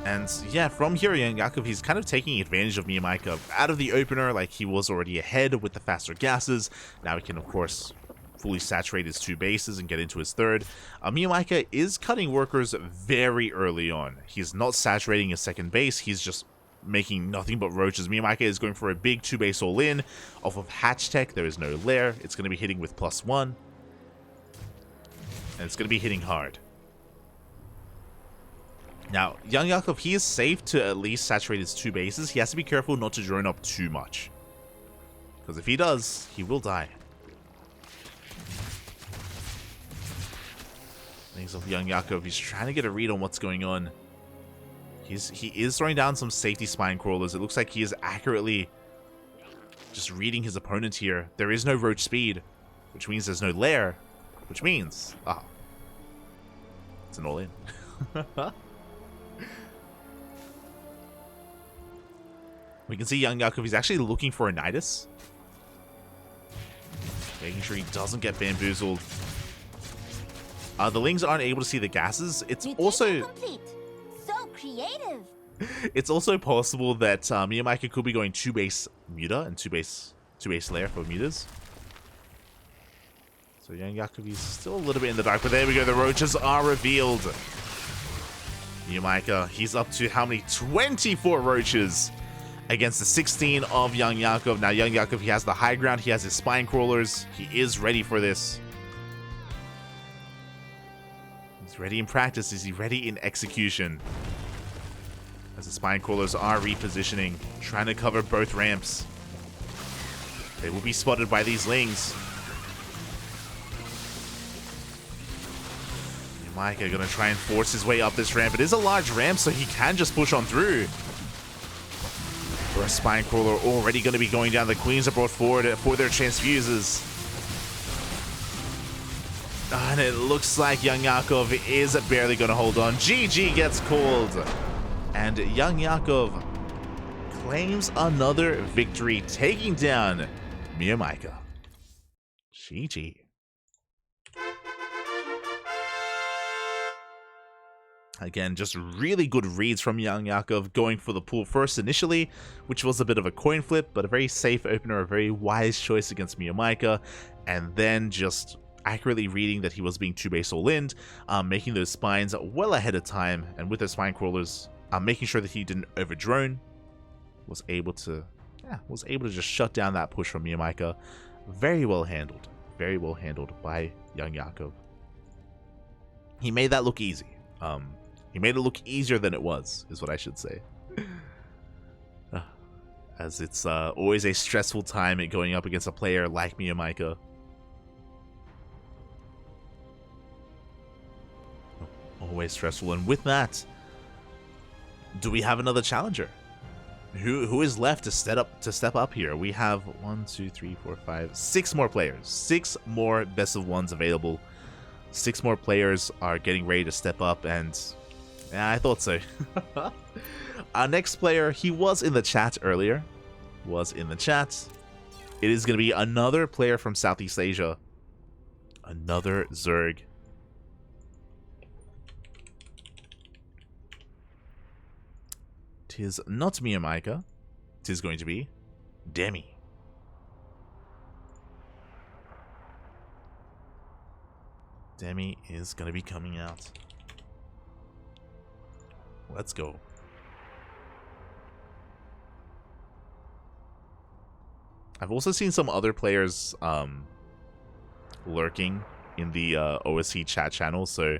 And yeah, from here, YoungYakov, he's kind of taking advantage of MeomaikA out of the opener, like he was already ahead with the faster gases. Now he can, of course, fully saturate his 2 bases and get into his 3rd. MeomaikA is cutting workers very early on. He's not saturating his 2nd base, he's just making nothing but roaches. MeomaikA is going for a big 2-base all-in off of Hatch Tech. There is no lair. It's going to be hitting with +1. And it's going to be hitting hard. Now, YoungYakov, he is safe to at least saturate his 2 bases. He has to be careful not to drone up too much. Because if he does, he will die. Things of YoungYakov, he's trying to get a read on what's going on. He is throwing down some safety spine crawlers. It looks like he is accurately just reading his opponent here. There is no roach speed, which means there's no lair, which means... it's an all-in. We can see YoungYakov, he's actually looking for a Nidus. Making sure he doesn't get bamboozled. The Lings aren't able to see the gases. It's also... complete. So creative. It's also possible that MeomaikA could be going 2-base Muta and 2-base lair for Mutas. So YoungYakov, he's still a little bit in the dark, but there we go. The roaches are revealed. MeomaikA, he's up to how many? 24 roaches against the 16 of YoungYakov. Now YoungYakov, he has the high ground. He has his spine crawlers. He is ready for this. He's ready in practice. Is he ready in execution? As the spine crawlers are repositioning, trying to cover both ramps. They will be spotted by these Lings. MeomaikA gonna try and force his way up this ramp. It is a large ramp, so he can just push on through. For a spine crawler already going to be going down. The queens are brought forward for their transfuses. And it looks like YoungYakov is barely going to hold on. GG gets called. And YoungYakov claims another victory, taking down MeomaikA. GG. Again, just really good reads from YoungYakov, going for the pool first initially, which was a bit of a coin flip, but a very safe opener, a very wise choice against MeomaikA, and then just accurately reading that he was being 2-base all-in, making those spines well ahead of time, and with those spine crawlers, making sure that he didn't overdrone, was able to just shut down that push from MeomaikA. Very well handled by YoungYakov. He made that look easy. He made it look easier than it was, is what I should say. As it's always a stressful time at going up against a player like MeomaikA. Always stressful. And with that, do we have another challenger? Who is left to step up here? We have 1, 2, 3, 4, 5, 6 more players. 6 more best of ones available. 6 more players are getting ready to step up, and yeah, I thought so. Our next player, he was in the chat earlier. It is going to be another player from Southeast Asia. Another Zerg. Tis not MeomaikA. Tis going to be Demi. Demi is going to be coming out. Let's go. I've also seen some other players lurking in the OSC chat channel, so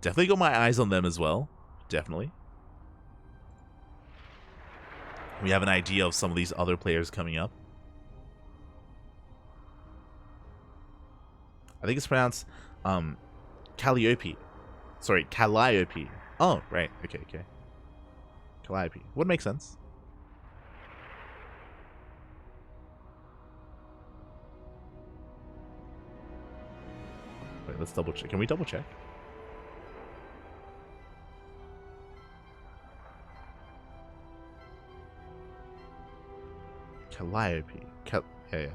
definitely got my eyes on them as well. Definitely. We have an idea of some of these other players coming up. I think it's pronounced Calliope. Sorry, Calliope. Oh, right. Okay. Calliope. Would make sense. Wait, let's double check. Can we double check? Calliope. Yeah.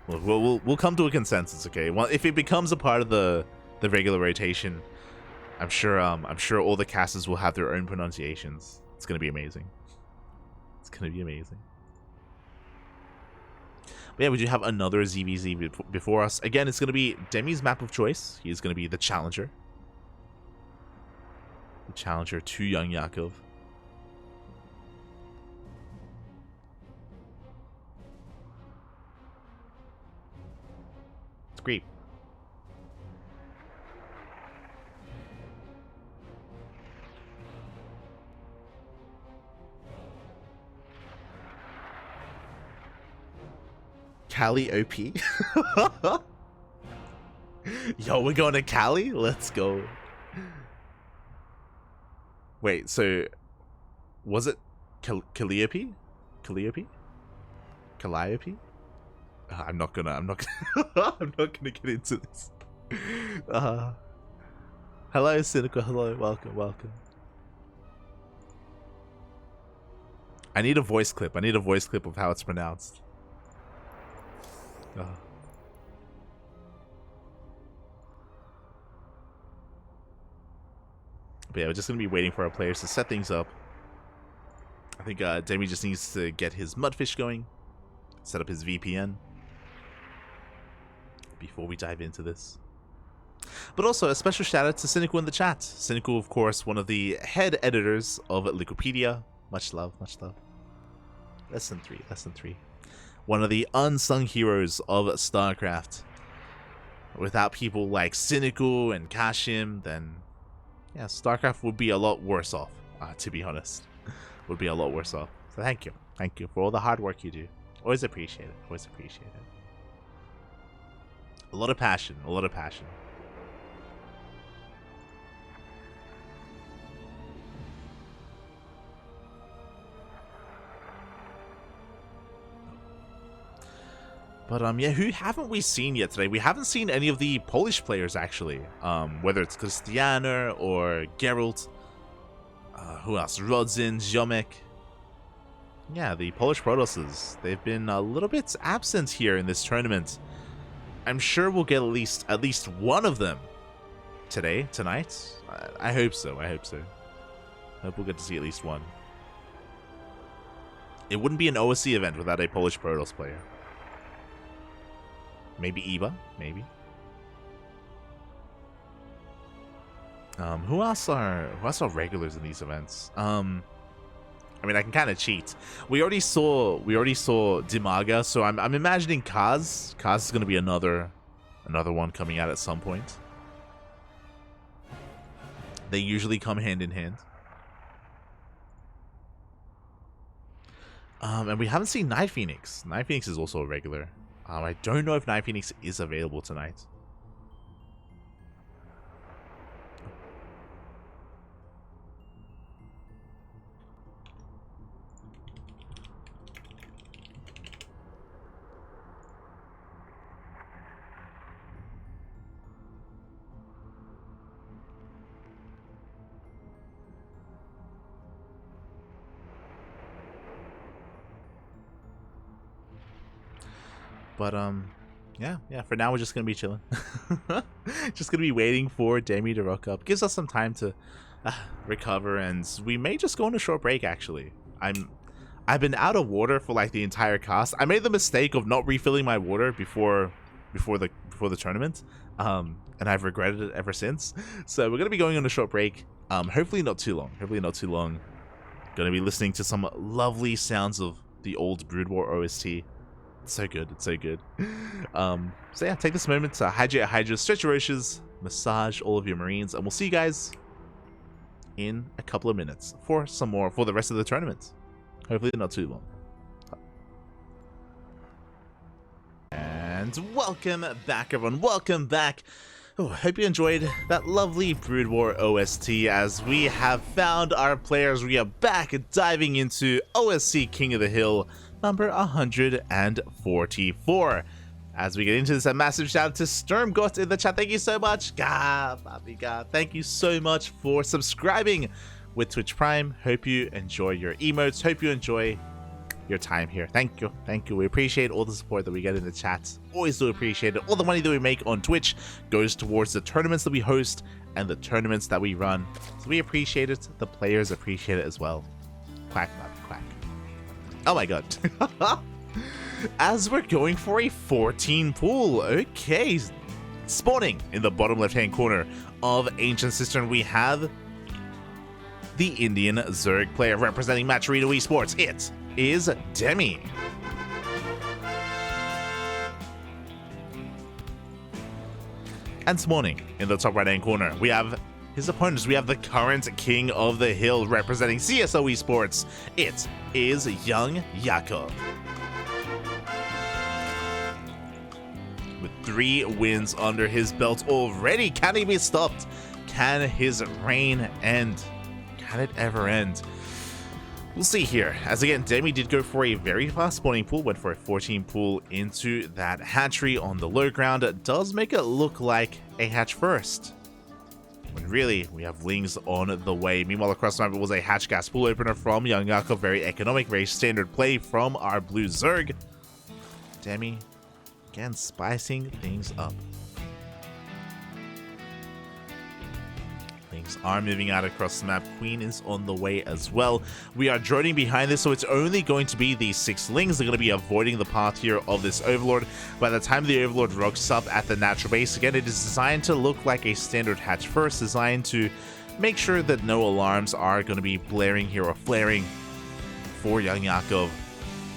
We'll come to a consensus, okay? Well, if it becomes a part of the regular rotation, I'm sure all the casters will have their own pronunciations. It's gonna be amazing. But yeah, we do have another ZVZ before us. Again, it's gonna be Demi's map of choice. He's gonna be the challenger. The challenger to YoungYakov. It's great. Cali OP. Yo, we're going to Cali? Let's go. Wait, so was it Calliope? Calliope? I'm not gonna I'm not gonna get into this. Hello, Cynical. Hello, welcome. I need a voice clip. Of how it's pronounced. But yeah, we're just going to be waiting for our players to set things up. I think Demi just needs to get his Mudfish going, set up his VPN before we dive into this. But also, a special shout out to Cynical in the chat. Cynical, of course, one of the head editors of Wikipedia. Much love. Lesson 3. One of the unsung heroes of StarCraft. Without people like Cynical and Kashim, then yeah, StarCraft would be a lot worse off, to be honest. Would be a lot worse off. So thank you for all the hard work you do. Always appreciate it. A lot of passion. But yeah, who haven't we seen yet today? We haven't seen any of the Polish players actually. Whether it's Christianer or Geralt. Who else? Rodzin, Ziomek. Yeah, the Polish Protosses. They've been a little bit absent here in this tournament. I'm sure we'll get at least one of them tonight. I hope so. I hope we'll get to see at least one. It wouldn't be an OSC event without a Polish Protoss player. Maybe Eva, maybe. Who else are regulars in these events? I mean, I can kind of cheat. We already saw DIMAGA, so I'm imagining Kaz. Kaz is going to be another one coming out at some point. They usually come hand in hand. And we haven't seen Night Phoenix. Night Phoenix is also a regular. I don't know if Night Phoenix is available tonight. But yeah, for now we're just gonna be chilling. Just gonna be waiting for Demi to rock up. Gives us some time to recover, and we may just go on a short break. Actually, I've been out of water for like the entire cast. I made the mistake of not refilling my water before the tournament, and I've regretted it ever since. So we're gonna be going on a short break. Hopefully not too long. Gonna be listening to some lovely sounds of the old Brood War OST. It's so good. So yeah, take this moment to hydrate your hydras, stretch your roaches, massage all of your marines, and we'll see you guys in a couple of minutes for some more for the rest of the tournament. Hopefully not too long. And welcome back, everyone. Welcome back. Oh, hope you enjoyed that lovely Brood War OST. As we have found our players, we are back diving into OSC King of the Hill number 144. As we get into this, a massive shout out to Sturmgott in the chat. Thank you so much. Thank you so much for subscribing with Twitch Prime. Hope you enjoy your emotes. Hope you enjoy your time here. Thank you. We appreciate all the support that we get in the chat. Always do appreciate it. All the money that we make on Twitch goes towards the tournaments that we host and the tournaments that we run. So we appreciate it. The players appreciate it as well. Quack. Oh my god. As we're going for a 14 pool. Okay. Spawning in the bottom left-hand corner of Ancient Cistern, we have the Indian Zerg player representing Maturito Esports. It is Demi. And spawning in the top right-hand corner, we have his opponents. We have the current King of the Hill representing CSO Esports. It is YoungYakov. With 3 wins under his belt already. Can he be stopped? Can his reign end? Can it ever end? We'll see here. As again, Demi did go for a very fast spawning pool, went for a 14 pool into that hatchery on the low ground. It does make it look like a hatch first, when really we have Lings on the way. Meanwhile, across the map, it was a hatch gas pool opener from YoungYakov. Very economic, very standard play from our blue Zerg. Demi, again, spicing things up. Lings are moving out across the map. Queen is on the way as well. We are droning behind this, so it's only going to be the 6 Lings. They're going to be avoiding the path here of this Overlord. By the time the Overlord rocks up at the natural base, again, it is designed to look like a standard hatch first, designed to make sure that no alarms are going to be blaring here or flaring for YoungYakov.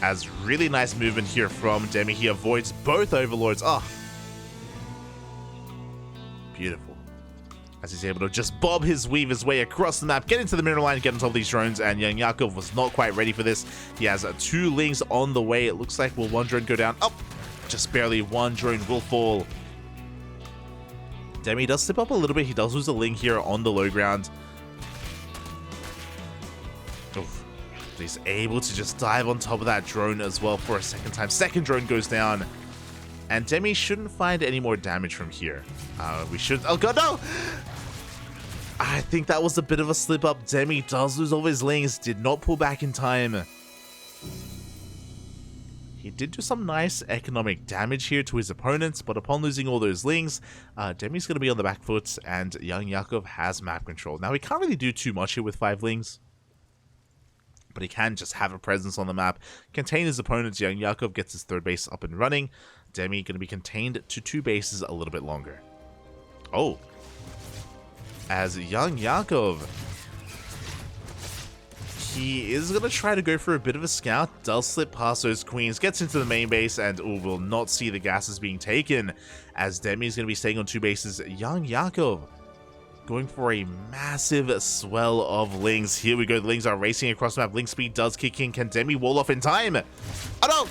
As really nice movement here from Demi. He avoids both Overlords. Oh, beautiful. As he's able to just bob his weave his way across the map, get into the mineral line, get on top of these drones, and YoungYakov was not quite ready for this. He has 2 Lings on the way. It looks like, will 1 drone go down? Oh, just barely. 1 drone will fall. Demi does slip up a little bit. He does lose a Ling here on the low ground. Oof. He's able to just dive on top of that drone as well for a second time. Second drone goes down. And Demi shouldn't find any more damage from here. We should... Oh god, no! I think that was a bit of a slip up. Demi does lose all his Lings. Did not pull back in time. He did do some nice economic damage here to his opponents, but upon losing all those lings, Demi's going to be on the back foot, and YoungYakov has map control. Now, he can't really do too much here with 5 lings, but he can just have a presence on the map, contain his opponents. YoungYakov gets his 3rd base up and running. Demi going to be contained to 2 bases a little bit longer. Oh, as YoungYakov, he is going to try to go for a bit of a scout, does slip past those queens, gets into the main base, and will not see the gases being taken, as Demi is going to be staying on 2 bases. YoungYakov going for a massive swell of lings. Here we go, the lings are racing across the map. Ling speed does kick in. Can Demi wall off in time? Oh no!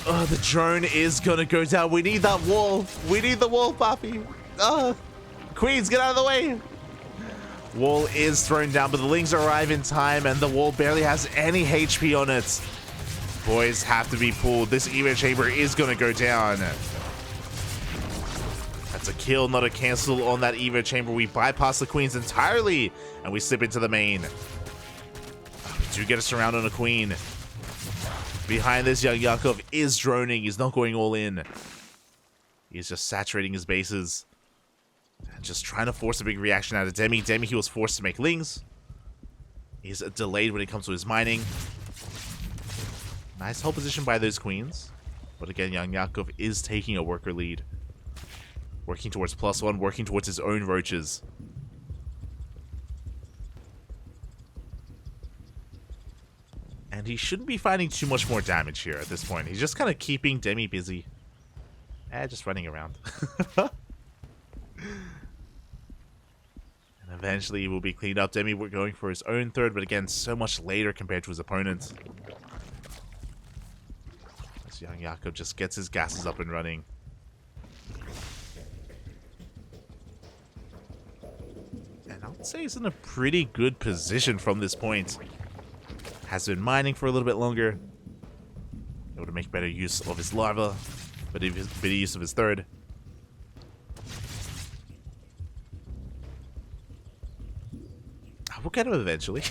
Oh, the drone is going to go down. We need that wall. We need the wall, Papi. Queens, get out of the way. Wall is thrown down, but the lings arrive in time, and the wall barely has any HP on it. Boys have to be pulled. This Evo chamber is going to go down. That's a kill, not a cancel on that Evo chamber. We bypass the queens entirely, and we slip into the main. We do get a surround on a queen. Behind this, YoungYakov is droning. He's not going all in. He's just saturating his bases. And just trying to force a big reaction out of Demi. Demi, he was forced to make lings. He's delayed when it comes to his mining. Nice hold position by those queens. But again, YoungYakov is taking a worker lead. Working towards +1, working towards his own roaches. And he shouldn't be finding too much more damage here at this point. He's just kind of keeping Demi busy. Just running around. And eventually he will be cleaned up. Demi we're going for his own 3rd, but again, so much later compared to his opponent. As YoungYakov just gets his gases up and running. And I would say he's in a pretty good position from this point. Has been mining for a little bit longer. Able to make better use of his larva, better use of his 3rd. We'll get him eventually.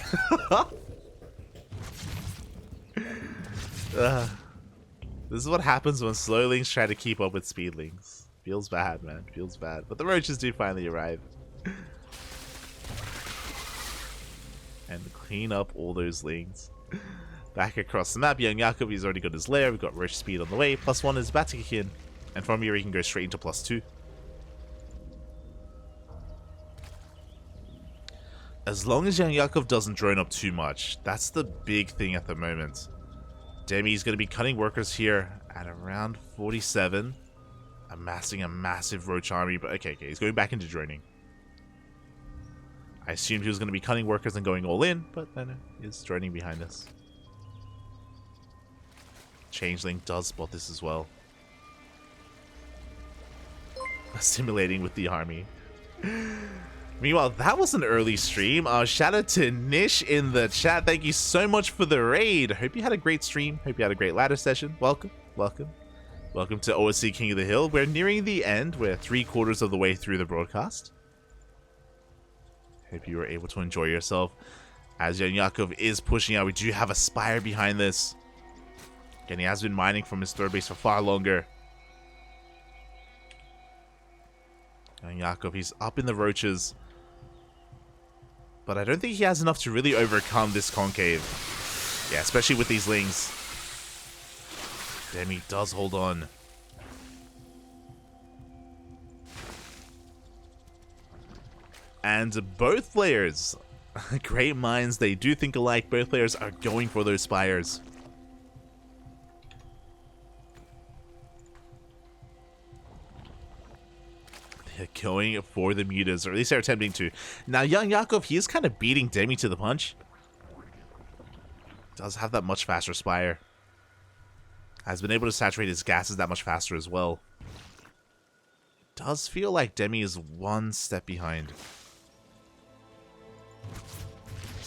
This is what happens when slowlings try to keep up with speedlings. Feels bad, man. Feels bad. But the roaches do finally arrive. And clean up all those lings. Back across the map, YoungYakov, he's already got his lair. We've got roach speed on the way. +1 is about to kick in. And from here he can go straight into +2. As long as YoungYakov doesn't drone up too much, that's the big thing at the moment. Demi's going to be cutting workers here at around 47, amassing a massive roach army, but okay, he's going back into droning. I assumed he was going to be cutting workers and going all in, but then he's droning behind us. Changeling does spot this as well. Assimilating with the army. Meanwhile, that was an early stream. Shout out to Nish in the chat. Thank you so much for the raid. Hope you had a great stream. Hope you had a great ladder session. Welcome, welcome. Welcome to OSC King of the Hill. We're nearing the end. We're 3/4 of the way through the broadcast. Hope you were able to enjoy yourself. As YoungYakov is pushing out, we do have a Spire behind this. Again, he has been mining from his 3rd base for far longer. YoungYakov, he's up in the roaches. But I don't think he has enough to really overcome this concave. Yeah, especially with these lings. Demi does hold on. And both players, great minds, they do think alike. Both players are going for those spires. They're going for the mutas, or at least they're attempting to. Now, YoungYakov, he is kind of beating Demi to the punch. Does have that much faster spire. Has been able to saturate his gases that much faster as well. Does feel like Demi is one step behind.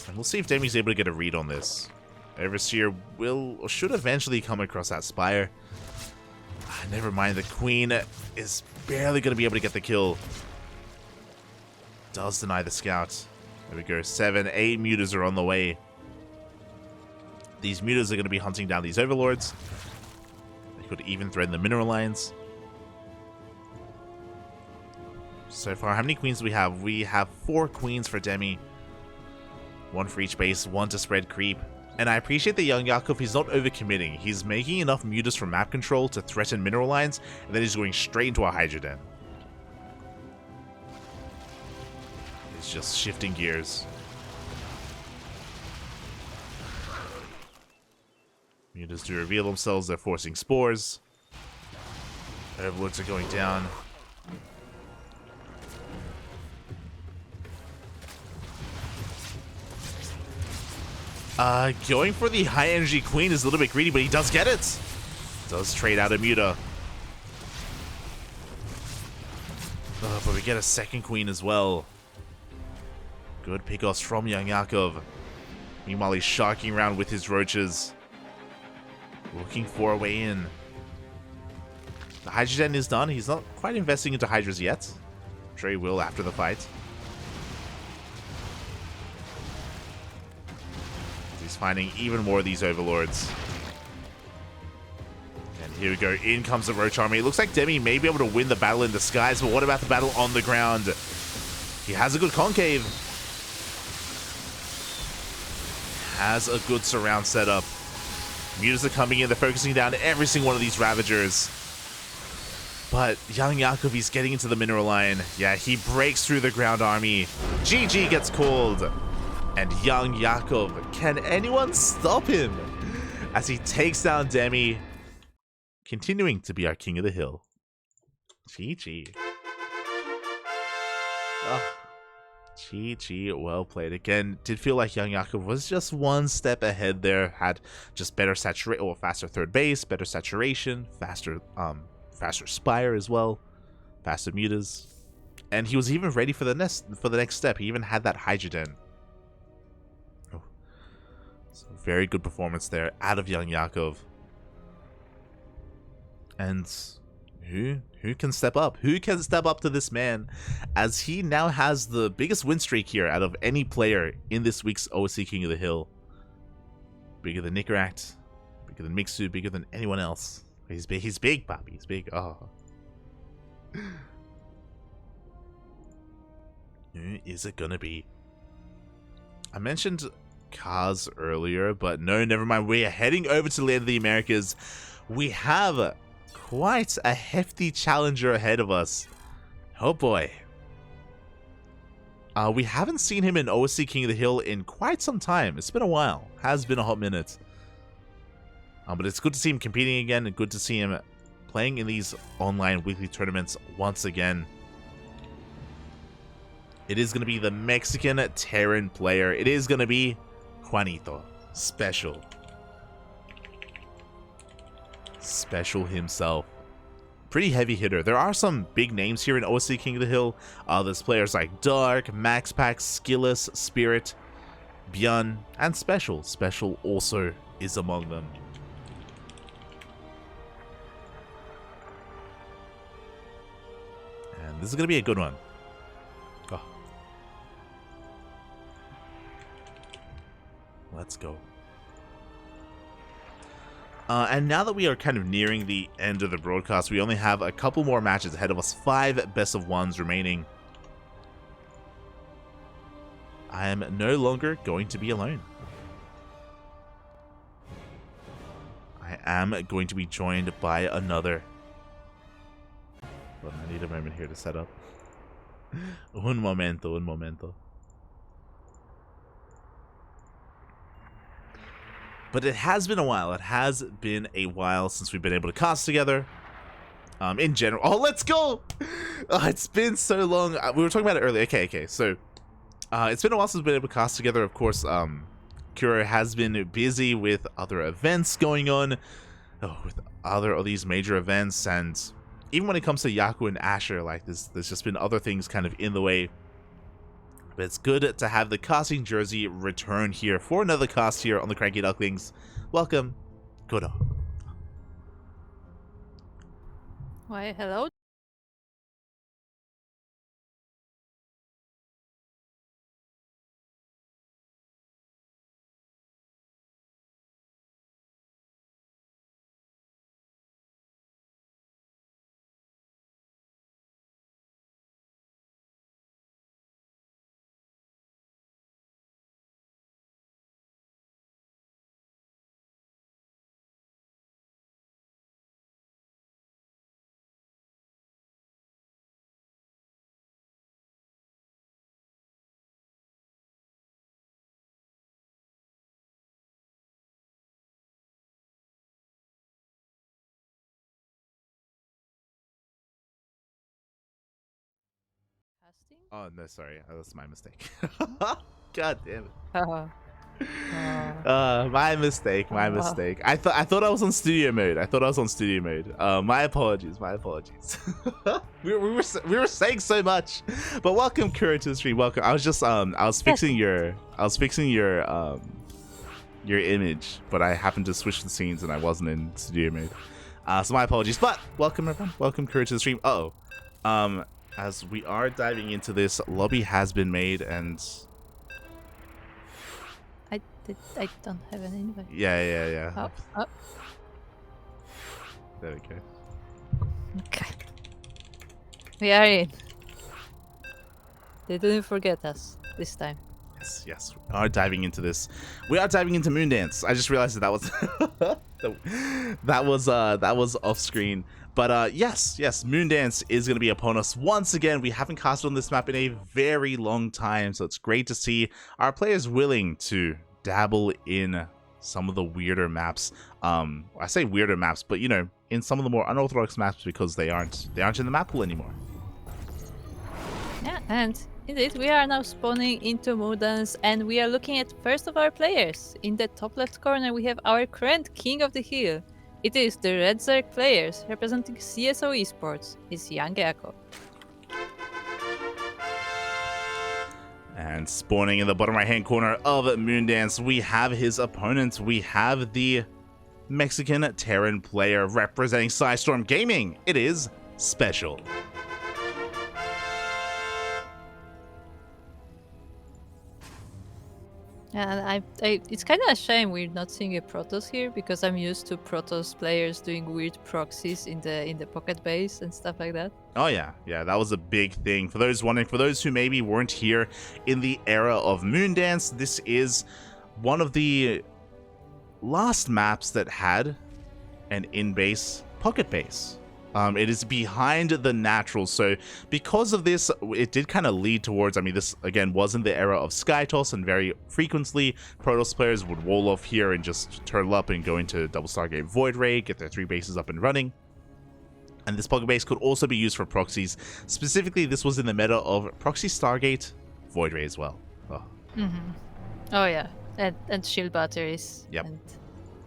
And we'll see if Demi's able to get a read on this. Overseer will, or should eventually come across that spire. Never mind, the queen is barely going to be able to get the kill. Does deny the scout. There we go, 7, 8 mutas are on the way. These mutas are going to be hunting down these overlords. They could even threaten the mineral lines. So far, how many queens do we have? We have 4 queens for Demi. 1 for each base, 1 to spread creep. And I appreciate the YoungYakov, he's not overcommitting. He's making enough mutas for map control to threaten mineral lines, and then he's going straight into a Hydra Den. He's just shifting gears. Mutas do reveal themselves, they're forcing spores. Overlords are going down. Going for the high energy queen is a little bit greedy, but he does get it. Does trade out a muta. But we get a second queen as well. Good pickoffs from YoungYakov. Meanwhile, he's sharking around with his roaches. Looking for a way in. The Hydra Den is done. He's not quite investing into Hydras yet. I'm sure he will after the fight. He's finding even more of these overlords. And here we go. In comes the Roach Army. It looks like Demi may be able to win the battle in disguise, but what about the battle on the ground? He has a good concave. Has a good surround setup. Mutas are coming in. They're focusing down every single one of these Ravagers. But YoungYakov, he's getting into the mineral line. Yeah, he breaks through the ground army. GG gets called. And YoungYakov, can anyone stop him? As he takes down Demi, continuing to be our king of the hill. GG. Oh, GG, well played. Again, did feel like YoungYakov was just one step ahead there. Had just better saturation, or faster third base, better saturation, faster spire as well, faster mutas, and he was even ready for the next step. He even had that Hydra Den. Very good performance there out of YoungYakov. And who can step up? Who can step up to this man, as he now has the biggest win streak here out of any player in this week's OSC King of the Hill. Bigger than Nicoract, bigger than Mixu, bigger than anyone else. He's big, Poppy. He's big. Oh. Who is it gonna be? I mentioned cars earlier, but no, never mind. We are heading over to the land of the Americas. We have quite a hefty challenger ahead of us. Oh boy. We haven't seen him in OSC King of the Hill in quite some time. It's been a while. Has been a hot minute. But it's good to see him competing again, and good to see him playing in these online weekly tournaments once again. It is going to be the Mexican Terran player. It is going to be Juanito. SpeCial. SpeCial himself. Pretty heavy hitter. There are some big names here in OSC King of the Hill. There's players like Dark, MaxPack, Skilless, Spirit, Bjorn, and SpeCial. SpeCial also is among them. And this is going to be a good one. Oh. Let's go. And now that we are kind of nearing the end of the broadcast, we only have a couple more matches ahead of us. 5 best of ones remaining. I am no longer going to be alone. I am going to be joined by another. But I need a moment here to set up. Un momento, un momento. But it has been a while. It has been a while since we've been able to cast together. In general. Oh, let's go! Oh, it's been so long. We were talking about it earlier. Okay. So, it's been a while since we've been able to cast together. Of course, Kura has been busy with other events going on. With other of these major events. And even when it comes to Yaku and Asher, like, there's just been other things kind of in the way. But it's good to have the casting jersey return here for another cast here on the CranKy Ducklings. Welcome. Good on. Why, hello interesting. Oh no, sorry, that's my mistake. God damn it. My mistake. My mistake. I thought I was on studio mode. My apologies. we were saying so much, but welcome, Kuro, to the stream. Welcome. I was just I was fixing your image, but I happened to switch the scenes and I wasn't in studio mode. So my apologies. But welcome everyone. Welcome, Kuro, to the stream. As we are diving into this, lobby has been made and. I don't have an invite. Yeah. Oh. There we go. Okay. We are in. They didn't forget us this time. Yes. We are diving into this. We are diving into Moondance. I just realized that was that was off screen. But yes, Moondance is going to be upon us once again. We haven't casted on this map in a very long time, so it's great to see our players willing to dabble in some of the weirder maps. I say weirder maps, but you know, in some of the more unorthodox maps because they aren't in the map pool anymore. Yeah, and indeed we are now spawning into Moondance, and we are looking at first of our players. In the top left corner we have our current King of the Hill. It is the Red Zerg players representing CSO Esports. It's YoungYakov. And spawning in the bottom right-hand corner of Moondance, we have his opponent. We have the Mexican Terran player representing Storm Gaming. It is SpeCial. And it's kind of a shame we're not seeing a Protoss here, because I'm used to Protoss players doing weird proxies in the pocket base and stuff like that. Oh yeah, that was a big thing. For those wondering, for those who maybe weren't here in the era of Moondance, this is one of the last maps that had an in-base pocket base. It is behind the natural, so because of this, it did kind of lead towards, I mean, this again was in the era of SkyToss, and very frequently Protoss players would wall off here and just turtle up and go into double Stargate Void Ray, get their 3 bases up and running. And this pocket base could also be used for proxies. Specifically, this was in the meta of Proxy Stargate Void Ray as well. Oh, Oh yeah, and shield batteries. Yep. And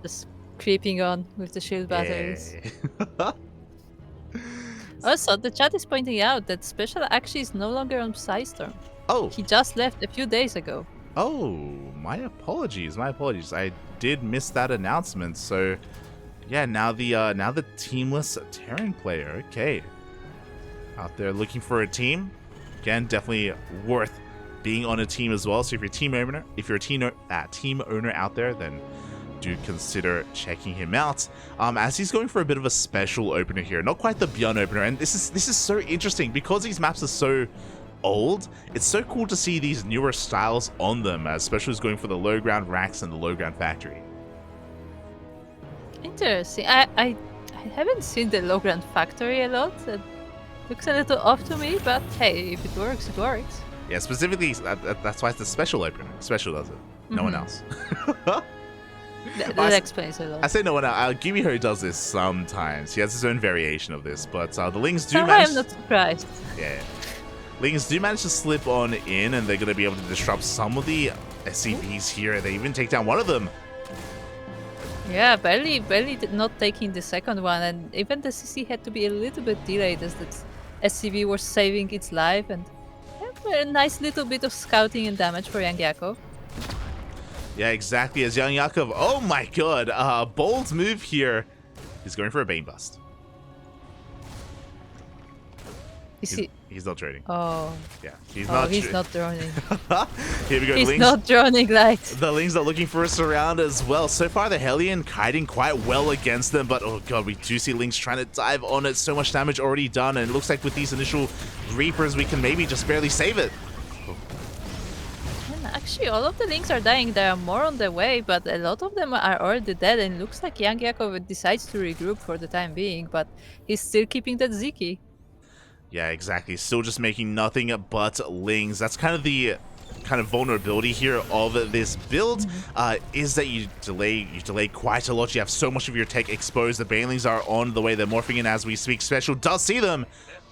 just creeping on with the shield batteries. Yeah. Also, the chat is pointing out that SpeCial actually is no longer on Storm. Oh. He just left a few days ago. Oh, my apologies. I did miss that announcement. So, yeah, now the teamless Terran player. Okay, out there looking for a team. Again, definitely worth being on a team as well. So if you're a team owner out there, then do consider checking him out. As he's going for a bit of a special opener here, not quite the Beyond opener. And this is so interesting because these maps are so old. It's so cool to see these newer styles on them, as SpeCial is going for the low ground racks and the low ground factory. Interesting. I haven't seen the low ground factory a lot. It looks a little off to me, but hey, if it works, it works. Yeah, specifically that's why it's the special opener. SpeCial does it. No one else. That explains a lot. I say no one else. Gimiho does this sometimes. He has his own variation of this, but the Lings do manage. I'm not surprised. Yeah. Lings do manage to slip on in, and they're going to be able to disrupt some of the SCVs here. They even take down one of them. Yeah, barely not taking the second one, and even the CC had to be a little bit delayed as that SCV was saving its life, and a nice little bit of scouting and damage for YoungYakov. Yeah, exactly, as YoungYakov. Oh my god, bold move here. He's going for a Bane Bust. He's not trading. Oh. Yeah, he's not droning. Here we go. He's not droning light. The Lings are looking for a surround as well. So far, the Hellion kiting quite well against them, but oh god, we do see Lings trying to dive on it. So much damage already done, and it looks like with these initial Reapers, we can maybe just barely save it. And actually, all of the Lings are dying. There are more on the way, but a lot of them are already dead, and it looks like YoungYakov decides to regroup for the time being, but he's still keeping that Ziki. Yeah, exactly. Still just making nothing but Lings. That's kind of the vulnerability here of this build, is that you delay quite a lot. You have so much of your tech exposed. The Banelings are on the way. They're morphing in as we speak. SpeCial does see them.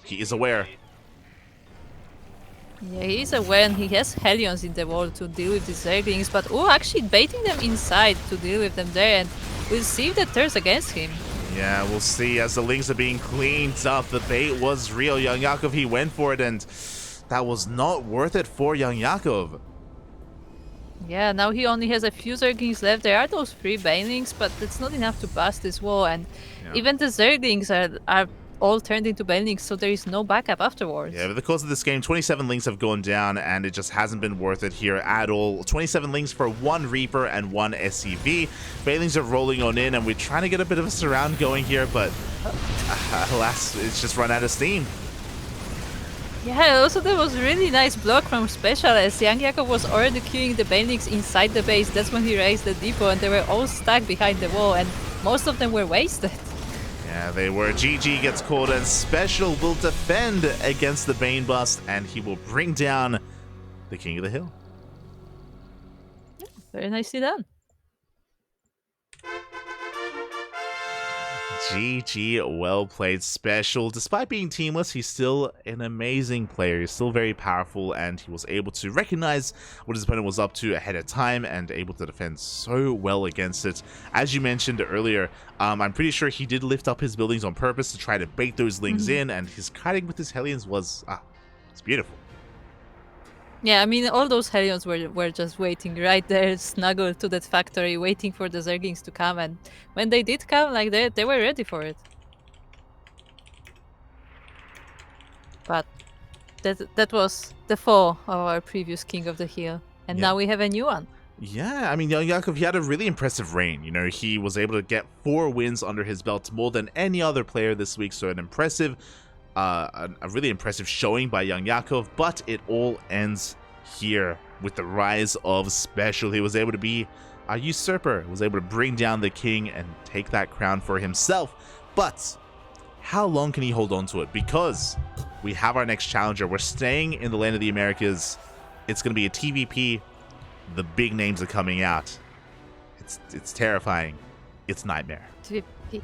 He is aware. Yeah, he's aware and he has Hellions in the wall to deal with the Zerglings, but actually baiting them inside to deal with them there, and we'll see if that turns against him. Yeah, we'll see as the Lings are being cleaned up. The bait was real. YoungYakov, he went for it, and that was not worth it for YoungYakov. Yeah, now he only has a few Zerglings left. There are those 3 Banelings, but it's not enough to bust this wall, and even the Zerglings are all turned into Banelings, so there is no backup afterwards. Yeah, over the course of this game, 27 Lings have gone down, and it just hasn't been worth it here at all. 27 Lings for 1 Reaper and 1 SCV. Banelings are rolling on in, and we're trying to get a bit of a surround going here, but alas, it's just run out of steam. Yeah, also there was really nice block from SpeCial as YoungYakov was already queuing the Banelings inside the base. That's when he raised the depot, and they were all stuck behind the wall, and most of them were wasted. Yeah, they were. GG gets called, and SpeCial will defend against the Bane Bust, and he will bring down the King of the Hill. Very nicely done. GG, well played, SpeCial. Despite being teamless, he's still an amazing player. He's still very powerful, and he was able to recognize what his opponent was up to ahead of time and able to defend so well against it. As you mentioned earlier, I'm pretty sure he did lift up his buildings on purpose to try to bait those Lings in, and his kiting with his Hellions was, it's beautiful. Yeah, I mean, all those Hellions were just waiting right there, snuggled to that factory, waiting for the Zerglings to come, and when they did come, like, they were ready for it. But that was the fall of our previous King of the Hill, and now we have a new one. Yeah, I mean, YoungYakov, he had a really impressive reign. You know, he was able to get 4 wins under his belt, more than any other player this week, so a really impressive showing by YoungYakov, but it all ends here with the rise of SpeCial. He was able to be a usurper, was able to bring down the king and take that crown for himself. But how long can he hold on to it? Because we have our next challenger. We're staying in the land of the Americas. It's going to be a TVP. The big names are coming out. It's terrifying. It's NightMare. TVP.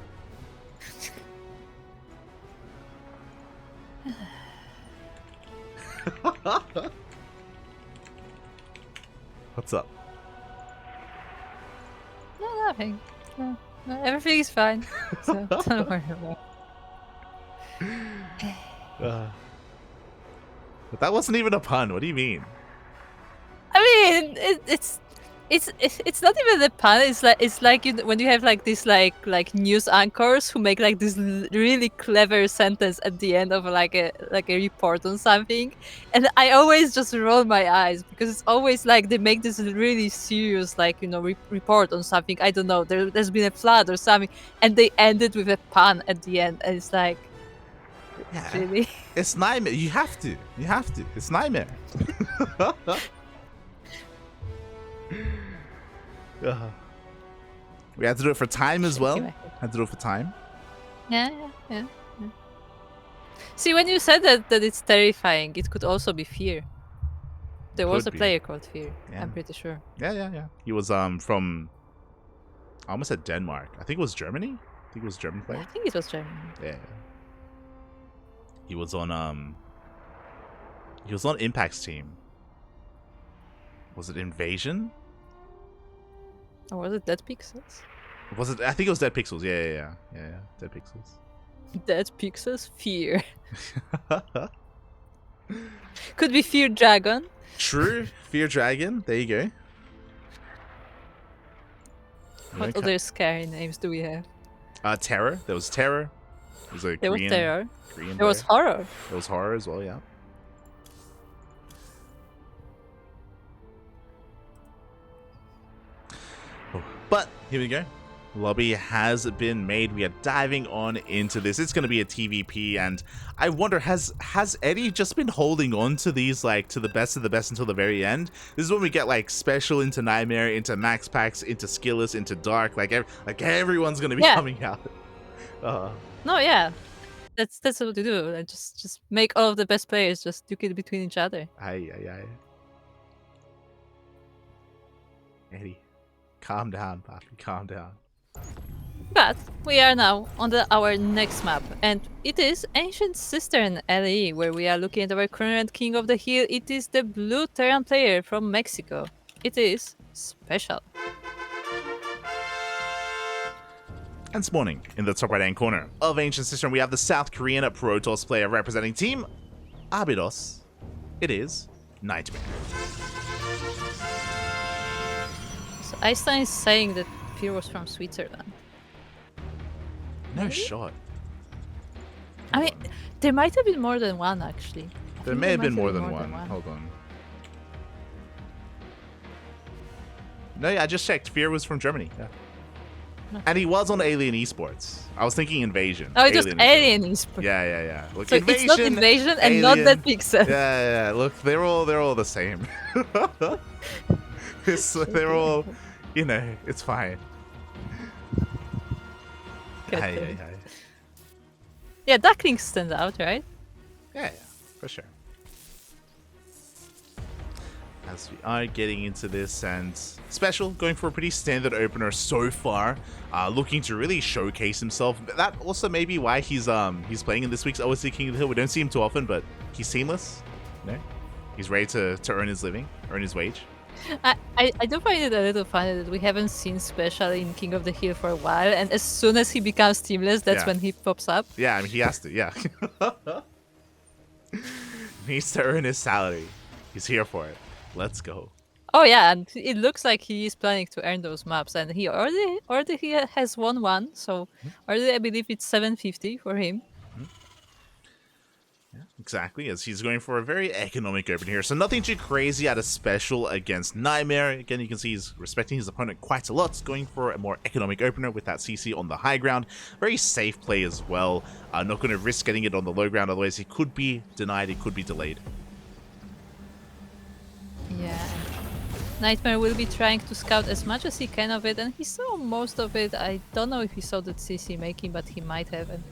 What's up? No, nothing. No, everything is fine. So don't worry about it. But that wasn't even a pun. What do you mean? I mean, it's not even a pun. It's like when you have like this like news anchors who make like this really clever sentence at the end of like a report on something, and I always just roll my eyes because it's always like they make this really serious like report on something. I don't know. There's been a flood or something, and they end it with a pun at the end, and it's like, yeah, really? It's NightMare. You have to. It's NightMare. We had to do it for time as well. Had to do it for time. Yeah. See, when you said that it's terrifying, it could also be fear. There was a player called Fear. Yeah. I'm pretty sure. Yeah. He was from. I almost said Denmark. I think it was Germany. I think it was a German player. I think it was Germany. Yeah. He was on Impact's team. Was it Invasion? Or was it Dead Pixels? Was it? I think it was Dead Pixels. Yeah. Dead Pixels. Dead Pixels, Fear. Could be Fear Dragon. True, Fear Dragon. There you go. What other scary names do we have? Terror. There was Terror. There was Terror. There was Horror. There was Horror as well. Yeah. But here we go. Lobby has been made. We are diving on into this. It's going to be a TVP, and I wonder, has Eddie just been holding on to these like to the best of the best until the very end? This is when we get like SpeCial into NightMare, into Max Packs, into Skillless, into Dark. Like everyone's going to be coming out. No, yeah, that's what we do. Just make all of the best players just duke it between each other. Aye. Eddie. Calm down, Papi. Calm down. But we are now on our next map, and it is Ancient Cistern LE, where we are looking at our current King of the Hill. It is the blue Terran player from Mexico. It is SpeCial. And spawning in the top right-hand corner of Ancient Cistern, we have the South Korean Protoss player representing Team Abydos. It is NightMare. So Einstein is saying that Fear was from Switzerland. No shot. I mean, there might have been more than one, actually. There may have been more than one. Hold on. No, yeah, I just checked. Fear was from Germany. Yeah. And he was on Alien Esports. I was thinking Invasion. Oh, it was Alien Esports. Yeah. Look, so Invasion, it's not Invasion and Alien. not that Pixel. Yeah. Look, they're all the same. They're all, it's fine. Yeah, Ducklings stand out, right? Yeah, for sure. As we are getting into this, and SpeCial going for a pretty standard opener so far, looking to really showcase himself. That also may be why he's playing in this week's OSC King of the Hill. We don't see him too often, but he's seamless. He's ready to earn his living, earn his wage. I do find it a little funny that we haven't seen SpeCial in King of the Hill for a while, and as soon as he becomes teamless, that's when he pops up. Yeah, I mean, he has to, yeah. He needs to earn his salary. He's here for it. Let's go. Oh yeah, and it looks like he is planning to earn those maps, and he already he has won one, so already I believe it's 750 for him. Exactly, as he's going for a very economic open here. So nothing too crazy out of SpeCial against NightMare. Again, you can see he's respecting his opponent quite a lot, going for a more economic opener with that CC on the high ground. Very safe play as well. Not going to risk getting it on the low ground, otherwise he could be denied, it could be delayed. Yeah. NightMare will be trying to scout as much as he can of it, and he saw most of it. I don't know if he saw that CC making, but he might have. And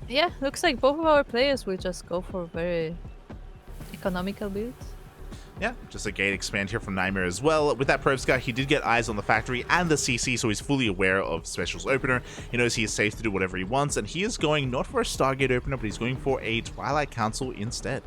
yeah, looks like both of our players will just go for very economical builds. Yeah, just a gate expand here from NightMare as well. With that probe scout, he did get eyes on the factory and the CC, so he's fully aware of SpeCial's opener. He knows he is safe to do whatever he wants, and he is going not for a Stargate opener, but he's going for a Twilight Council instead.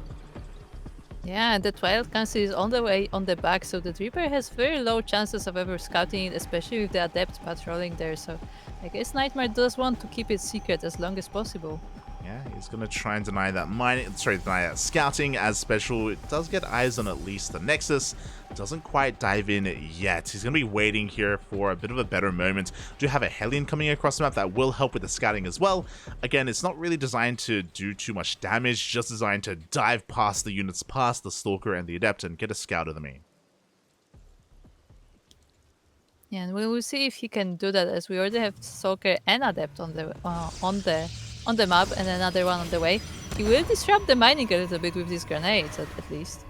Yeah, and the Twilight Council is on the way on the back, so the Reaper has very low chances of ever scouting it, especially with the Adept patrolling there, so I guess NightMare does want to keep it secret as long as possible. Yeah, he's going to try and deny that deny that scouting, as SpeCial does get eyes on at least the Nexus. Doesn't quite dive in yet. He's going to be waiting here for a bit of a better moment. Do have a Hellion coming across the map that will help with the scouting as well. Again, it's not really designed to do too much damage, just designed to dive past the units, past the Stalker and the Adept, and get a scout of the main. Yeah, and we will see if he can do that, as we already have Stalker and Adept on the map, and another one on the way. He will disrupt the mining a little bit with these grenades, at least.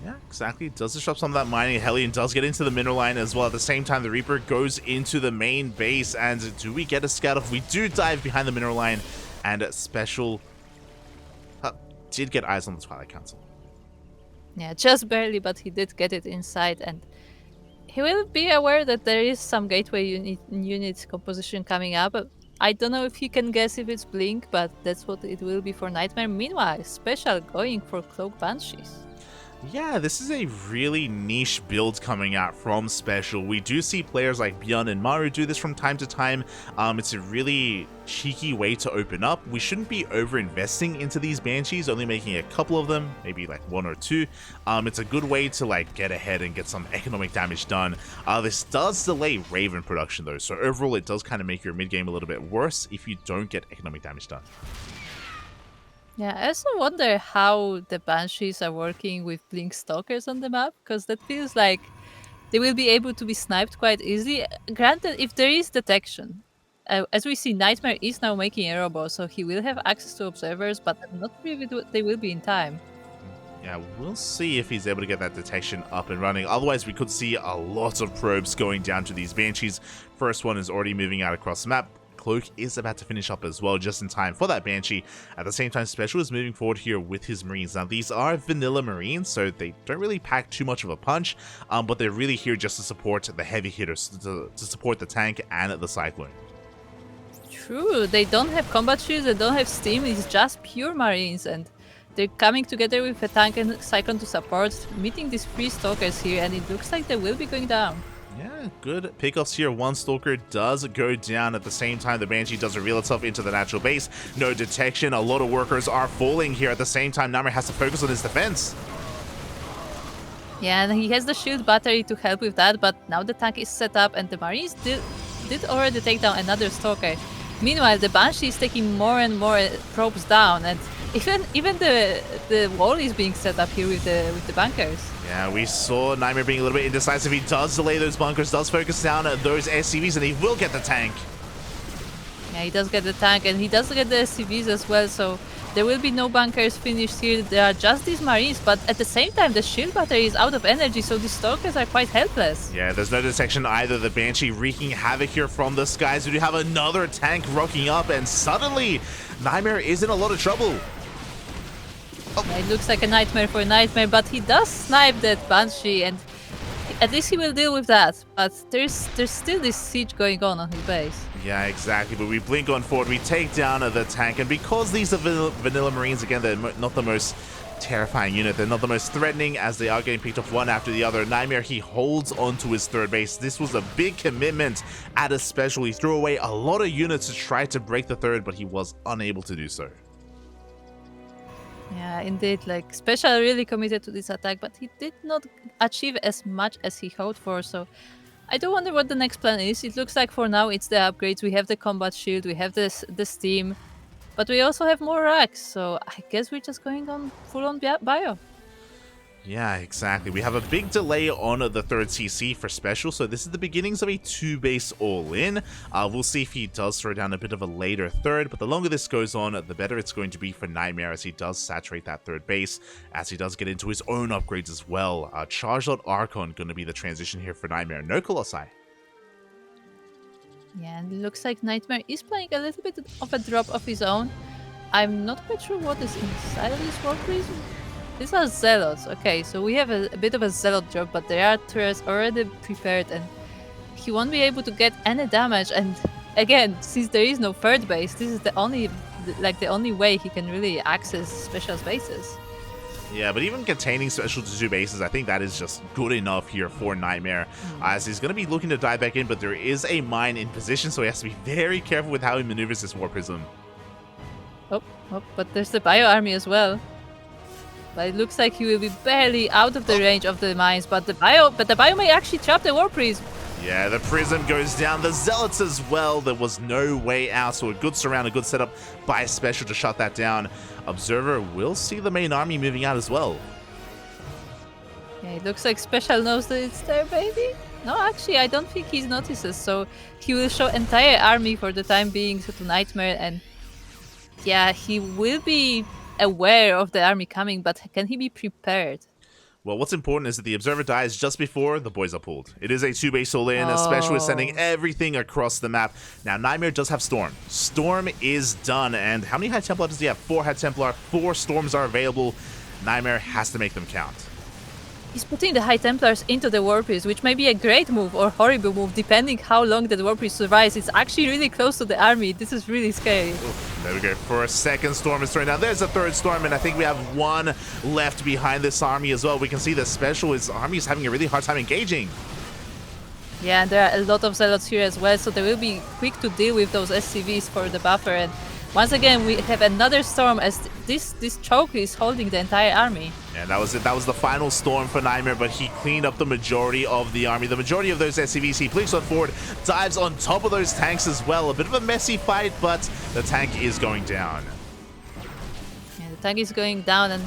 Yeah, exactly. It does disrupt some of that mining. Hellion does get into the mineral line as well. At the same time, the Reaper goes into the main base. And do we get a scout off? We do dive behind the mineral line. And SpeCial did get eyes on the Twilight Council. Yeah, just barely, but he did get it inside. And he will be aware that there is some gateway unit composition coming up. I don't know if he can guess if it's Blink, but that's what it will be for NightMare. Meanwhile, SpeCial going for Cloak Banshees. Yeah, this is a really niche build coming out from SpeCial. We do see players like Bjorn and Maru do this from time to time. It's a really cheeky way to open up. We shouldn't be over-investing into these Banshees, only making a couple of them, maybe like one or two. It's a good way to get ahead and get some economic damage done. This does delay Raven production though, so overall it does kind of make your mid-game a little bit worse if you don't get economic damage done. Yeah, I also wonder how the Banshees are working with Blink Stalkers on the map, because that feels like they will be able to be sniped quite easily. Granted, if there is detection. As we see, NightMare is now making a robot, so he will have access to observers, but I'm not really they will be in time. Yeah, we'll see if he's able to get that detection up and running. Otherwise, we could see a lot of probes going down to these Banshees. First one is already moving out across the map. Cloak is about to finish up as well, just in time for that Banshee. At the same time, SpeCial is moving forward here with his Marines. Now, these are vanilla Marines, so they don't really pack too much of a punch, but they're really here just to support the heavy hitters, to support the tank and the Cyclone. True, they don't have combat shields, they don't have steam, it's just pure Marines, and they're coming together with a tank and Cyclone to support, meeting these 3 Stalkers here, and it looks like they will be going down. Yeah, good pickoffs here. One Stalker does go down. At the same time, the Banshee does reveal itself into the natural base. No detection. A lot of workers are falling here. At the same time, NightMare has to focus on his defense. Yeah, and he has the shield battery to help with that, but now the tank is set up and the Marines did already take down another Stalker. Meanwhile, the Banshee is taking more and more probes down, and even the wall is being set up here with the bunkers. Yeah, we saw NightMare being a little bit indecisive. He does delay those bunkers, does focus down at those SCVs, and he will get the tank. Yeah, he does get the tank, and he does get the SCVs as well, so there will be no bunkers finished here. There are just these Marines, but at the same time, the shield battery is out of energy, so the Stalkers are quite helpless. Yeah, there's no detection either. The Banshee wreaking havoc here from the skies. We do have another tank rocking up, and suddenly, NightMare is in a lot of trouble. Oh. Yeah, it looks like a nightmare for NightMare, but he does snipe that Banshee, and at least he will deal with that. But there's still this siege going on his base. Yeah, exactly. But we blink on forward, we take down the tank, and because these are vanilla Marines, again, they're not the most terrifying unit. They're not the most threatening, as they are getting picked off one after the other. NightMare, he holds onto his third base. This was a big commitment at a special. He threw away a lot of units to try to break the third, but he was unable to do so. Yeah, indeed, like SpeCial really committed to this attack, but he did not achieve as much as he hoped for, so I do wonder what the next plan is. It looks like for now it's the upgrades. We have the combat shield, we have the steam, but we also have more racks, so I guess we're just going on full-on bio. Yeah, exactly. We have a big delay on the third CC for SpeCial, so this is the beginnings of a 2-base all-in. We'll see if he does throw down a bit of a later third, but the longer this goes on, the better it's going to be for NightMare as he does saturate that third base, as he does get into his own upgrades as well. Charged Archon going to be the transition here for NightMare. No Colossi. Yeah, and it looks like NightMare is playing a little bit of a drop of his own. I'm not quite sure what is inside of this war priest. These are Zealots. Okay, so we have a bit of a Zealot drop, but there are turrets already prepared and he won't be able to get any damage. And again, since there is no third base, this is the only way he can really access SpeCial's bases. Yeah, but even containing SpeCial to 2 bases, I think that is just good enough here for NightMare, as he's going to be looking to dive back in, but there is a mine in position, so he has to be very careful with how he maneuvers this War Prism. Oh, but there's the Bio Army as well. But it looks like he will be barely out of the range of the mines, but the Bio may actually trap the War Prism. Yeah, the Prism goes down, the Zealots as well. There was no way out, so a good surround, a good setup by SpeCial to shut that down. Observer will see the main army moving out as well. Yeah, it looks like SpeCial knows that it's there, baby. No, actually, I don't think he notices, so he will show entire army for the time being to NightMare, and yeah, he will be aware of the army coming, but can he be prepared? Well, what's important is that the Observer dies just before the boys are pulled. It is a 2-base all-in, SpeCial is sending everything across the map. Now, NightMare does have Storm. Storm is done, and how many High Templar does he have? 4 High Templar, 4 Storms are available. NightMare has to make them count. He's putting the High Templars into the War Priest, which may be a great move or horrible move, depending how long the War Priest survives. It's actually really close to the army. This is really scary. Oof, there we go. For a second Storm is thrown down. There's a third Storm, and I think we have 1 left behind this army as well. We can see that SpeCial, his army is having a really hard time engaging. Yeah, and there are a lot of Zealots here as well, so they will be quick to deal with those SCVs for the buffer. And once again, we have another Storm as this choke is holding the entire army. And that was it. That was the final Storm for NightMare, but he cleaned up the majority of the army. The majority of those SCVs, he blinks on forward, dives on top of those tanks as well. A bit of a messy fight, but the tank is going down. Yeah, the tank is going down, and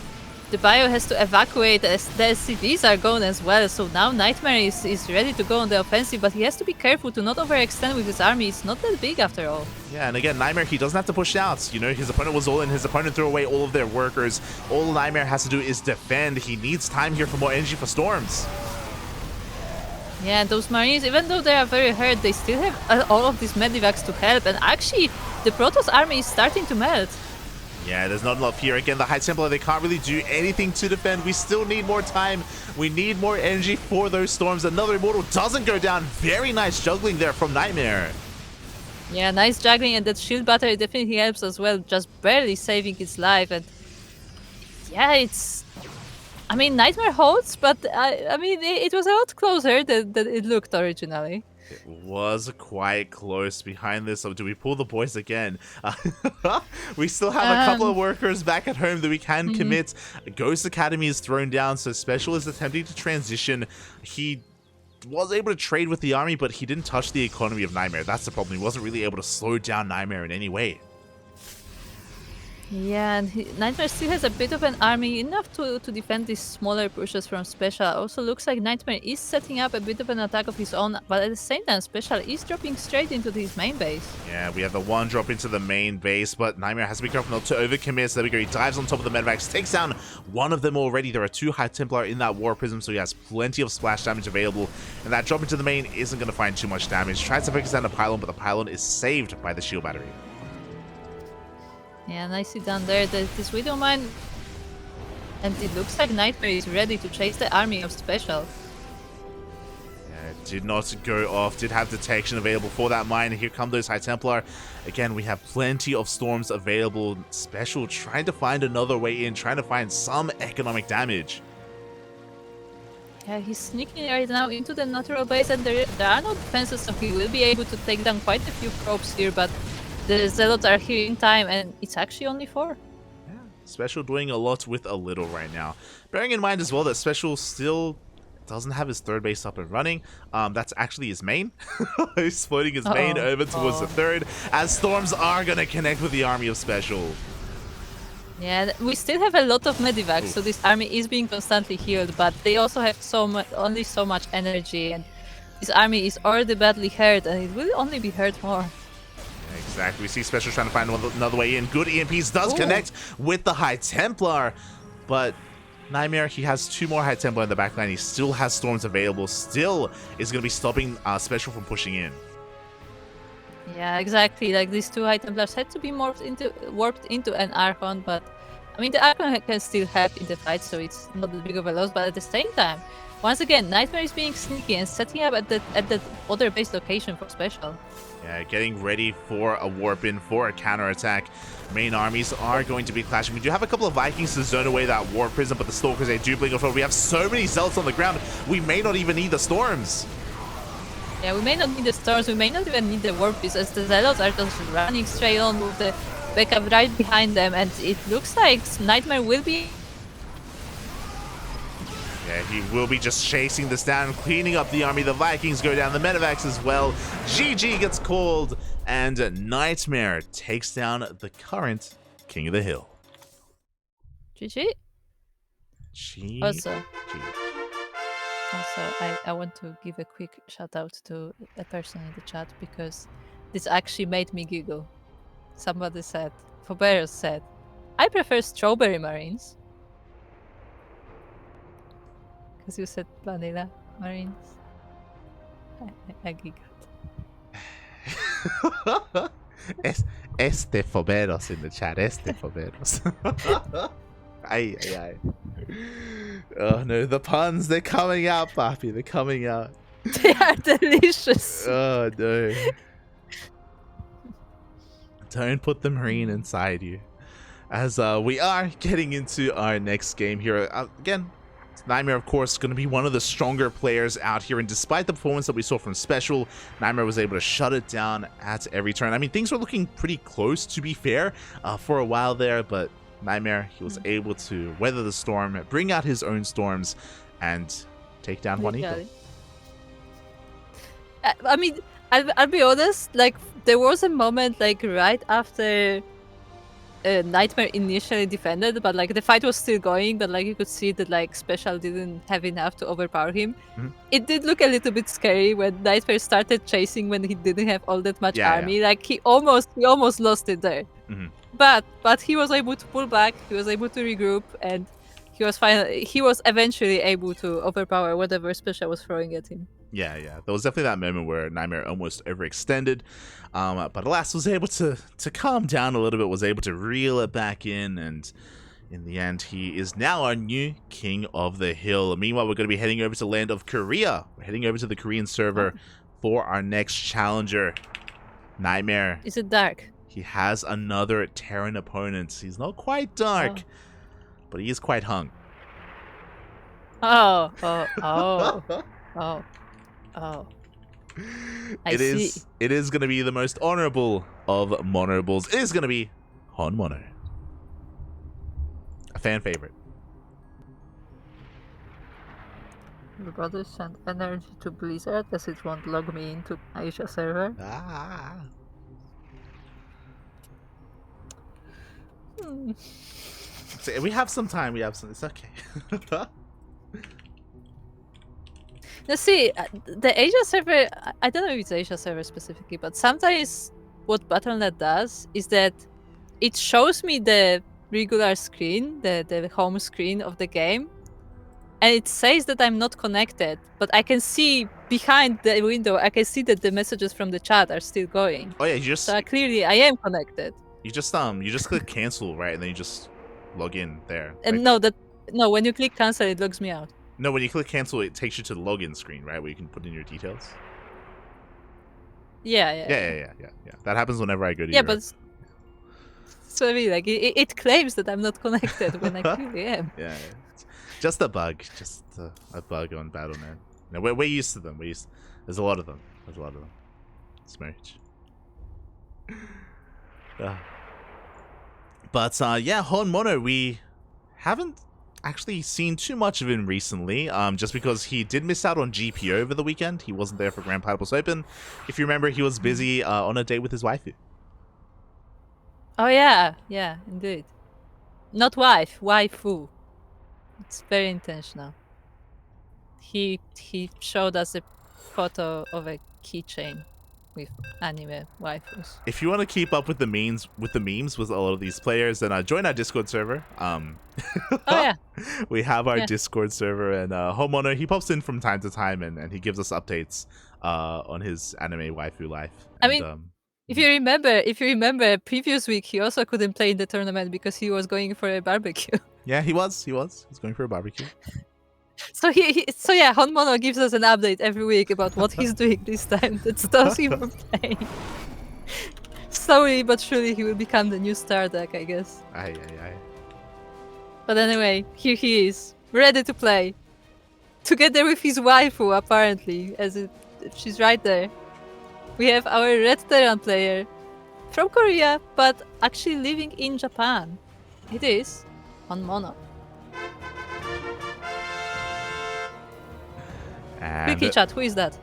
the Bio has to evacuate as the SCVs are gone as well. So now NightMare is ready to go on the offensive, but he has to be careful to not overextend with his army. It's not that big after all. Yeah, and again, NightMare, he doesn't have to push out. You know, his opponent was all in. His opponent threw away all of their workers. All NightMare has to do is defend. He needs time here for more energy for Storms. Yeah, and those Marines, even though they are very hurt, they still have all of these medivacs to help. And actually, the Protoss army is starting to melt. Yeah, there's not enough here. Again, the High Templar, they can't really do anything to defend. We still need more time. We need more energy for those Storms. Another Immortal doesn't go down. Very nice juggling there from NightMare. Yeah, nice juggling, and that shield battery definitely helps as well, just barely saving his life. And yeah, it's. I mean, NightMare holds, but I mean, it was a lot closer than it looked originally. It was quite close behind this. So do we pull the boys again? We still have a couple of workers back at home that we can commit. Ghost Academy is thrown down, so SpeCial is attempting to transition. He was able to trade with the army, but he didn't touch the economy of NightMare. That's the problem. He wasn't really able to slow down NightMare in any way. Yeah, and NightMare still has a bit of an army, enough to defend these smaller pushes from SpeCial. Also looks like NightMare is setting up a bit of an attack of his own, but at the same time, SpeCial is dropping straight into his main base. Yeah, we have the one drop into the main base, but NightMare has to be careful not to overcommit. So there we go. He dives on top of the Medivacs, takes down one of them already. There are 2 High Templar in that War Prism, so he has plenty of splash damage available. And that drop into the main isn't going to find too much damage. Tries to focus down the pylon, but the pylon is saved by the shield battery. Yeah, nicely done there. This Widow Mine, and it looks like NightMare is ready to chase the army of SpeCial. Yeah, it did not go off. Did have detection available for that mine. Here come those High Templar. Again, we have plenty of storms available. SpeCial trying to find another way in, trying to find some economic damage. Yeah, he's sneaking right now into the natural base, and there are no defenses, so he will be able to take down quite a few probes here, but the Zealots are here in time, and it's actually only 4. Yeah, SpeCial doing a lot with a little right now. Bearing in mind as well that SpeCial still doesn't have his 3rd base up and running. That's actually his main. He's floating his main over towards the 3rd, as storms are going to connect with the army of SpeCial. Yeah, we still have a lot of medivacs, so this army is being constantly healed, but they also have only so much energy, and this army is already badly hurt, and it will only be hurt more. Exactly. We see SpeCial trying to find another way in. Good EMPs does connect with the High Templar, but NightMare, he has 2 more High Templar in the backline. He still has storms available. Still is going to be stopping SpeCial from pushing in. Yeah, exactly. Like these 2 High Templars had to be warped into an Archon, but I mean the Archon can still help in the fight, so it's not that big of a loss. But at the same time, once again, NightMare is being sneaky and setting up at that other base location for SpeCial. Yeah, getting ready for a warp in, for a counterattack. Main armies are going to be clashing. We do have a couple of Vikings to zone away that War Prism, but the Stalkers, they do blink off. We have so many Zealots on the ground, we may not even need the storms. Yeah, we may not need the storms, we may not even need the Warp Beast, as the Zealots are just running straight on with the backup right behind them, and it looks like NightMare will be... Yeah, he will be just chasing this down, cleaning up the army. The Vikings go down, the Medivacs as well. GG gets called, and NightMare takes down the current King of the Hill. GG? Also, I want to give a quick shout out to a person in the chat, because this actually made me giggle. Somebody said, Foberos said, I prefer strawberry marines. Because you said vanilla marines. I giggled. Este Foberos in the chat. Este Foberos. Ay, ay, ay. Oh no, the puns, they're coming out, Papi. They're coming out. They are delicious. Oh no. Don't put the marine inside you. As we are getting into our next game here. Again, NightMare, of course, going to be one of the stronger players out here, and despite the performance that we saw from SpeCial, NightMare was able to shut it down at every turn. I mean, things were looking pretty close, to be fair, for a while there, but NightMare, he was able to weather the storm, bring out his own storms, and take down Juanito. I mean, I'll be honest, like, there was a moment, like, right after NightMare initially defended, but like the fight was still going, but like you could see that like SpeCial didn't have enough to overpower him. It did look a little bit scary when NightMare started chasing when he didn't have all that much army. Like he almost lost it there. But he was able to pull back, he was able to regroup, and he was eventually able to overpower whatever SpeCial was throwing at him. Yeah. There was definitely that moment where NightMare almost overextended, but alas was able to calm down a little bit, was able to reel it back in, and in the end, he is now our new King of the Hill. Meanwhile, we're going to be heading over to land of Korea. We're heading over to the Korean server for our next challenger. NightMare. Is it dark? He has another Terran opponent. He's not quite dark, but he is quite hung. Oh. I see. It is going to be the most honorable of monorables. It is going to be HonMonO. A fan favorite. Your brother sent energy to Blizzard as it won't log me into Asia server. So we have some time. It's okay. Now see, the Asia server, I don't know if it's Asia server specifically, but sometimes what Battle.net does is that it shows me the regular screen, the home screen of the game, and it says that I'm not connected, but I can see behind the window, I can see that the messages from the chat are still going. Oh yeah, So clearly I am connected. you just click cancel, right, and then you just log in there. And right? no, when you click cancel, it logs me out. No, when you click cancel, it takes you to the login screen, right, where you can put in your details. Yeah. That happens whenever I go to. Yeah, but so I mean, like it claims that I'm not connected when I clearly am. Yeah. Just a bug, a bug on Battle.net. No, we're used to them. There's a lot of them. Smooch. But yeah, HonMonO, we haven't actually seen too much of him recently, just because he did miss out on GP over the weekend. He wasn't there for Grand Platypus Open. If you remember, he was busy on a date with his waifu. Oh yeah, indeed. Not waifu. It's very intentional. He showed us a photo of a keychain with anime waifus. If you want to keep up with the memes with a lot of these players, then join our Discord server. Oh yeah. We have our Discord server, and HonMonO, he pops in from time to time, and he gives us updates on his anime waifu life. I mean, if you remember, previous week he also couldn't play in the tournament because he was going for a barbecue. Yeah, he was going for a barbecue. So HonMonO gives us an update every week about what he's doing this time that stops him from playing. Slowly but surely he will become the new star deck, I guess. Aye. But anyway, here he is, ready to play. Together with his waifu, apparently, she's right there. We have our Red Terran player from Korea, but actually living in Japan. It is HonMonO. Quickly chat, who is that?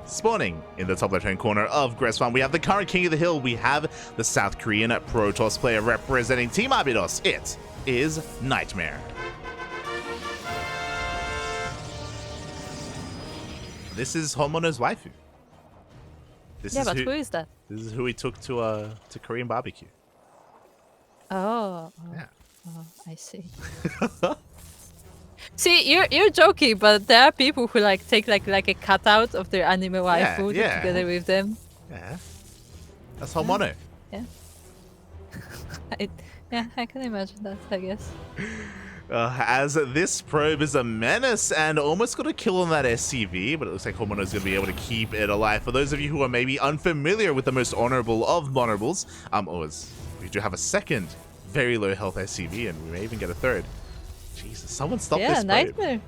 Spawning in the top left-hand corner of Gressfarm, we have the current king of the hill. We have the South Korean Protoss player representing Team Abydos. It is NightMare. This is HonMonO's waifu. Who is that? This is who he took to Korean barbecue. Oh, Yeah. I see. See, you're joking, but there are people who take like a cutout of their anime waifu together with them. Yeah. That's HonMonO. Yeah. I can imagine that, I guess. As this probe is a menace and almost got a kill on that SCV, but it looks like HonMonO is going to be able to keep it alive. For those of you who are maybe unfamiliar with the most honorable of monorables, we do have a second very low health SCV, and we may even get a third. Jesus, someone stop this probe. NightMare.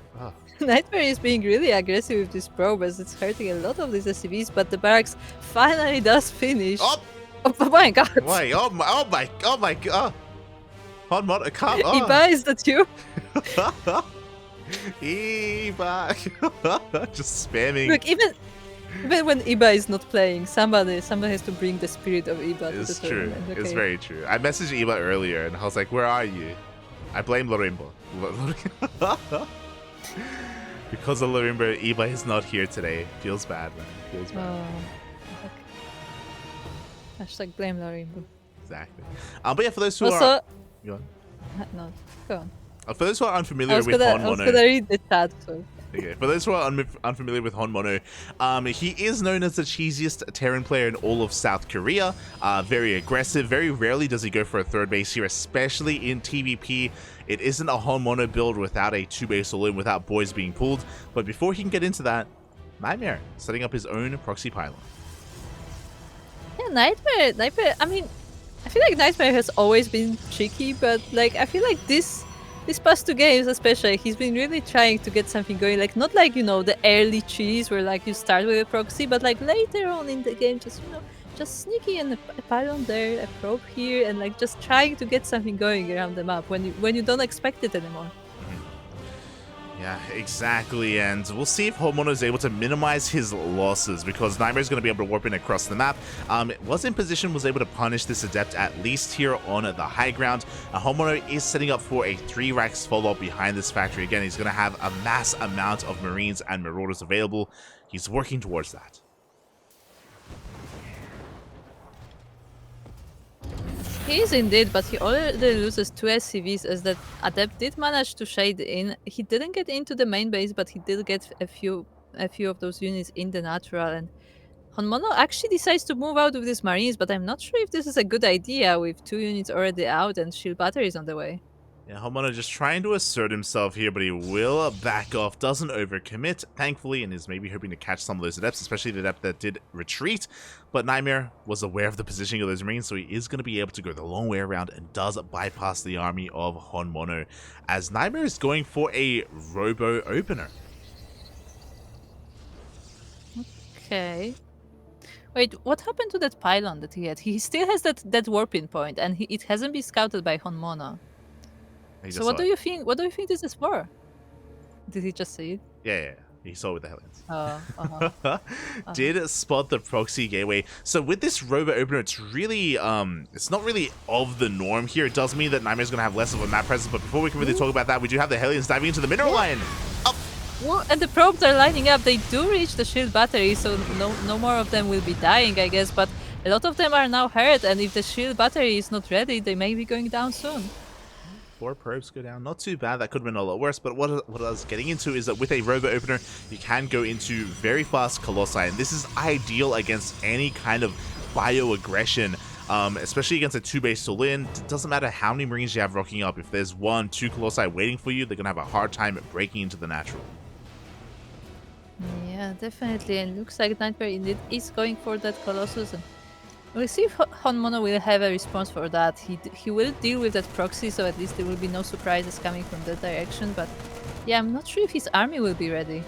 NightMare is being really aggressive with this probe as it's hurting a lot of these SCVs, but the barracks finally does finish. Oh my god. Wait, oh my god. HonMonO, come on. Iba, is that you? Iba. Just spamming. Look, even when Iba is not playing, somebody has to bring the spirit of Iba to the tournament. It's true. Okay. It's very true. I messaged Iba earlier and I was like, where are you? I blame Lorimbo. Because of Lorimbo, Iba is not here today. Feels bad, man. Feels bad. Oh, okay. #blame Lorimbo. Exactly. But yeah, for those who also, are... Go on. No, go on. For those who are unfamiliar with HonMonO. I was gonna read the chat, so... Okay, for those who are unfamiliar with HonMonO, he is known as the cheesiest Terran player in all of South Korea. Very aggressive. Very rarely does he go for a third base here, especially in TVP. It isn't a HonMonO build without a 2-base saloon, without boys being pulled. But before he can get into that, NightMare setting up his own proxy pylon. Yeah, Nightmare. I mean, I feel like Nightmare has always been tricky, but like I feel like this past 2 games especially, he's been really trying to get something going. Like not like the early cheese where like you start with a proxy, but like later on in the game, just sneaky and a pylon there, a probe here, and like just trying to get something going around the map when you don't expect it anymore. Yeah, exactly, and we'll see if HonMonO is able to minimize his losses, because NightMare is going to be able to warp in across the map. Was in position, was able to punish this Adept at least here on the high ground. HonMonO is setting up for a 3 racks follow-up behind this factory. Again, he's going to have a mass amount of Marines and Marauders available. He's working towards that. He is indeed, but he already loses 2 SCVs as that Adept did manage to shade in. He didn't get into the main base, but he did get a few of those units in the natural. And HonMonO actually decides to move out with these Marines, but I'm not sure if this is a good idea with 2 units already out and shield batteries on the way. Yeah, HonMonO just trying to assert himself here, but he will back off, doesn't overcommit, thankfully, and is maybe hoping to catch some of those Adepts, especially the Adept that did retreat. But NightMare was aware of the positioning of those Marines, so he is going to be able to go the long way around and does bypass the army of HonMonO, as NightMare is going for a Robo Opener. Okay. Wait, what happened to that pylon that he had? He still has that warping point, and it hasn't been scouted by HonMonO. So what do you think? What do you think this is for? Did he just see it? Yeah. He saw it with the Hellions. Oh, Did spot the proxy gateway. So with this Robo Opener, it's really, it's not really of the norm here. It does mean that Nightmare's going to have less of a map presence, but before we can really talk about that, we do have the Hellions diving into the mineral line. Up. Well, and the probes are lining up. They do reach the shield battery, so no more of them will be dying, I guess, but a lot of them are now hurt, and if the shield battery is not ready, they may be going down soon. 4 probes go down. Not too bad. That could have been a lot worse. But what I was getting into is that with a Robo Opener, you can go into very fast Colossi. And this is ideal against any kind of bio-aggression, especially against a 2-base Solin. It doesn't matter how many Marines you have rocking up. If there's 1, 2 Colossi waiting for you, they're going to have a hard time breaking into the natural. Yeah, definitely. And looks like Nightmare indeed is going for that Colossus. And we'll see if HonMonO will have a response for that. He will deal with that proxy, so at least there will be no surprises coming from that direction. But yeah, I'm not sure if his army will be ready.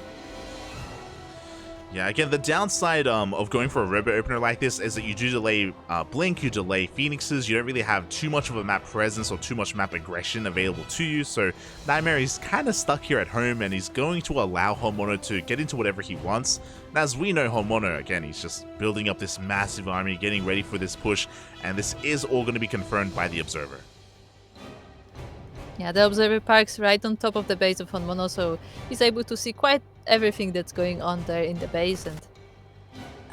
Yeah, again, the downside of going for a Robo Opener like this is that you do delay Blink, you delay Phoenixes, you don't really have too much of a map presence or too much map aggression available to you, so NightMare is kind of stuck here at home, and he's going to allow HonMonO to get into whatever he wants. And as we know, HonMonO, again, he's just building up this massive army, getting ready for this push, and this is all going to be confirmed by the Observer. Yeah, the Observer parks right on top of the base of HonMonO, so he's able to see quite everything that's going on there in the base, and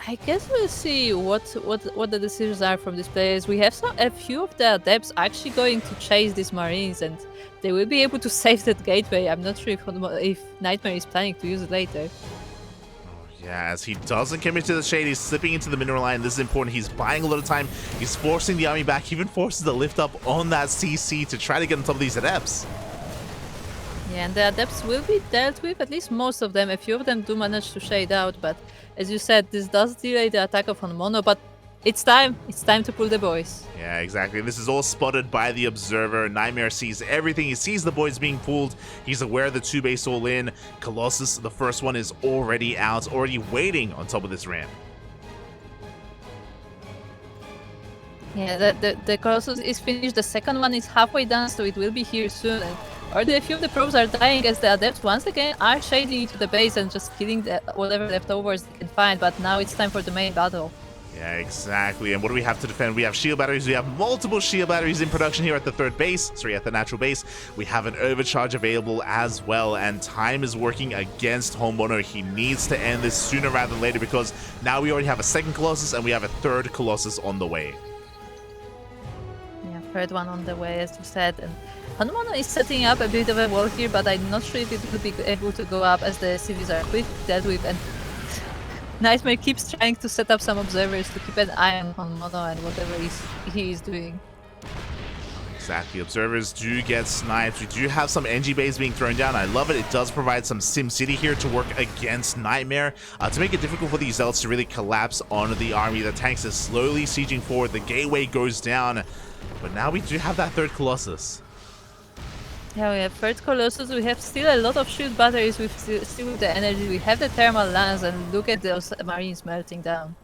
I guess we'll see what the decisions are from these players. We have a few of the Adepts actually going to chase these Marines, and they will be able to save that gateway. I'm not sure if Nightmare is planning to use it later. Yeah, as he doesn't commit to the shade, he's slipping into the mineral line. This is important. He's buying a lot of time. He's forcing the army back. He even forces the lift up on that CC to try to get on top of these Adepts. Yeah, and the Adepts will be dealt with, at least most of them. A few of them do manage to shade out, but as you said, this does delay the attack of HonMonO, but it's time. It's time to pull the boys. Yeah, exactly. This is all spotted by the Observer. NightMare sees everything. He sees the boys being pulled. He's aware of the 2-base all in. Colossus, the first one, is already out, already waiting on top of this ramp. Yeah, the Colossus is finished. The second one is halfway done, so it will be here soon. And already a few of the probes are dying as the Adepts once again are shading into the base and just killing whatever leftovers they can find. But now it's time for the main battle. Yeah, exactly. And what do we have to defend? We have shield batteries. We have multiple shield batteries in production here at the at the natural base. We have an overcharge available as well, and time is working against HonMonO. He needs to end this sooner rather than later, because now we already have a second Colossus and we have a third Colossus on the way. Yeah, third one on the way, as you said. And HonMonO is setting up a bit of a wall here, but I'm not sure if it will be able to go up as the cities are quick dealt with. And Nightmare keeps trying to set up some observers to keep an eye on HonMonO and whatever he is doing. Exactly. Observers do get sniped. We do have some NG bays being thrown down. I love it. It does provide some SimCity here to work against NightMare to make it difficult for these Zealots to really collapse on the army. The tanks is slowly sieging forward. The gateway goes down. But now we do have that third Colossus. Yeah, we have third Colossus. We have still a lot of shield batteries with still with the energy. We have the thermal lance, and look at those marines melting down.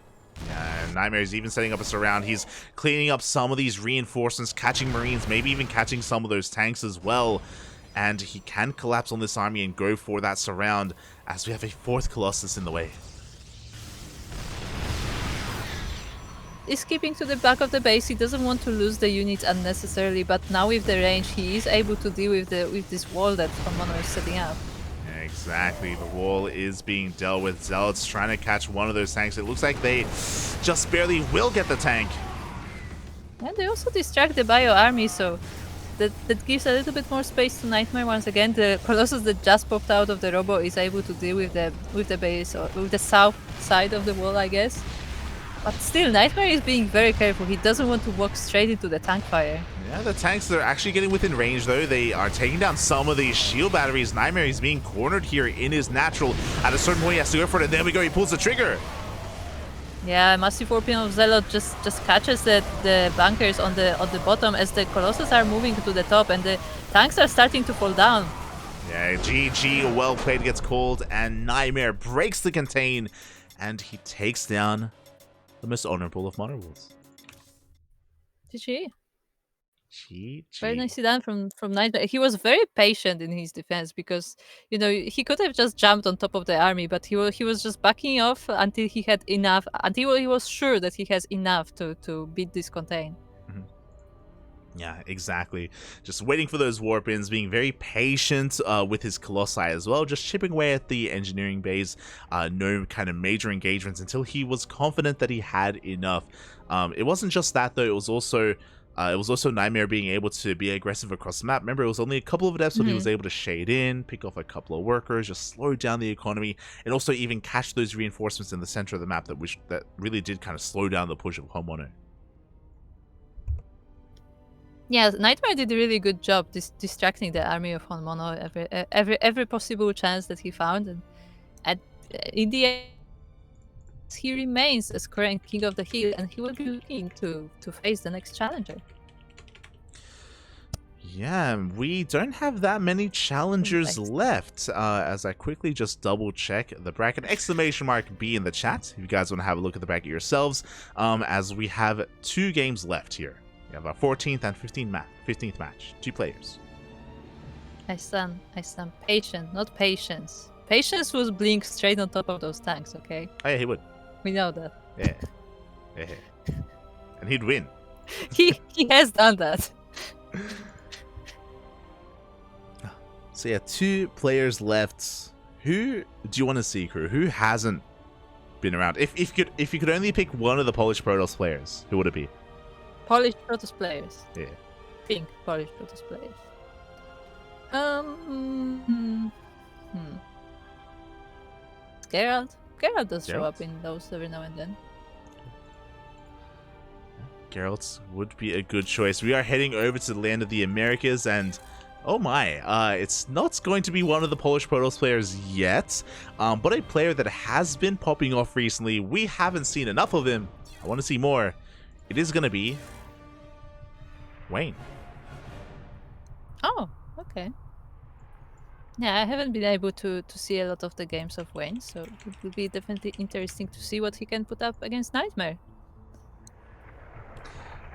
Yeah, and NightMare is even setting up a surround. He's cleaning up some of these reinforcements, catching marines, maybe even catching some of those tanks as well. And he can collapse on this army and go for that surround as we have a fourth Colossus in the way. He's keeping to the back of the base. He doesn't want to lose the units unnecessarily, but now with the range, he is able to deal with this wall that HonMonO is setting up. Yeah, exactly. The wall is being dealt with. Zealots trying to catch one of those tanks. It looks like they just barely will get the tank. And they also distract the bio army, so that gives a little bit more space to NightMare once again. The Colossus that just popped out of the robo is able to deal with the base, or with the south side of the wall, I guess. But still, NightMare is being very careful. He doesn't want to walk straight into the tank fire. Yeah, the tanks are actually getting within range, though. They are taking down some of these shield batteries. NightMare is being cornered here in his natural. At a certain point, he has to go for it. And there we go. He pulls the trigger. Yeah, massive warping of Zealot just catches the bunkers on the bottom as the Colossus are moving to the top, and the tanks are starting to fall down. Yeah, GG, well played gets called, and NightMare breaks the contain, and he takes down the most honorable of monarchs. GG. GG. Very nicely done from NightMare. He was very patient in his defense because, you know, he could have just jumped on top of the army, but he was just backing off until he had enough, until he was sure that he has enough to beat this contain. Yeah, exactly. Just waiting for those warp-ins, being very patient with his Colossi as well, just chipping away at the engineering bays, no kind of major engagements until he was confident that he had enough. It wasn't just that, though. It was also NightMare being able to be aggressive across the map. Remember, it was only a couple of adepts when he was able to shade in, pick off a couple of workers, just slow down the economy, and also even catch those reinforcements in the center of the map that really did kind of slow down the push of HonMonO. Yeah, NightMare did a really good job distracting the army of HonMonO every possible chance that he found, and in the end, he remains as current king of the hill, and he will be looking to face the next challenger. Yeah, we don't have that many challengers left. As I quickly just double check the bracket, exclamation mark B in the chat if you guys want to have a look at the bracket yourselves, as we have 2 games left here. We have our 14th and 15th match. 2 players. I stand patient, not patience. Patience was blink straight on top of those tanks, okay? Oh yeah, he would. We know that. Yeah. And he'd win. He has done that. So yeah, 2 players left. Who do you want to see, crew? Who hasn't been around? If you could only pick one of the Polish Protoss players, who would it be? Polish Protoss players. Yeah. Think Polish Protoss players. Geralt does show up in those every now and then. Geralt would be a good choice. We are heading over to the land of the Americas, and oh my, it's not going to be one of the Polish Protoss players yet, but a player that has been popping off recently. We haven't seen enough of him. I want to see more. It is going to be Wayne. Oh, okay. Yeah, I haven't been able to see a lot of the games of Wayne, so it will be definitely interesting to see what he can put up against NightMare.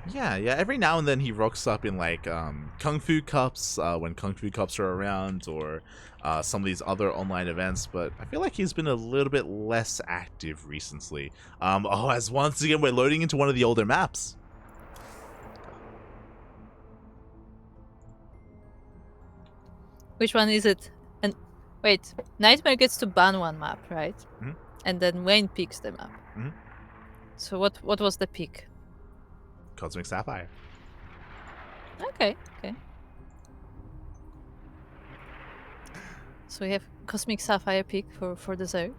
Yeah, every now and then he rocks up in like Kung Fu Cups, when Kung Fu Cups are around, or some of these other online events, but I feel like he's been a little bit less active recently. As once again we're loading into one of the older maps. Which one is it? And wait, NightMare gets to ban one map, right? Mm-hmm. And then Wayne picks the map. Mm-hmm. So what was the pick? Cosmic Sapphire. Okay. So we have Cosmic Sapphire pick for the Zerg.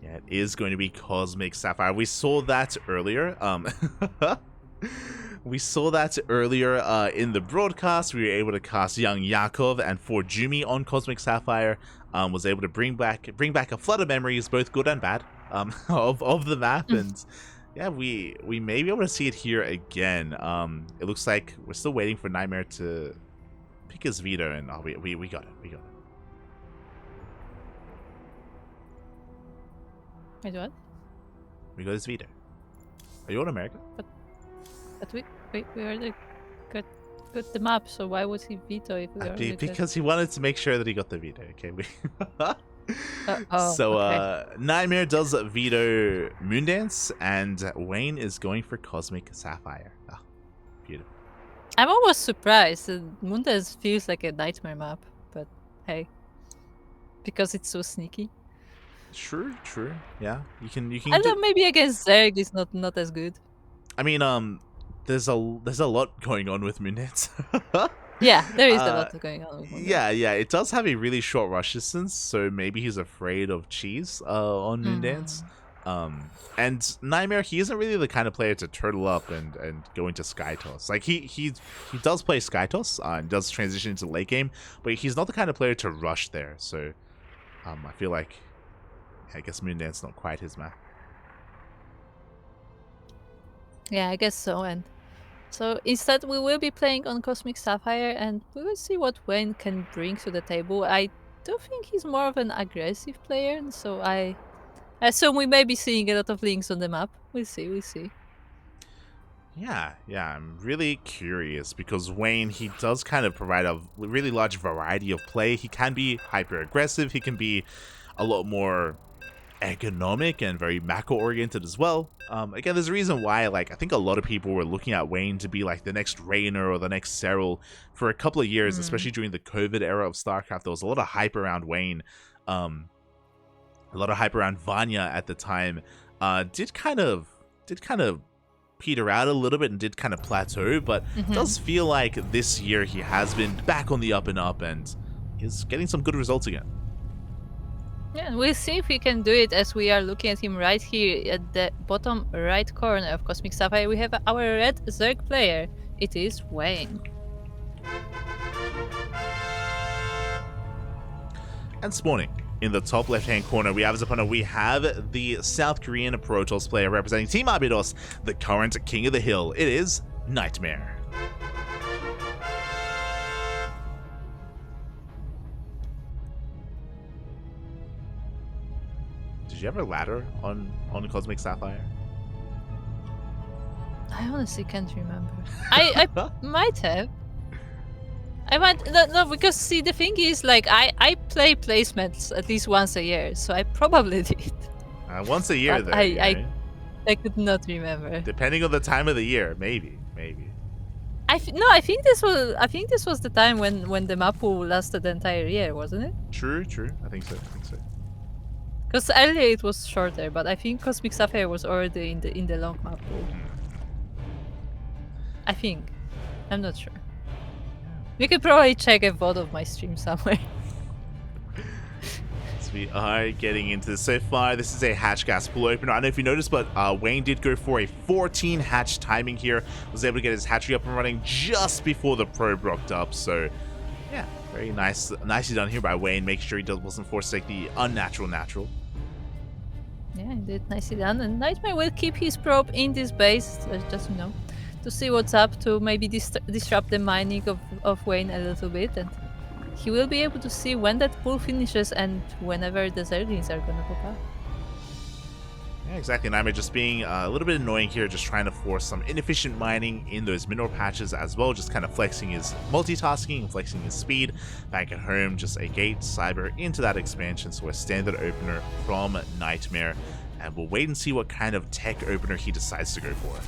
Yeah, it is going to be Cosmic Sapphire. We saw that earlier. We saw that earlier in the broadcast. We were able to cast YoungYakov and ForJumy on Cosmic Sapphire. Was able to bring back a flood of memories, both good and bad, of the map, and yeah, we may be able to see it here again. It looks like we're still waiting for NightMare to pick his veto, and oh, we got it. We got it. Wait, what? We got his veto. Are you on America? But we already got the map, so why would he veto if we already Because he wanted to make sure that he got the veto. Okay. So okay. NightMare does veto Moondance, and Wayne is going for Cosmic Sapphire. Oh, beautiful. I'm almost surprised. Moondance feels like a nightmare map, but hey, because it's so sneaky. True. Yeah, you can. I don't know, maybe against Zerg is not as good. I mean, there's a lot going on with Moondance. Yeah, there is a lot going on with Moondance. Yeah, it does have a really short rush distance, so maybe he's afraid of cheese on Moondance. And NightMare, he isn't really the kind of player to turtle up and go into Sky Toss. Like he does play Sky Toss and does transition into late game, but he's not the kind of player to rush there. So I feel like, I guess Moondance not quite his map. Yeah, I guess so. And so instead we will be playing on Cosmic Sapphire, and we will see what Wayne can bring to the table. I do think he's more of an aggressive player, and so I assume we may be seeing a lot of links on the map. We'll see. Yeah, I'm really curious because Wayne, he does kind of provide a really large variety of play. He can be hyper aggressive, he can be a lot more economic and very macro oriented as well. Again, there's a reason why, like, I think a lot of people were looking at Wayne to be like the next Raynor or the next Serral for a couple of years, especially during the COVID era of StarCraft. There was a lot of hype around Wayne, a lot of hype around Vanya at the time. Did kind of peter out a little bit and did kind of plateau, but it does feel like this year he has been back on the up and up and is getting some good results again. Yeah, we'll see if we can do it, as we are looking at him right here at the bottom right corner of Cosmic Sapphire. We have our red Zerg player. It is Wayne. And spawning in the top left-hand corner, we have as opponent, we have the South Korean Protoss player representing Team Arbidos, the current King of the Hill. It is NightMare. Did you ever ladder on Cosmic Sapphire? I honestly can't remember. I might have. I might no, because see, the thing is, like, I play placements at least once a year, so I probably did. Once a year, but though. I could not remember. Depending on the time of the year, maybe. I think this was the time when the map pool lasted the entire year, wasn't it? True. I think so. Because earlier it was shorter, but I think Cosmic Sapphire was already in the long map pool. I think. I'm not sure. We could probably check a VOD of my stream somewhere. So we are getting into this. So far, this is a hatch gas pool opener. I don't know if you noticed, but Wayne did go for a 14 hatch timing here. Was able to get his hatchery up and running just before the probe rocked up. So yeah, very nicely done here by Wayne. Make sure he wasn't forced to take the unnatural natural. Yeah, indeed, nicely done. And NightMare will keep his probe in this base, just to see what's up, to maybe disrupt the mining of Wayne a little bit, and he will be able to see when that pool finishes and whenever the Zerglings are gonna pop up. Yeah, exactly. NightMare just being a little bit annoying here, just trying to force some inefficient mining in those mineral patches as well, just kind of flexing his multitasking and flexing his speed. Back at home, just a gate cyber into that expansion, so a standard opener from NightMare, and we'll wait and see what kind of tech opener he decides to go for.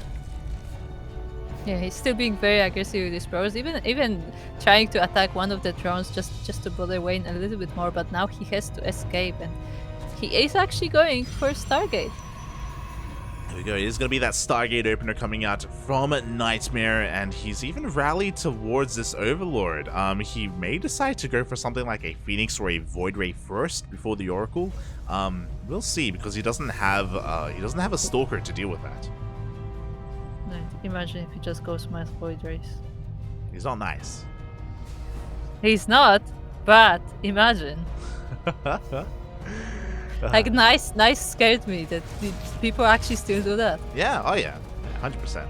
Yeah, he's still being very aggressive with his probes, even trying to attack one of the drones just to bother Wayne a little bit more, but now he has to escape, and he is actually going for Stargate. There we go. It is going to be that Stargate opener coming out from NightMare, and he's even rallied towards this Overlord. He may decide to go for something like a Phoenix or a Void Ray first before the Oracle. We'll see, because he doesn't have a Stalker to deal with that. Right. Imagine if he just goes Mass Void Race. He's not nice. He's not, but imagine. Like nice scared me that people actually still do that. Yeah, oh yeah, 100%.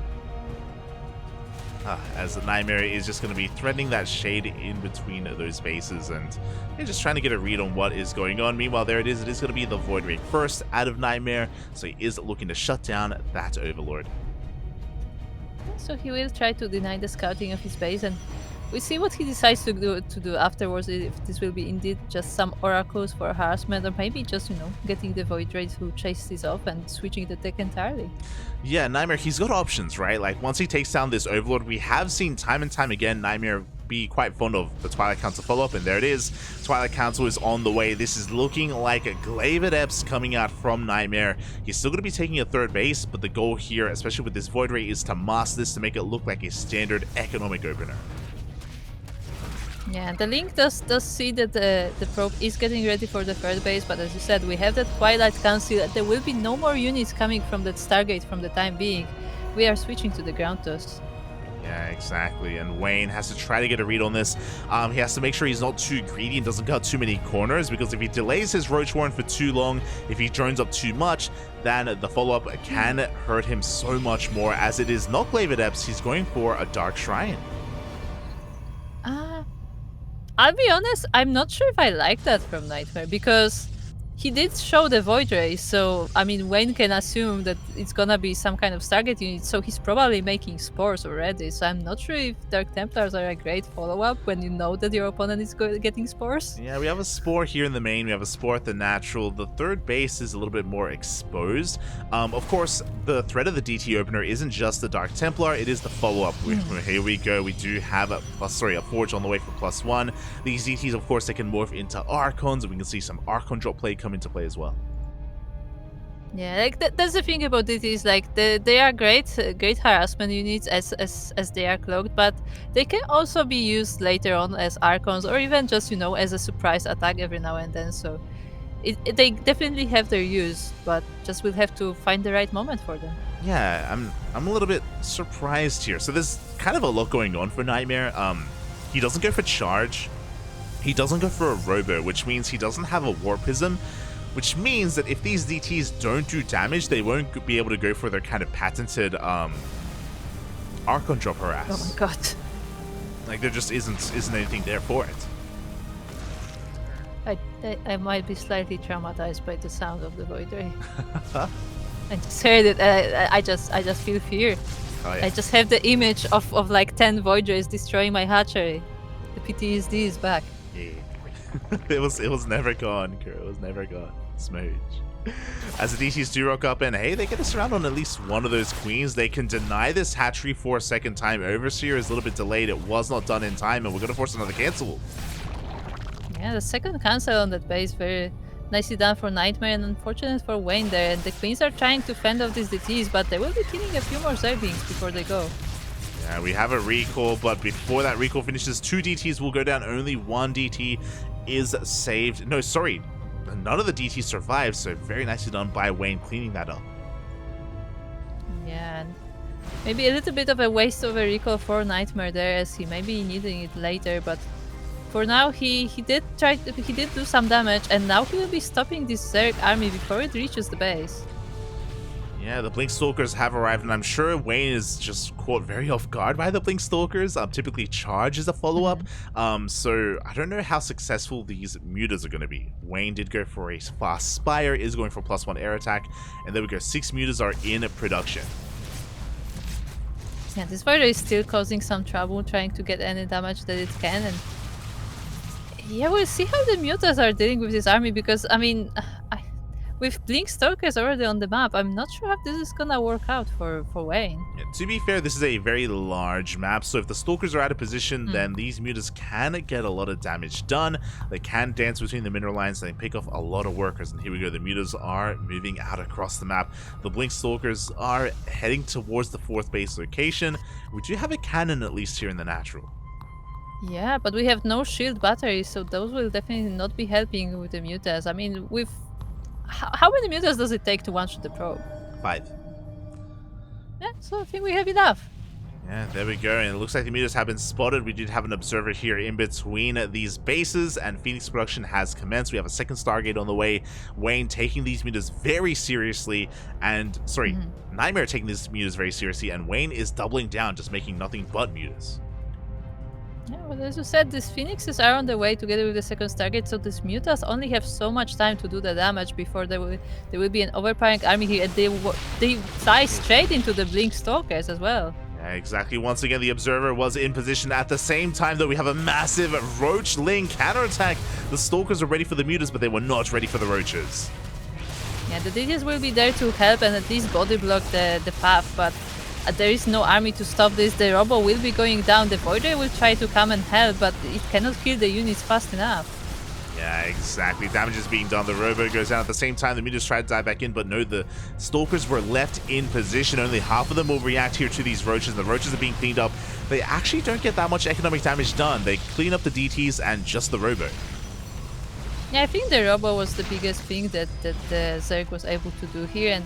As NightMare is just going to be threading that shade in between those bases and just trying to get a read on what is going on. Meanwhile, there it is. It is going to be the Void Ray first out of NightMare, so he is looking to shut down that Overlord. So he will try to deny the scouting of his base, and we see what he decides to do afterwards. If this will be indeed just some oracles for harassment, or maybe just getting the Void Rays who chase this off and switching the deck entirely. Yeah, NightMare, he's got options, right? Like once he takes down this Overlord, we have seen time and time again NightMare be quite fond of the Twilight Council follow-up, and there it is. Twilight Council is on the way. This is looking like a Glaive Adepts coming out from NightMare. He's still going to be taking a third base, but the goal here, especially with this Void Ray, is to mask this to make it look like a standard economic opener. Yeah, the Link does see that the probe is getting ready for the third base, but as you said, we have that Twilight Council. There will be no more units coming from that Stargate from the time being. We are switching to the ground toss. Yeah, exactly. And Wayne has to try to get a read on this. He has to make sure he's not too greedy and doesn't cut too many corners, because if he delays his Roach Warren for too long, if he drones up too much, then the follow-up can hurt him so much more, as it is not Glaive Adepts. He's going for a Dark Shrine. I'll be honest, I'm not sure if I like that from NightMare, because he did show the Void Ray, so I mean Wayne can assume that it's gonna be some kind of Stargate unit, so he's probably making spores already, so I'm not sure if Dark Templars are a great follow-up when you know that your opponent is getting spores. Yeah, we have a spore here in the main, we have a spore at the natural. The third base is a little bit more exposed. Of course, the threat of the DT opener isn't just the Dark Templar, it is the follow-up. Here we go, we do have a Forge on the way for +1. These DTs, of course, they can morph into Archons, and we can see some Archon drop play come into play as well. Yeah, like that's the thing about it, is like they are great harassment units as they are cloaked, but they can also be used later on as Archons, or even just as a surprise attack every now and then. So they definitely have their use, but just we'll have to find the right moment for them. Yeah, I'm a little bit surprised here. So there's kind of a lot going on for NightMare. He doesn't go for charge. He doesn't go for a Robo, which means he doesn't have a Warpism, which means that if these DTs don't do damage, they won't be able to go for their kind of patented Archon drop harass. Oh my god. Like there just isn't anything there for it. I might be slightly traumatized by the sound of the Void Ray. I just heard it. I just feel fear. Oh, yeah. I just have the image of like 10 Void Rays destroying my hatchery. The PTSD is back. Yeah. it was never gone, girl. It was never gone. Smooch. As the DTs do rock up, and hey, they get us around on at least one of those queens. They can deny this hatchery for a second time. Overseer is a little bit delayed. It was not done in time, and we're going to force another cancel. Yeah, the second cancel on that base, very nicely done for NightMare, and unfortunate for Wayne there. And the queens are trying to fend off these DTs, but they will be killing a few more Zerglings before they go. Yeah, we have a recall, but before that recall finishes, 2 DTs will go down. Only 1 DT is saved. No, sorry. None of the DTs survived, so very nicely done by Wayne cleaning that up. Yeah, and maybe a little bit of a waste of a recall for NightMare there, as he may be needing it later, but for now he did do some damage, and now he will be stopping this Zerg army before it reaches the base. Yeah, the Blink Stalkers have arrived, and I'm sure Wayne is just caught very off guard by the Blink Stalkers. Typically charge is a follow-up, so I don't know how successful these mutas are going to be. Wayne did go for a fast Spire, is going for +1 air attack, and there we go, 6 mutas are in production. Yeah, this fighter is still causing some trouble, trying to get any damage that it can, and yeah, we'll see how the mutas are dealing with this army, because I mean, with Blink Stalkers already on the map, I'm not sure how this is gonna work out for Wayne. Yeah, to be fair, this is a very large map, so if the Stalkers are out of position, then these mutas can get a lot of damage done. They can dance between the mineral lines, and they pick off a lot of workers, and here we go, the mutas are moving out across the map. The Blink Stalkers are heading towards the 4th base location. We do have a cannon at least here in the natural. Yeah, but we have no shield batteries, so those will definitely not be helping with the mutas. I mean, with how many mutas does it take to one-shot the probe? 5. Yeah, so I think we have enough. Yeah, there we go. And it looks like the mutas have been spotted. We did have an observer here in between these bases, and Phoenix production has commenced. We have a second Stargate on the way. Wayne taking these mutas very seriously, and sorry, NightMare taking these mutas very seriously, and Wayne is doubling down, just making nothing but mutas. Yeah, well, as you said, these Phoenixes are on the way together with the second Stargate, so these mutas only have so much time to do the damage before there will be an overpowering army here, and they fly straight into the Blink Stalkers as well. Yeah, exactly. Once again, the Observer was in position at the same time, though we have a massive Roach Ling counterattack. The Stalkers were ready for the mutas, but they were not ready for the Roaches. Yeah, the DJs will be there to help and at least body block the path, but there is no army to stop this. The Robo will be going down. The Voyager will try to come and help, but it cannot kill the units fast enough. Yeah, exactly. Damage is being done. The Robo goes down at the same time. The mutas try to dive back in, but no, the Stalkers were left in position. Only half of them will react here to these Roaches. The Roaches are being cleaned up. They actually don't get that much economic damage done. They clean up the DTs and just the Robo. Yeah, I think the Robo was the biggest thing that the Zerg was able to do here, and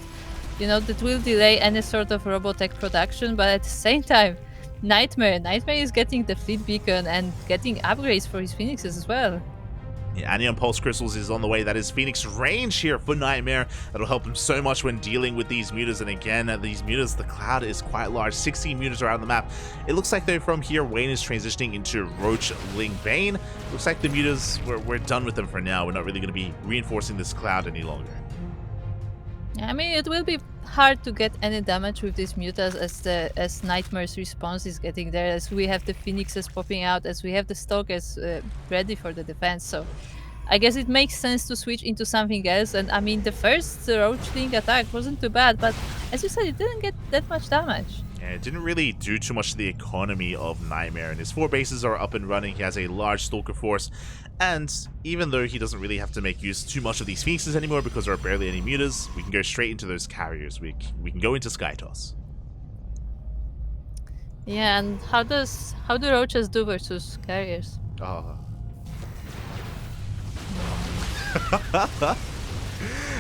you know, that will delay any sort of Robotech production, but at the same time, NightMare is getting the Fleet Beacon and getting upgrades for his Phoenixes as well. Yeah, Anion Pulse Crystals is on the way. That is Phoenix range here for NightMare. That'll help him so much when dealing with these mutas. And again, these mutas, the cloud is quite large. 16 mutas are out on the map. It looks like, though, from here, Wayne is transitioning into Roach Ling Bane. Looks like the mutas, we're done with them for now. We're not really going to be reinforcing this cloud any longer. Yeah, I mean, it will be hard to get any damage with these mutas as NightMare's response is getting there, as we have the Phoenixes popping out, as we have the Stalkers ready for the defense. So I guess it makes sense to switch into something else. And I mean, the first Roachling attack wasn't too bad, but as you said, it didn't get that much damage. Yeah, it didn't really do too much to the economy of NightMare, and his 4 bases are up and running. He has a large Stalker force, and even though he doesn't really have to make use too much of these Phoenixes anymore because there are barely any mutas, we can go straight into those carriers. We can go into Skytoss. Yeah, and how do Roaches do versus carriers? Oh.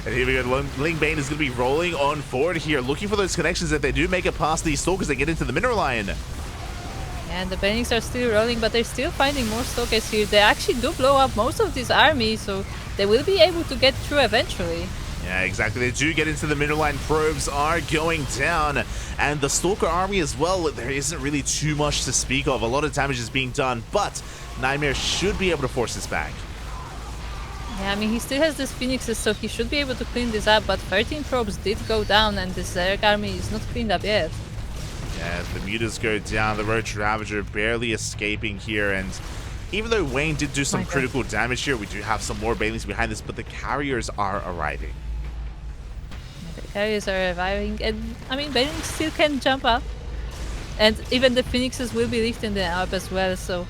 And here we go, Ling Bane is going to be rolling on forward here, looking for those connections. If they do make it past these Stalkers, they get into the mineral line. And the Banings are still rolling, but they're still finding more Stalkers here. They actually do blow up most of this army, so they will be able to get through eventually. Yeah, exactly. They do get into the mineral line. Probes are going down. And the Stalker army as well, there isn't really too much to speak of. A lot of damage is being done, but NightMare should be able to force this back. Yeah, I mean, he still has these Phoenixes, so he should be able to clean this up, but 13 probes did go down, and the Zerg army is not cleaned up yet. Yeah, the mutas go down, the Roach Ravager barely escaping here, and even though Wayne did do some critical damage here, we do have some more Banelings behind this, but the carriers are arriving. Yeah, the carriers are arriving, and I mean, Banelings still can jump up, and even the Phoenixes will be lifting them up as well, so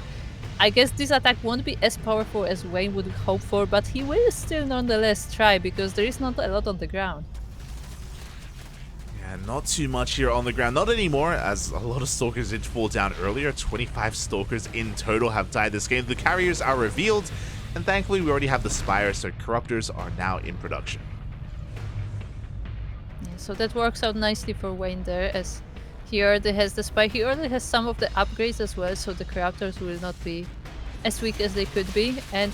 I guess this attack won't be as powerful as Wayne would hope for, but he will still nonetheless try, because there is not a lot on the ground. Yeah, not too much here on the ground. Not anymore, as a lot of Stalkers did fall down earlier. 25 Stalkers in total have died this game. The carriers are revealed, and thankfully we already have the Spire, so Corruptors are now in production. Yeah, so that works out nicely for Wayne there, as he already has the Spire. He already has some of the upgrades as well, so the Corruptors will not be as weak as they could be, and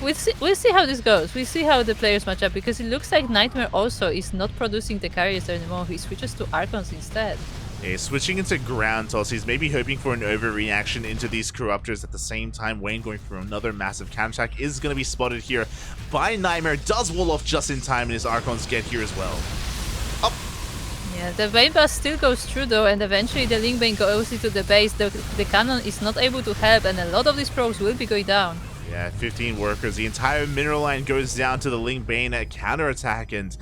we'll see how this goes. We'll see how the players match up, because it looks like NightMare also is not producing the carriers anymore. He switches to Archons instead. Yeah, switching into ground toss. He's maybe hoping for an overreaction into these Corruptors. At the same time, Wayne going for another massive counterattack is going to be spotted here by NightMare. Does wall off just in time, and his Archons get here as well. Up. Yeah, the Bane Blast still goes through though, and eventually the Link Bane goes into the base. The cannon is not able to help, and a lot of these probes will be going down. Yeah, 15 workers. The entire mineral line goes down to the Ling Bane counterattack, and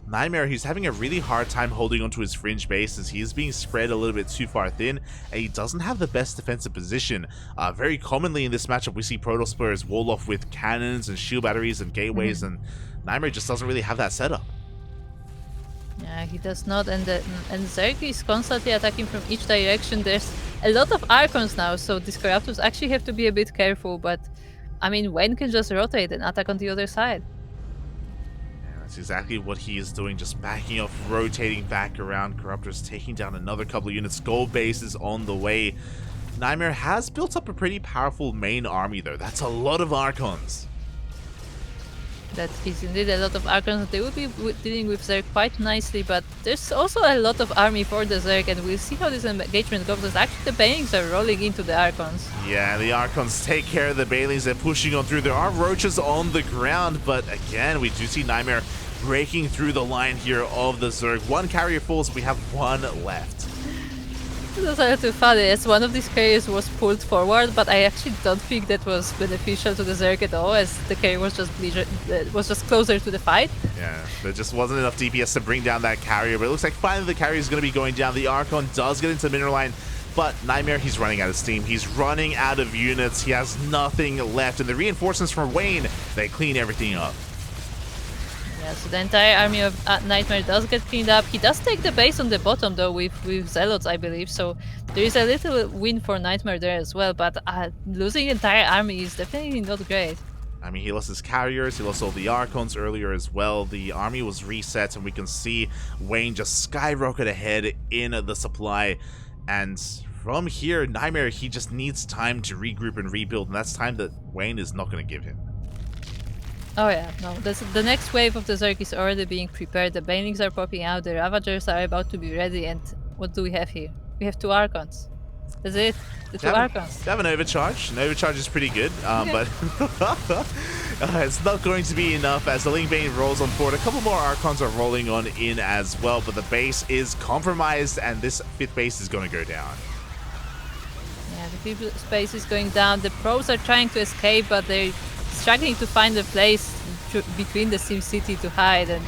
NightMare, he's having a really hard time holding onto his fringe base as he is being spread a little bit too far thin, and he doesn't have the best defensive position. Very commonly in this matchup, we see Protoss players wall off with cannons and shield batteries and gateways, and NightMare just doesn't really have that setup. Yeah, he does not, and Zerg is constantly attacking from each direction. There's a lot of Archons now, so these Corruptors actually have to be a bit careful, but I mean, Wayne can just rotate and attack on the other side. That's exactly what he is doing, just backing off, rotating back around. Corruptor's taking down another couple of units. Gold base is on the way. NightMare has built up a pretty powerful main army, though. That's a lot of Archons. That is indeed a lot of Archons. They will be dealing with Zerg quite nicely, but there's also a lot of army for the Zerg, and we'll see how this engagement goes. As actually, the Banelings are rolling into the Archons. Yeah, the Archons take care of the Banelings. They're pushing on through. There are roaches on the ground, but again, we do see NightMare breaking through the line here of the Zerg. One carrier falls, we have one left. It was a little funny as one of these carriers was pulled forward, but I actually don't think that was beneficial to the Zerg at all, as the carrier was just closer to the fight. Yeah, there just wasn't enough DPS to bring down that carrier, but it looks like finally the carrier is going to be going down. The Archon does get into the mineral line, but NightMare, he's running out of steam. He's running out of units. He has nothing left, and the reinforcements from Wayne, they clean everything up. Yeah, so the entire army of NightMare does get cleaned up. He does take the base on the bottom though with Zealots, I believe, so there is a little win for NightMare there as well, but losing the entire army is definitely not great. I mean, he lost his carriers, he lost all the Archons earlier as well. The army was reset, and we can see Wayne just skyrocket ahead in the supply. And from here, NightMare, he just needs time to regroup and rebuild, and that's time that Wayne is not going to give him. Oh yeah, no, the next wave of the Zerg is already being prepared. The Banelings are popping out, the Ravagers are about to be ready, and what do we have here? We have two Archons. That's it, the two Archons. They have an overcharge. An overcharge is pretty good, but it's not going to be enough as the Ling Bane rolls on forward. A couple more Archons are rolling on in as well, but the base is compromised, and this 5th base is going to go down. Yeah, the 5th base is going down. The pros are trying to escape, but they're struggling to find a place between the Sim City to hide, and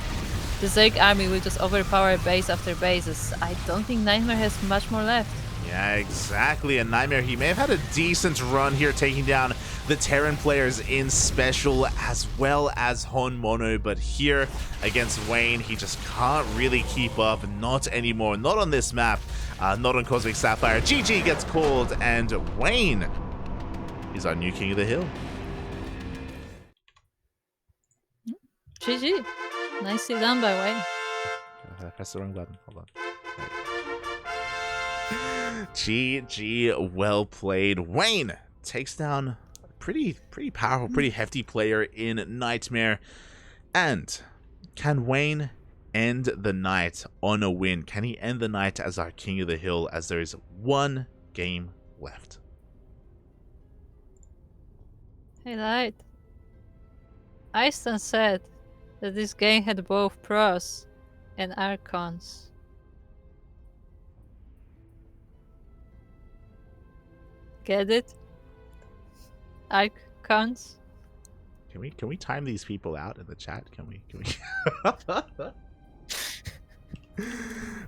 the Zerg army will just overpower base after bases. I don't think NightMare has much more left. Yeah, exactly. And NightMare, he may have had a decent run here taking down the Terran players in SpeCial as well as HonMonO, but here against Wayne, he just can't really keep up. Not anymore. Not on this map. Not on Cosmic Sapphire. GG gets called, and Wayne is our new King of the Hill. GG. Nicely done by Wayne. I pressed the wrong button. Hold on. GG, well played. Wayne takes down a pretty powerful, pretty hefty player in NightMare. And can Wayne end the night on a win? Can he end the night as our King of the Hill, as there is one game left? Hey, Light. Eiston said that this game had both pros and Archons. Get it? Archons? Can we time these people out in the chat? Can we?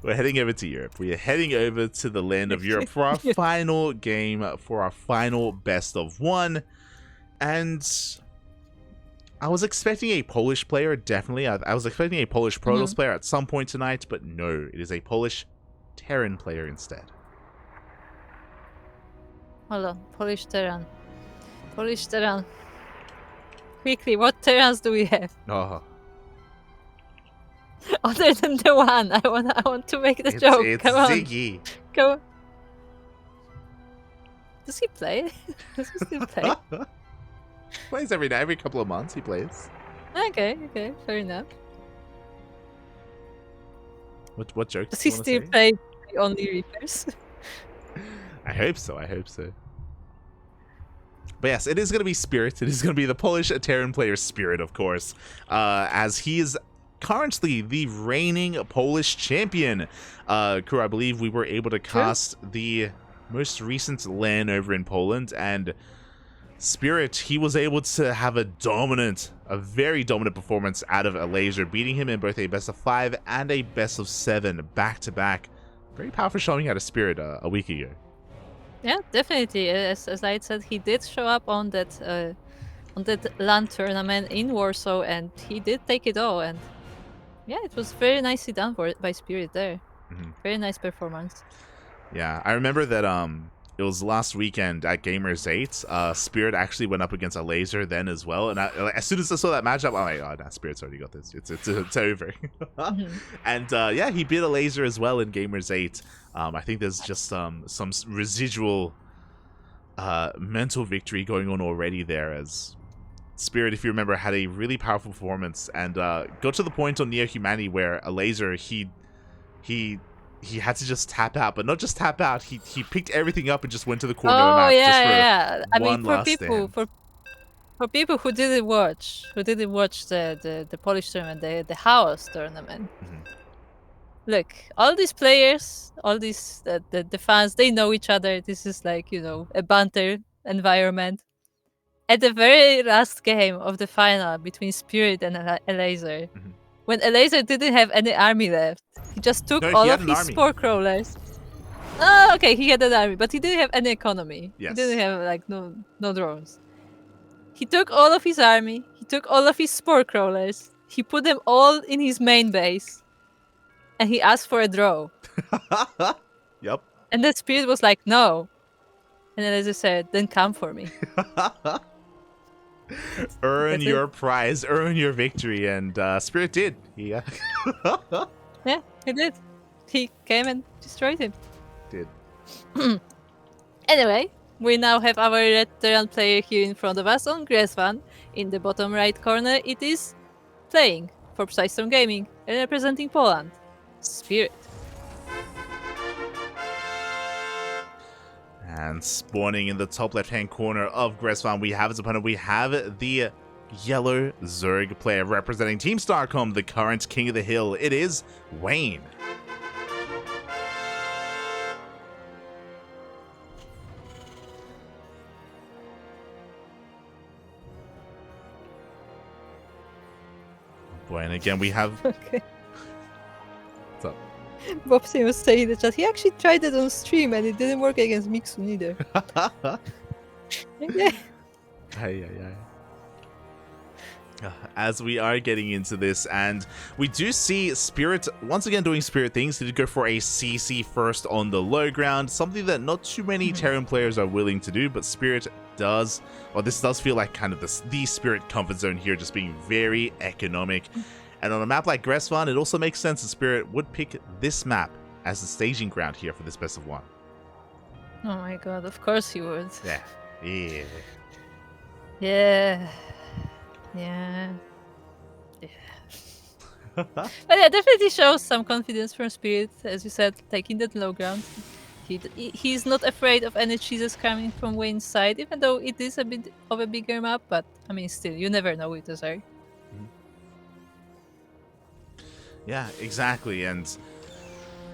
We're heading over to Europe. We are heading over to the land of Europe for our final game, for our final best of one. And I was expecting a Polish player, definitely. I was expecting a Polish Protoss player at some point tonight, but no, it is a Polish Terran player instead. Hold on, Polish Terran. Polish Terran. Quickly, what Terrans do we have? Oh, Other than the one, I want to make the joke. it's Come on, Ziggy. come on. Does he play? Does he still play? Plays every couple of months. He plays. Okay, fair enough. What joke? Does he do you still wanna say? play only Reapers? I hope so. I hope so. But yes, it is going to be Spirit. It is going to be the Polish Terran player Spirit, of course, as he is currently the reigning Polish champion. Crew, I believe we were able to cast the most recent LAN over in Poland, and Spirit, he was able to have a very dominant performance out of Alasia, beating him in both a best of 5 and a best of 7 back-to-back. Very powerful showing out of Spirit a week ago. Yeah, definitely. As I said, he did show up on that LAN tournament in Warsaw, and he did take it all. And yeah, it was very nicely done by Spirit there. Very nice performance. Yeah, I remember that it was last weekend at Gamers 8. Spirit actually went up against a laser then as well, and as soon as I saw that matchup, I'm like, oh, nah, Spirit's already got this. It's over. And yeah, he beat a laser as well in Gamers 8. I think there's just some residual mental victory going on already there, as Spirit, if you remember, had a really powerful performance and got to the point on Neo Humanity where a laser he had to just tap out, but not just tap out. He picked everything up and just went to the corner of the map. Yeah. I mean, one for people who didn't watch the Polish tournament, the house tournament. Look, all these players, all these the fans, they know each other. This is like, you know, a banter environment. At the very last game of the final between Spirit and Laser, when Laser didn't have any army left, he just took all of his spore crawlers. Oh, okay, he had an army, but he didn't have any economy. Yes. He didn't have like no drones. He took all of his army. He took all of his spore crawlers. He put them all in his main base, and he asked for a draw. Yep. And the Spirit was like, no. And Laser said, then come for me. Earn your prize, earn your victory, and Spirit did. Yeah, he did. He came and destroyed him. Did. Anyway, we now have our veteran player here in front of us on Gressvan. In the bottom right corner, it is playing for Psystorm Gaming and representing Poland, Spirit. And spawning in the top left-hand corner of Gressvan, we have his opponent. We have the yellow Zerg player representing Team StarCom, the current King of the Hill. It is Wayne. Oh boy, and again we have... Okay. What's up? Bobsy was saying in the chat, he actually tried it on stream and it didn't work against Mixu neither. Okay. As we are getting into this, and we do see Spirit once again doing Spirit things. He did go for a CC first on the low ground, something that not too many Terran players are willing to do, but Spirit does, or this does feel like kind of the Spirit comfort zone here, just being very economic. And on a map like Gressvan, it also makes sense that Spirit would pick this map as the staging ground here for this best of one. Oh my god, of course he would. Yeah. Yeah. But yeah, definitely shows some confidence from Spirit, as you said, taking that low ground. He's not afraid of any cheeses coming from Wayne's side, even though it is a bit of a bigger map, but I mean, still, you never know with the Zerg. Yeah, exactly, and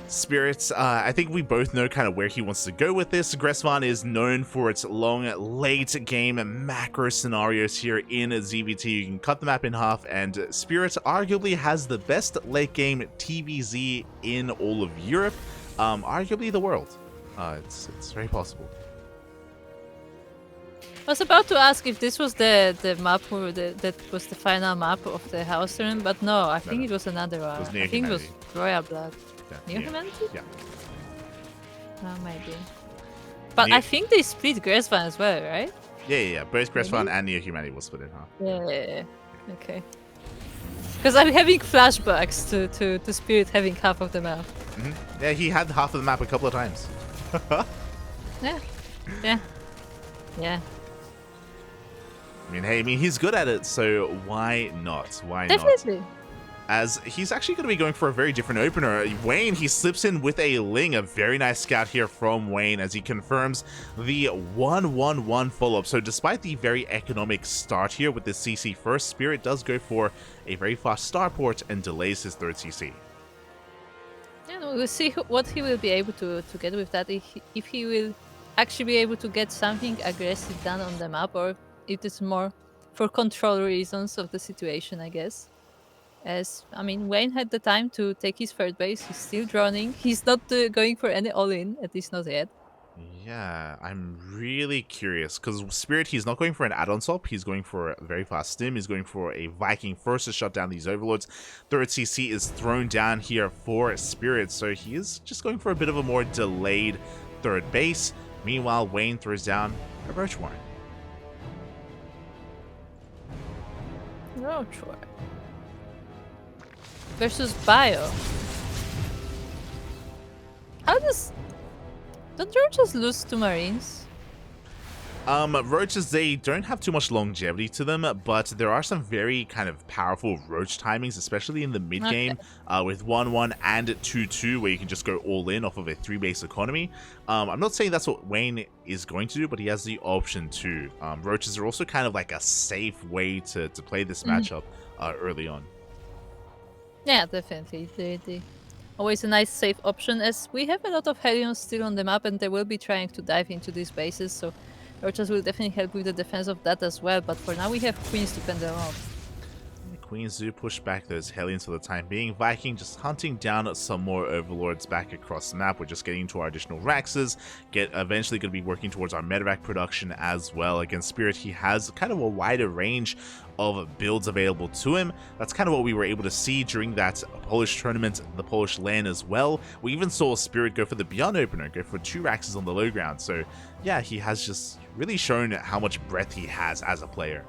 Spirits, I think we both know kind of where he wants to go with this. Gressvan is known for its long, late-game macro scenarios here in ZVT. You can cut the map in half, and Spirit arguably has the best late-game TVZ in all of Europe, arguably the world. It's very possible. I was about to ask if this was the map or that was the final map of the house turn, but no, I think it was another one. I think it was Royal Blood. Neo Humanity? Yeah. Maybe. But I think they split Gressvan as well, right? Yeah. Both Gressvan and Neo Humanity will split in half. Yeah. Okay. Because I'm having flashbacks to Spirit having half of the map. Yeah, he had half of the map a couple of times. Yeah. I mean, he's good at it, so why not? Definitely. As he's actually going to be going for a very different opener. Wayne, he slips in with a Ling, a very nice scout here from Wayne, as he confirms the 1-1-1 follow-up. So despite the very economic start here with the CC first, Spirit does go for a very fast starport and delays his third CC. Yeah, we'll see what he will be able to get with that, if he will actually be able to get something aggressive done on the map, or if it's more for control reasons of the situation, I guess. As, I mean, Wayne had the time to take his third base, he's still droning, he's not going for any all-in, at least not yet. Yeah, I'm really curious, because Spirit, he's not going for an add-on swap, he's going for a very fast stim, he's going for a Viking first to shut down these overlords. Third CC is thrown down here for Spirit, so he is just going for a bit of a more delayed third base. Meanwhile, Wayne throws down a Roach Warren. Roach Warren. Versus Bio. How does... Don't Roaches lose to Marines? Roaches, they don't have too much longevity to them, but there are some very kind of powerful Roach timings, especially in the mid-game, with 1-1 and 2-2, where you can just go all in off of a 3-base economy. I'm not saying that's what Wayne is going to do, but he has the option to. Roaches are also kind of like a safe way to play this matchup early on. Yeah, definitely. They always a nice safe option, as we have a lot of Hellions still on the map, and they will be trying to dive into these bases, so Roaches will definitely help with the defense of that as well, but for now we have Queens to fend them off. The Queens do push back those Hellions for the time being. Viking just hunting down some more Overlords back across the map. We're just getting into our additional Raxes. Eventually going to be working towards our Medevac production as well. Against Spirit, he has kind of a wider range of builds available to him. That's kind of what we were able to see during that Polish tournament, the Polish LAN as well. We even saw Spirit go for the Beyond opener, go for 2 Raxes on the low ground. So yeah, he has just really shown how much breadth he has as a player.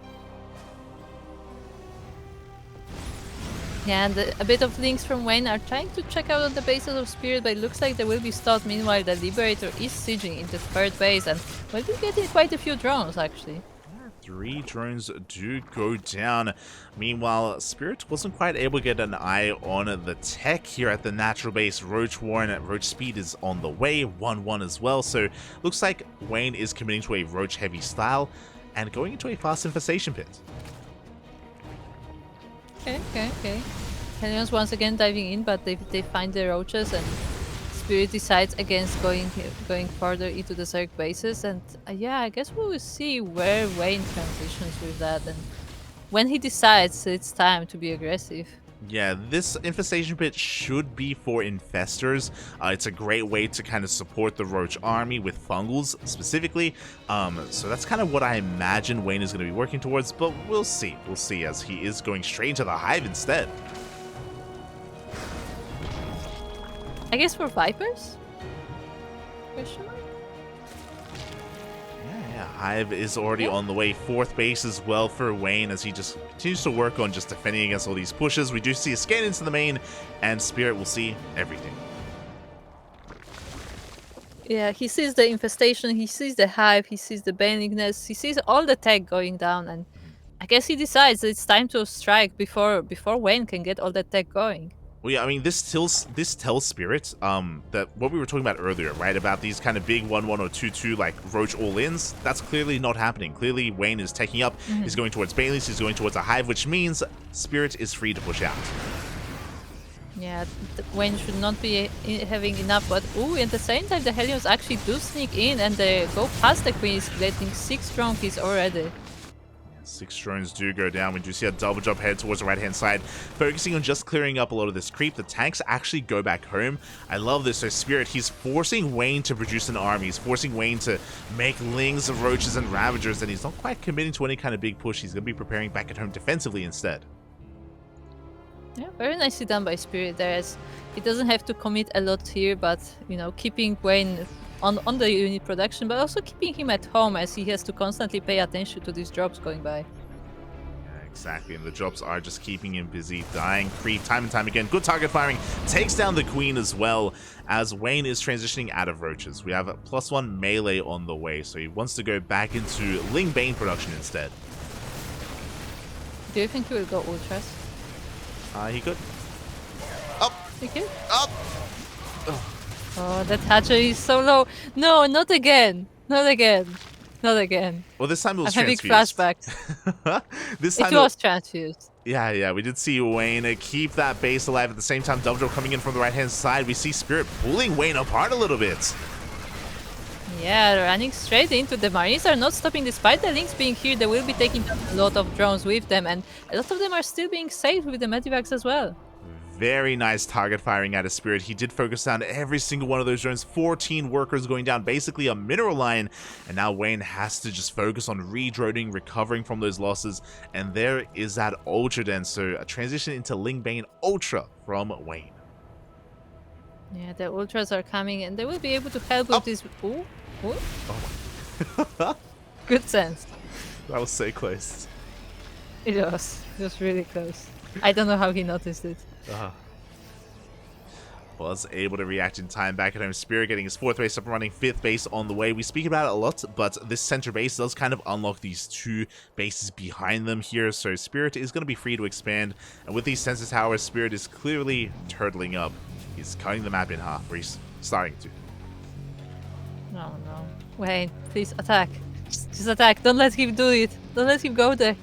Yeah, and a bit of links from Wayne are trying to check out on the bases of Spirit, but it looks like they will be stopped. Meanwhile, the Liberator is sieging into 3rd base, and we'll be getting quite a few drones, actually. 3 drones do go down. Meanwhile, Spirit wasn't quite able to get an eye on the tech here at the natural base. Roach Warren at Roach Speed is on the way, 1-1 as well. So looks like Wayne is committing to a Roach heavy style and going into a fast infestation pit. Okay. Hellions once again diving in, but they find the Roaches, and Spirit decides against going further into the Zerg bases, and yeah, I guess we will see where Wayne transitions with that, and when he decides it's time to be aggressive. Yeah, this infestation pit should be for infestors. It's a great way to kind of support the Roach army with fungals specifically. So that's kind of what I imagine Wayne is going to be working towards, but we'll see. We'll see, as he is going straight into the Hive instead. I guess for Vipers? Question mark? Yeah, Hive is already on the way. 4th base as well for Wayne, as he just continues to work on just defending against all these pushes. We do see a scan into the main, and Spirit will see everything. Yeah, he sees the infestation, he sees the Hive, he sees the Baningness, he sees all the tech going down, and I guess he decides it's time to strike before Wayne can get all that tech going. Well, yeah, I mean, this tells Spirit that what we were talking about earlier, right? About these kind of big 1-1 or 2-2 like Roach all-ins. That's clearly not happening. Clearly, Wayne is taking up. He's going towards Bailey's. He's going towards a Hive, which means Spirit is free to push out. Yeah, Wayne should not be having enough, but ooh, at the same time, the Hellions actually do sneak in and they go past the Queens, getting 6 strong keys already. 6 drones do go down. We do see a double jump head towards the right-hand side, focusing on just clearing up a lot of this creep. The tanks actually go back home. I love this. So Spirit, he's forcing Wayne to produce an army. He's forcing Wayne to make Lings, Roaches, and Ravagers, and he's not quite committing to any kind of big push. He's going to be preparing back at home defensively instead. Yeah, very nicely done by Spirit there, as he doesn't have to commit a lot here, but, you know, keeping Wayne on the unit production, but also keeping him at home, as he has to constantly pay attention to these drops going by. Yeah, exactly, and the drops are just keeping him busy, dying creep time and time again. Good target firing, takes down the Queen as well, as Wayne is transitioning out of Roaches. We have a +1 melee on the way, so he wants to go back into Ling Bane production instead. Do you think he will go Ultras? He could. Up! He could? Up! Oh, that hatchery is so low. No, not again. Not again. Not again. Well, this time it was I'm having transfused. flashbacks. This time it was transfused. Yeah, we did see Wayne keep that base alive. At the same time, double drop coming in from the right-hand side. We see Spirit pulling Wayne apart a little bit. Yeah, running straight into the Marines are not stopping. Despite the links being here, they will be taking a lot of drones with them, and a lot of them are still being saved with the Medivacs as well. Very nice target firing out of Spirit. He did focus down every single one of those drones. 14 workers going down, basically a mineral line. And now Wayne has to just focus on redroning, recovering from those losses. And there is that Ultra Den. So a transition into Ling Bane Ultra from Wayne. Yeah, the ultras are coming and they will be able to help with this. Ooh, ooh. Good sense. That was so close. It was. It was really close. I don't know how he noticed it. Was able to react in time back at home. Spirit getting his 4th base up and running, 5th base on the way. We speak about it a lot, but this center base does kind of unlock these 2 bases behind them here, so Spirit is going to be free to expand, and with these sensor towers, Spirit is clearly turtling up. He's cutting the map in half, or he's starting to. No, no. Wayne, please attack. Just attack. Don't let him do it. Don't let him go there.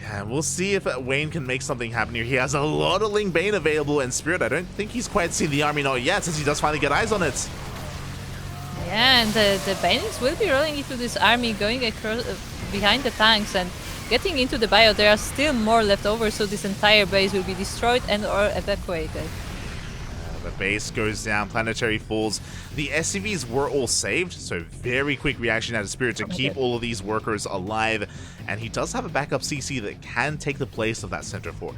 Yeah, we'll see if Wayne can make something happen here. He has a lot of Ling Bane available, and Spirit, I don't think he's quite seen the army not yet, since he does finally get eyes on it. Yeah, and the Banings will be rolling into this army, going across behind the tanks and getting into the bio. There are still more left over, so this entire base will be destroyed and or evacuated. The base goes down, planetary falls. The SCVs were all saved, so very quick reaction out of Spirit to keep all of these workers alive. And he does have a backup CC that can take the place of that center fort.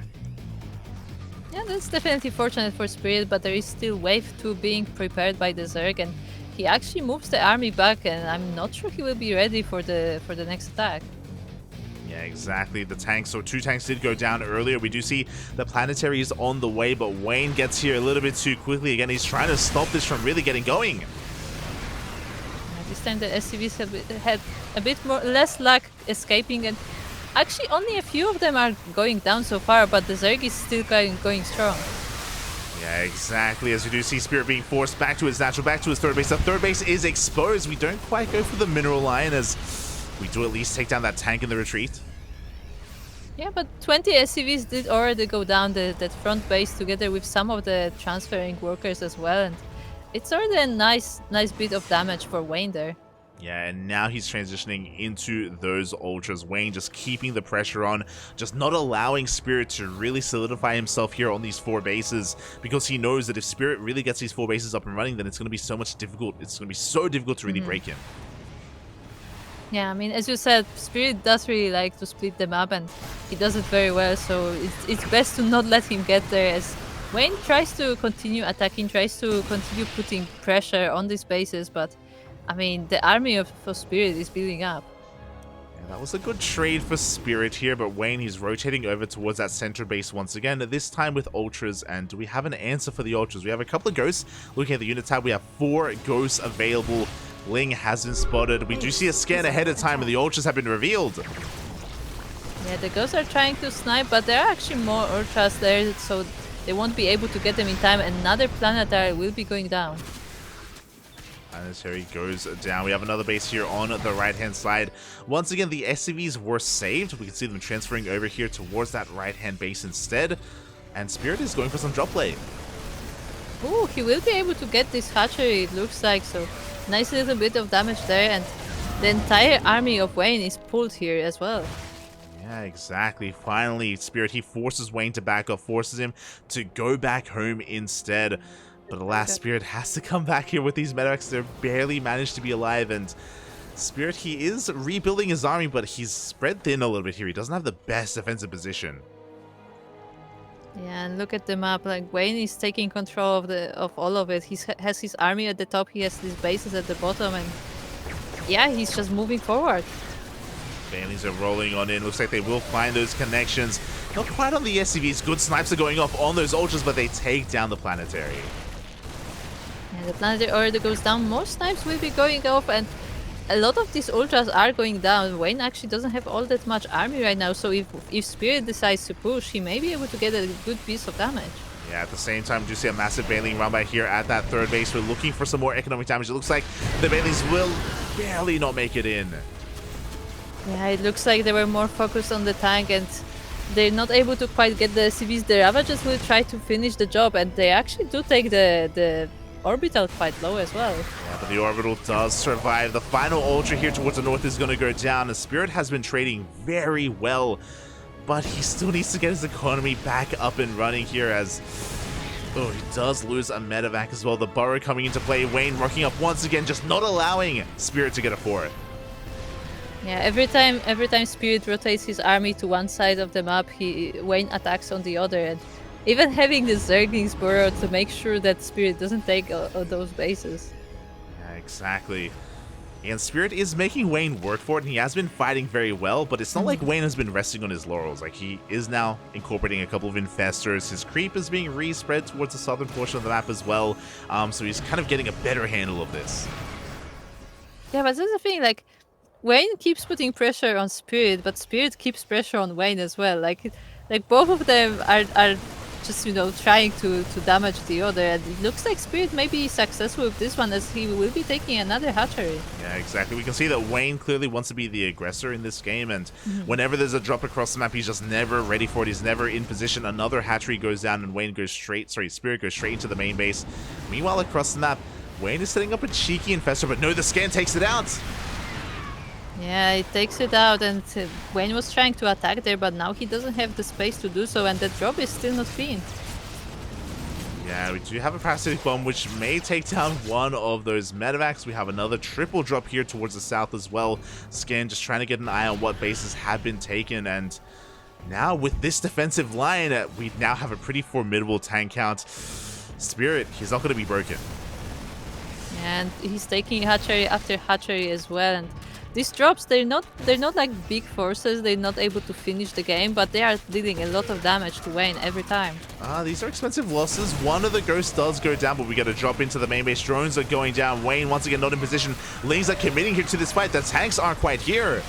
Yeah, that's definitely fortunate for Spirit, but there is still wave 2 being prepared by the Zerg, and he actually moves the army back, and I'm not sure he will be ready for the next attack. Yeah, exactly. The tanks, so 2 tanks did go down earlier. We do see the planetary is on the way, but Wayne gets here a little bit too quickly. Again, he's trying to stop this from really getting going. This time the SCVs have had a bit less luck escaping, and actually only a few of them are going down so far, but the Zerg is still going strong. Yeah, exactly. As you do see Spirit being forced back to his natural, back to his 3rd base. The 3rd base is exposed. We don't quite go for the mineral line, as we do at least take down that tank in the retreat. Yeah, but 20 SCVs did already go down that front base together with some of the transferring workers as well, and it's already a nice bit of damage for Wayne there. Yeah, and now he's transitioning into those ultras. Wayne just keeping the pressure on, just not allowing Spirit to really solidify himself here on these 4 bases, because he knows that if Spirit really gets these 4 bases up and running, then it's going to be so much difficult. It's going to be so difficult to really break him. Yeah, I mean, as you said, Spirit does really like to split them up, and he does it very well, so it's best to not let him get there, as Wayne tries to continue attacking, tries to continue putting pressure on these bases, but I mean, the army for Spirit is building up. Yeah, that was a good trade for Spirit here, but Wayne, he's rotating over towards that center base once again, this time with ultras. And do we have an answer for the ultras? We have a couple of ghosts. Looking at the unit tab, we have 4 ghosts available. Ling has been spotted. We do see a scan ahead of time, and the ultras have been revealed. Yeah, the ghosts are trying to snipe, but there are actually more ultras there, so they won't be able to get them in time. Another planetary will be going down. Planetary goes down. We have another base here on the right-hand side. Once again, the SCVs were saved. We can see them transferring over here towards that right-hand base instead. And Spirit is going for some drop play. Ooh, he will be able to get this hatchery, it looks like, so nice little bit of damage there, and the entire army of Wayne is pulled here as well. Yeah, exactly. Finally, Spirit, he forces Wayne to back up, forces him to go back home instead. But alas, Spirit has to come back here with these medics. They're barely managed to be alive, and Spirit, he is rebuilding his army, but he's spread thin a little bit here. He doesn't have the best defensive position. Yeah, and look at the map. Like, Wayne is taking control of all of it. He has his army at the top. He has these bases at the bottom, and yeah, he's just moving forward. Families are rolling on in. Looks like they will find those connections. Not quite on the SCVs. Good snipes are going off on those ultras, but they take down the planetary. Yeah, the planetary already goes down. More snipes will be going off, and a lot of these ultras are going down. Wayne actually doesn't have all that much army right now, so if Spirit decides to push, he may be able to get a good piece of damage. Yeah, at the same time, we do see a massive Baneling run by here at that third base. We're looking for some more economic damage. It looks like the Banelings will barely not make it in. Yeah, it looks like they were more focused on the tank, and they're not able to quite get the CVs. The Ravagers will try to finish the job, and they actually do take the orbital quite low as well. Yeah, but the orbital does survive. The final ultra here towards the north is going to go down. The Spirit has been trading very well, but he still needs to get his economy back up and running here, as oh, he does lose a medevac as well. The burrow coming into play. Wayne working up once again, just not allowing Spirit to get a fort. Yeah, every time Spirit rotates his army to one side of the map, Wayne attacks on the other, and Even having the Zerglings burrow to make sure that Spirit doesn't take those bases. Yeah, exactly. And Spirit is making Wayne work for it, and he has been fighting very well, but it's not like Wayne has been resting on his laurels. Like, he is now incorporating a couple of infestors. His creep is being re-spread towards the southern portion of the map as well, so he's kind of getting a better handle of this. Yeah, but that's the thing, like, Wayne keeps putting pressure on Spirit, but Spirit keeps pressure on Wayne as well. Like both of them are just, you know, trying to damage the other, and it looks like Spirit may be successful with this one, as he will be taking another hatchery. Yeah, exactly. We can see that Wayne clearly wants to be the aggressor in this game, and whenever there's a drop across the map, he's just never ready for it. He's never in position. Another hatchery goes down, and Wayne goes straight, Spirit goes straight into the main base. Meanwhile, across the map, Wayne is setting up a cheeky infestor, but no, the scan takes it out. Yeah, it takes it out, and Wayne was trying to attack there, but now he doesn't have the space to do so, and the drop is still not cleaned. Yeah, we do have a parasitic bomb, which may take down one of those medevacs. We have another triple drop here towards the south as well. Scan just trying to get an eye on what bases have been taken, and now with this defensive line, we now have a pretty formidable tank count. Spirit, he's not going to be broken. And he's taking hatchery after hatchery as well, and these drops, they're not like big forces. They're not able to finish the game, but they are dealing a lot of damage to Wayne every time. These are expensive losses. One of the ghosts does go down, but we get a drop into the main base. Drones are going down. Wayne once again not in position. Lings are committing here to this fight. The tanks aren't quite here.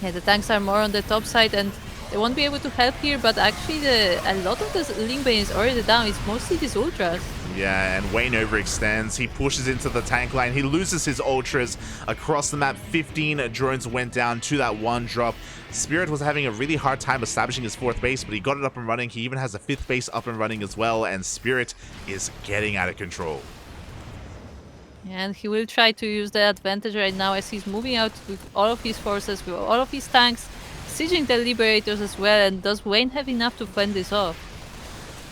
Yeah, the tanks are more on the top side, and they won't be able to help here, but actually a lot of the Ling Bane is already down. It's mostly these ultras. Yeah, and Wayne overextends. He pushes into the tank line. He loses his ultras across the map. 15 drones went down to that one drop. Spirit was having a really hard time establishing his fourth base, but he got it up and running. He even has a fifth base up and running as well, and Spirit is getting out of control. And he will try to use the advantage right now as he's moving out with all of his forces, with all of his tanks, sieging the Liberators as well. And does Wayne have enough to fend this off?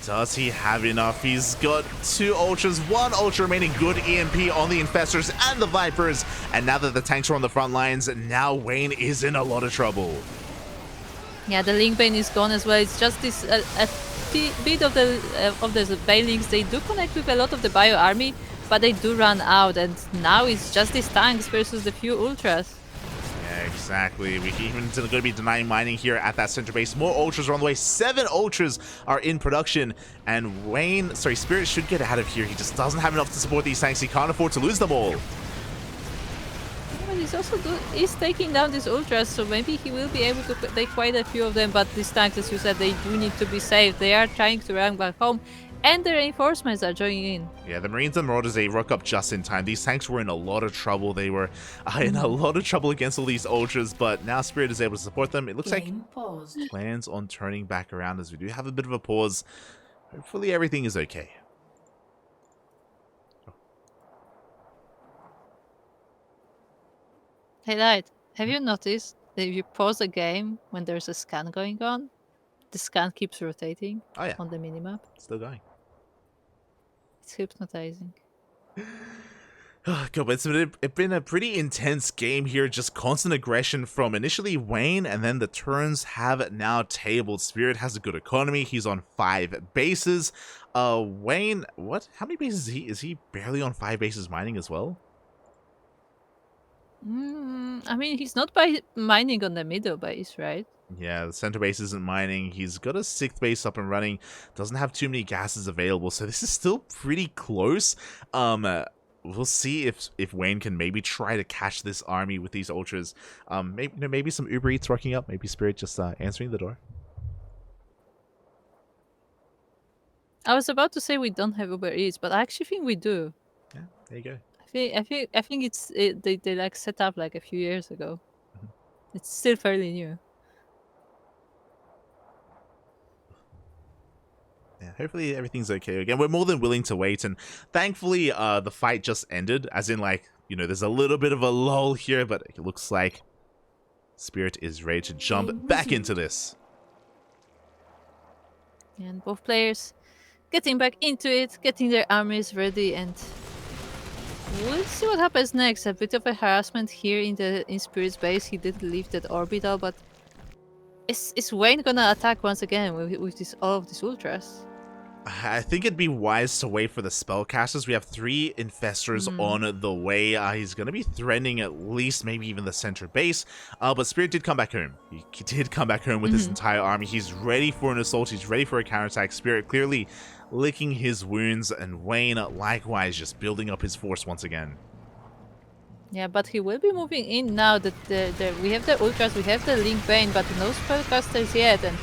Does he have enough? He's got 2 ultras, 1 ultra remaining. Good EMP on the infestors and the Vipers. And now that the tanks are on the front lines, now Wayne is in a lot of trouble. Yeah, the Link Bane is gone as well. It's just this a bit of the Banelings. They do connect with a lot of the Bio army, but they do run out. And now it's just these tanks versus the few ultras. Yeah, exactly. We even going to be denying mining here at that center base. More ultras are on the way. 7 ultras are in production, and Spirit should get out of here. He just doesn't have enough to support these tanks. He can't afford to lose them all. But he's taking down these ultras, so maybe he will be able to take quite a few of them. But these tanks, as you said, they do need to be saved. They are trying to run back home, and the reinforcements are joining in. Yeah, the Marines and Marauders, they rock up just in time. These tanks were in a lot of trouble. They were in a lot of trouble against all these ultras, but now Spirit is able to support them. It looks like plans on turning back around, as we do have a bit of a pause. Hopefully everything is okay. Hey Light, have you noticed that if you pause a game when there's a scan going on, the scan keeps rotating on the minimap? Still going. It's hypnotizing. God, but it's been a pretty intense game here. Just constant aggression from initially Wayne, and then the turns have now tabled. Spirit has a good economy. He's on 5 bases. Wayne, what? How many bases is he? Is he barely on 5 bases mining as well? I mean, he's not mining on the middle base, right? Yeah, the center base isn't mining. He's got a 6th base up and running. Doesn't have too many gases available, so this is still pretty close. We'll see if Wayne can maybe try to catch this army with these ultras. Maybe some Uber Eats rocking up. Maybe Spirit just answering the door. I was about to say we don't have Uber Eats, but I actually think we do. Yeah, there you go. I think they like set up like a few years ago. It's still fairly new. Yeah, hopefully everything's okay again. We're more than willing to wait, and thankfully the fight just ended, as in, like, you know, there's a little bit of a lull here, but it looks like Spirit is ready to jump back into this. And both players getting back into it, getting their armies ready, and we'll see what happens next. A bit of a harassment here in Spirit's base. He did leave that orbital, but Is Wayne gonna attack once again with all of these ultras? I think it'd be wise to wait for the spellcasters. We have 3 infestors on the way. He's going to be threatening at least maybe even the center base. But Spirit did come back home. He did come back home with his entire army. He's ready for an assault. He's ready for a counterattack. Spirit clearly licking his wounds, and Wayne likewise just building up his force once again. Yeah, but he will be moving in now that we have the ultras, we have the Link Bane, but no spellcasters yet, and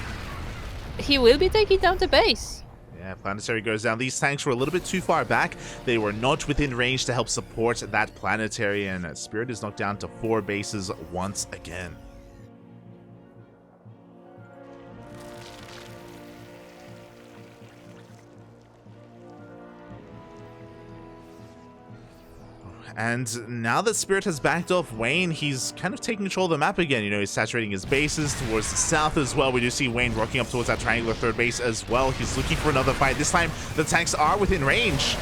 he will be taking down the base. Yeah, Planetary goes down. These tanks were a little bit too far back. They were not within range to help support that Planetary, and Spirit is knocked down to 4 bases once again. And now that Spirit has backed off Wayne, he's kind of taking control of the map again. You know, he's saturating his bases towards the south as well. We do see Wayne rocking up towards that triangular 3rd base as well. He's looking for another fight. This time, the tanks are within range.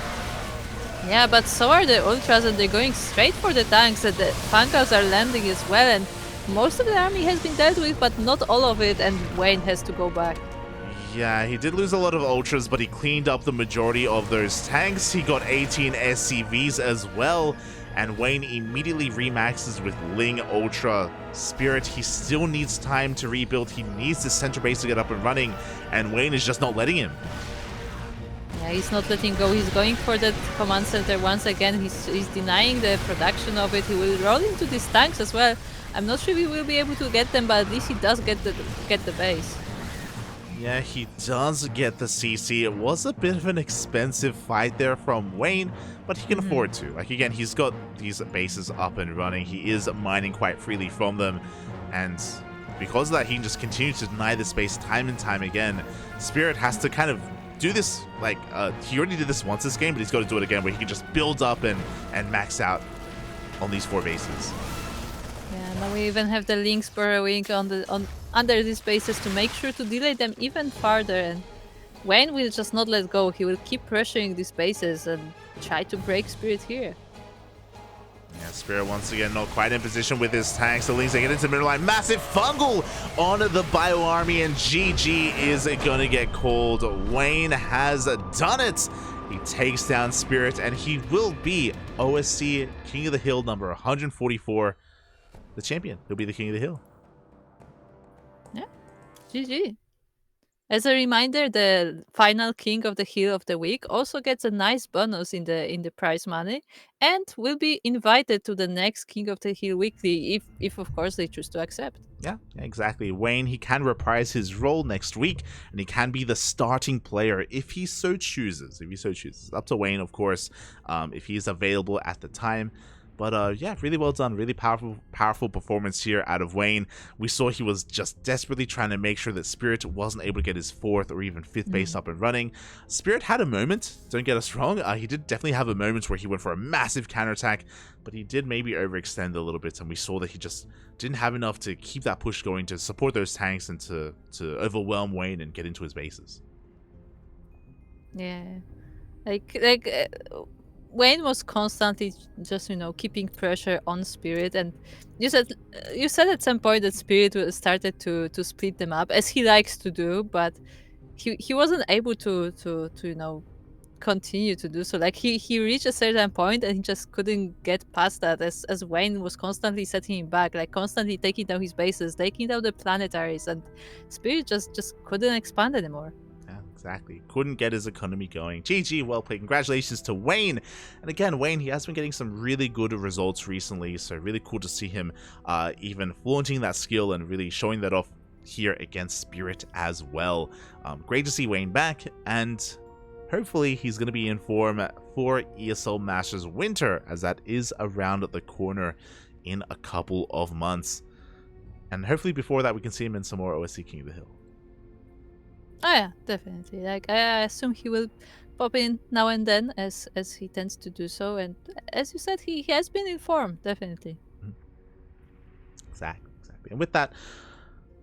Yeah, but so are the ultras, and they're going straight for the tanks, and the Funkals are landing as well, and most of the army has been dealt with, but not all of it, and Wayne has to go back. Yeah, he did lose a lot of ultras, but he cleaned up the majority of those tanks. He got 18 SCVs as well, and Wayne immediately remaxes with Ling Ultra. Spirit, he still needs time to rebuild. He needs the center base to get up and running, and Wayne is just not letting him. Yeah, he's not letting go. He's going for that command center once again. He's denying the production of it. He will roll into these tanks as well. I'm not sure we will be able to get them, but at least he does get the base. Yeah, he does get the CC. It was a bit of an expensive fight there from Wayne, but he can afford to. Like, again, he's got these bases up and running. He is mining quite freely from them, and because of that, he can just continue to deny the space time and time again. Spirit has to kind of do this, like, he already did this once this game, but he's got to do it again, where he can just build up and max out on these 4 bases. Yeah, now we even have the Links burrowing under these bases to make sure to delay them even farther, and Wayne will just not let go. He will keep pressuring these bases and try to break Spirit here. Yeah, Spirit once again not quite in position with his tanks. The Lings, they get into the middle line. Massive fungal on the Bio Army, and GG is gonna get called. Wayne has done it. He takes down Spirit, and he will be OSC King of the Hill number 144. The champion. He'll be the King of the Hill. Yeah, GG. As a reminder, the final King of the Hill of the week also gets a nice bonus in the prize money, and will be invited to the next King of the Hill weekly if of course they choose to accept. Yeah, exactly. Wayne, he can reprise his role next week, and he can be the starting player if he so chooses. Up to Wayne, of course, if he's available at the time. But yeah, really well done. Really powerful performance here out of Wayne. We saw he was just desperately trying to make sure that Spirit wasn't able to get his 4th or even 5th base up and running. Spirit had a moment, don't get us wrong. He did definitely have a moment where he went for a massive counterattack, but he did maybe overextend a little bit, and we saw that he just didn't have enough to keep that push going to support those tanks and to overwhelm Wayne and get into his bases. Yeah, Wayne was constantly just, keeping pressure on Spirit, and you said at some point that Spirit started to split them up, as he likes to do, but he wasn't able to continue to do so. Like, he reached a certain point and he just couldn't get past that, as Wayne was constantly setting him back, like constantly taking down his bases, taking down the planetaries, and Spirit just couldn't expand anymore. Exactly. Couldn't get his economy going. GG, well played. Congratulations to Wayne. And again, Wayne, he has been getting some really good results recently, so really cool to see him even flaunting that skill and really showing that off here against Spirit as well. Great to see Wayne back, and hopefully he's going to be in form for ESL Masters Winter, as that is around the corner in a couple of months. And hopefully before that we can see him in some more OSC King of the Hill. Oh yeah, definitely. Like, I assume he will pop in now and then, as he tends to do so. And as you said, he has been in form, definitely. Exactly. And with that,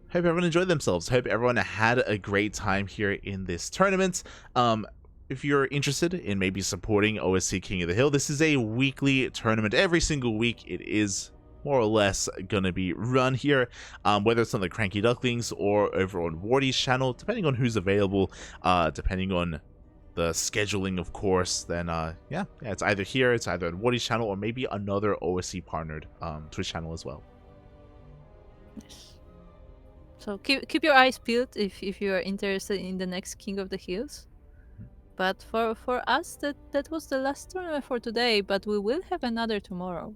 hope everyone enjoyed themselves. Hope everyone had a great time here in this tournament. If you're interested in maybe supporting OSC King of the Hill, this is a weekly tournament. Every single week it is more or less going to be run here, whether it's on the CranKy Ducklings or over on Wardy's channel, depending on who's available, depending on the scheduling, of course. Then yeah, it's either here, it's either on Wardy's channel, or maybe another OSC partnered Twitch channel as well. Yes. So keep your eyes peeled if you are interested in the next King of the Hills. But for us, that was the last tournament for today, but we will have another tomorrow.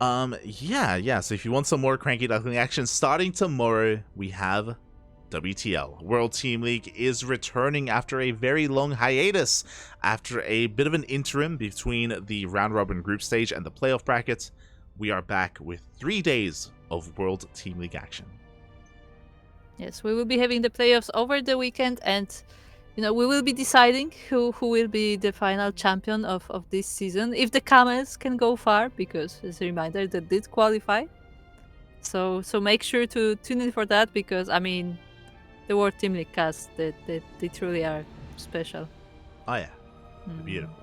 Yeah, so if you want some more CranKy Duckling action, starting tomorrow, we have WTL. World Team League is returning after a very long hiatus. After a bit of an interim between the round-robin group stage and the playoff bracket, we are back with 3 days of World Team League action. Yes, we will be having the playoffs over the weekend, and we will be deciding who will be the final champion of this season, if the Camels can go far, because as a reminder, they did qualify. So make sure to tune in for that, because I mean, the World Team League cast, they truly are special. Oh yeah, beautiful.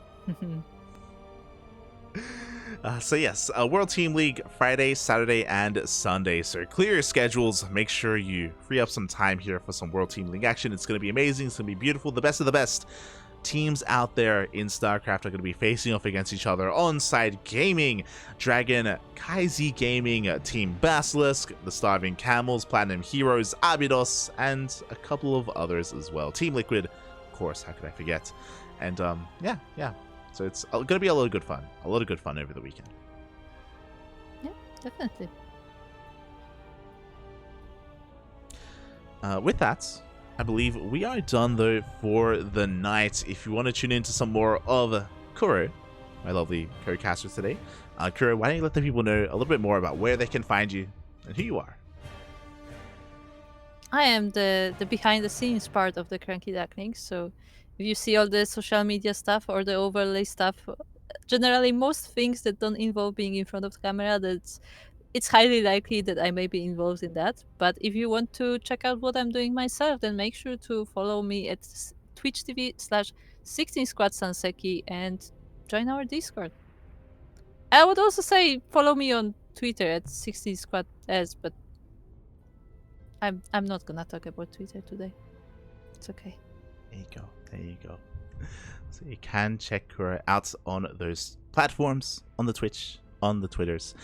So yes, World Team League Friday, Saturday, and Sunday. So clear your schedules. Make sure you free up some time here for some World Team League action. It's going to be amazing. It's going to be beautiful. The best of the best teams out there in StarCraft are going to be facing off against each other. On-Side Gaming, Dragon, Kaizi Gaming, Team Basilisk, the Starving Camels, Platinum Heroes, Abydos, and a couple of others as well. Team Liquid, of course, how could I forget? And yeah. So it's going to be a lot of good fun. A lot of good fun over the weekend. Yeah, definitely. With that, I believe we are done, though, for the night. If you want to tune into some more of Kuro, my lovely co-caster today, Kuro, why don't you let the people know a little bit more about where they can find you and who you are? I am the behind-the-scenes part of the CranKy Ducklings, so if you see all the social media stuff or the overlay stuff, generally most things that don't involve being in front of the camera, it's highly likely that I may be involved in that. But if you want to check out what I'm doing myself, then make sure to follow me at twitch.tv/16squadsanseki and join our Discord. I would also say follow me on Twitter at 16squads, but I'm not gonna talk about Twitter today. It's okay. There you go. So you can check her out on those platforms, on the Twitch, on the Twitters.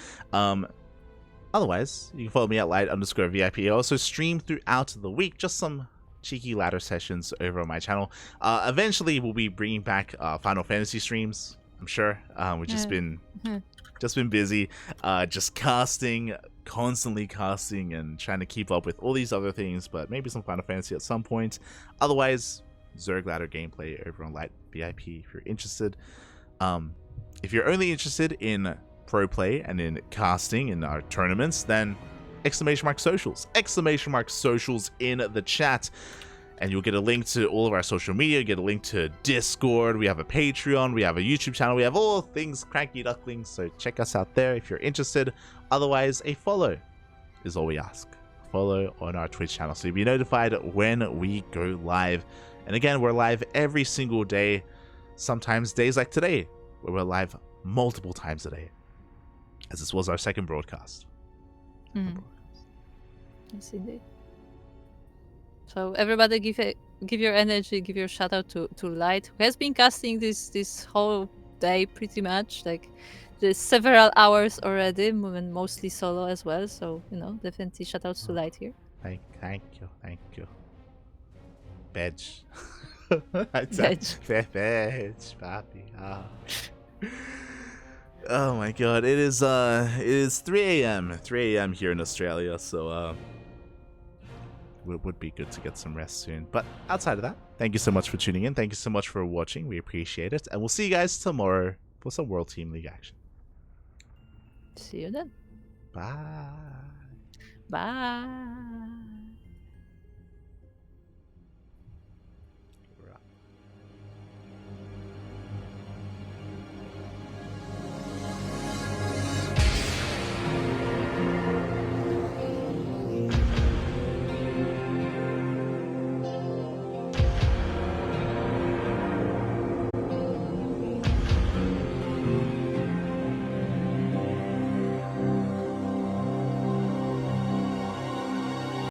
Otherwise, you can follow me at light_VIP. I also stream throughout the week, just some cheeky ladder sessions over on my channel. Eventually, we'll be bringing back Final Fantasy streams, I'm sure. We've just been busy, just constantly casting and trying to keep up with all these other things, but maybe some Final Fantasy at some point. Otherwise, Zerg ladder gameplay over on Light VIP if you're interested. If you're only interested in pro play and in casting in our tournaments, then !socials in the chat, and you'll get a link to all of our social media, get a link to Discord, we have a Patreon, we have a YouTube channel, we have all things CranKy Ducklings, so check us out there if you're interested. Otherwise, a follow is all we ask. Follow on our Twitch channel so you'll be notified when we go live. And again, we're live every single day, sometimes days like today, where we're live multiple times a day, as this was our second broadcast. Yes, indeed. So everybody give your energy, give your shout out to Light, who has been casting this whole day pretty much, like there's several hours already, and mostly solo as well. So definitely shout outs to Light here. Thank you. Bedge. Bedge, papi. Oh my god, it is 3 a.m. here in Australia, so it would be good to get some rest soon. But outside of that, thank you so much for tuning in. Thank you so much for watching. We appreciate it, and we'll see you guys tomorrow for some World Team League action. See you then. Bye. Bye.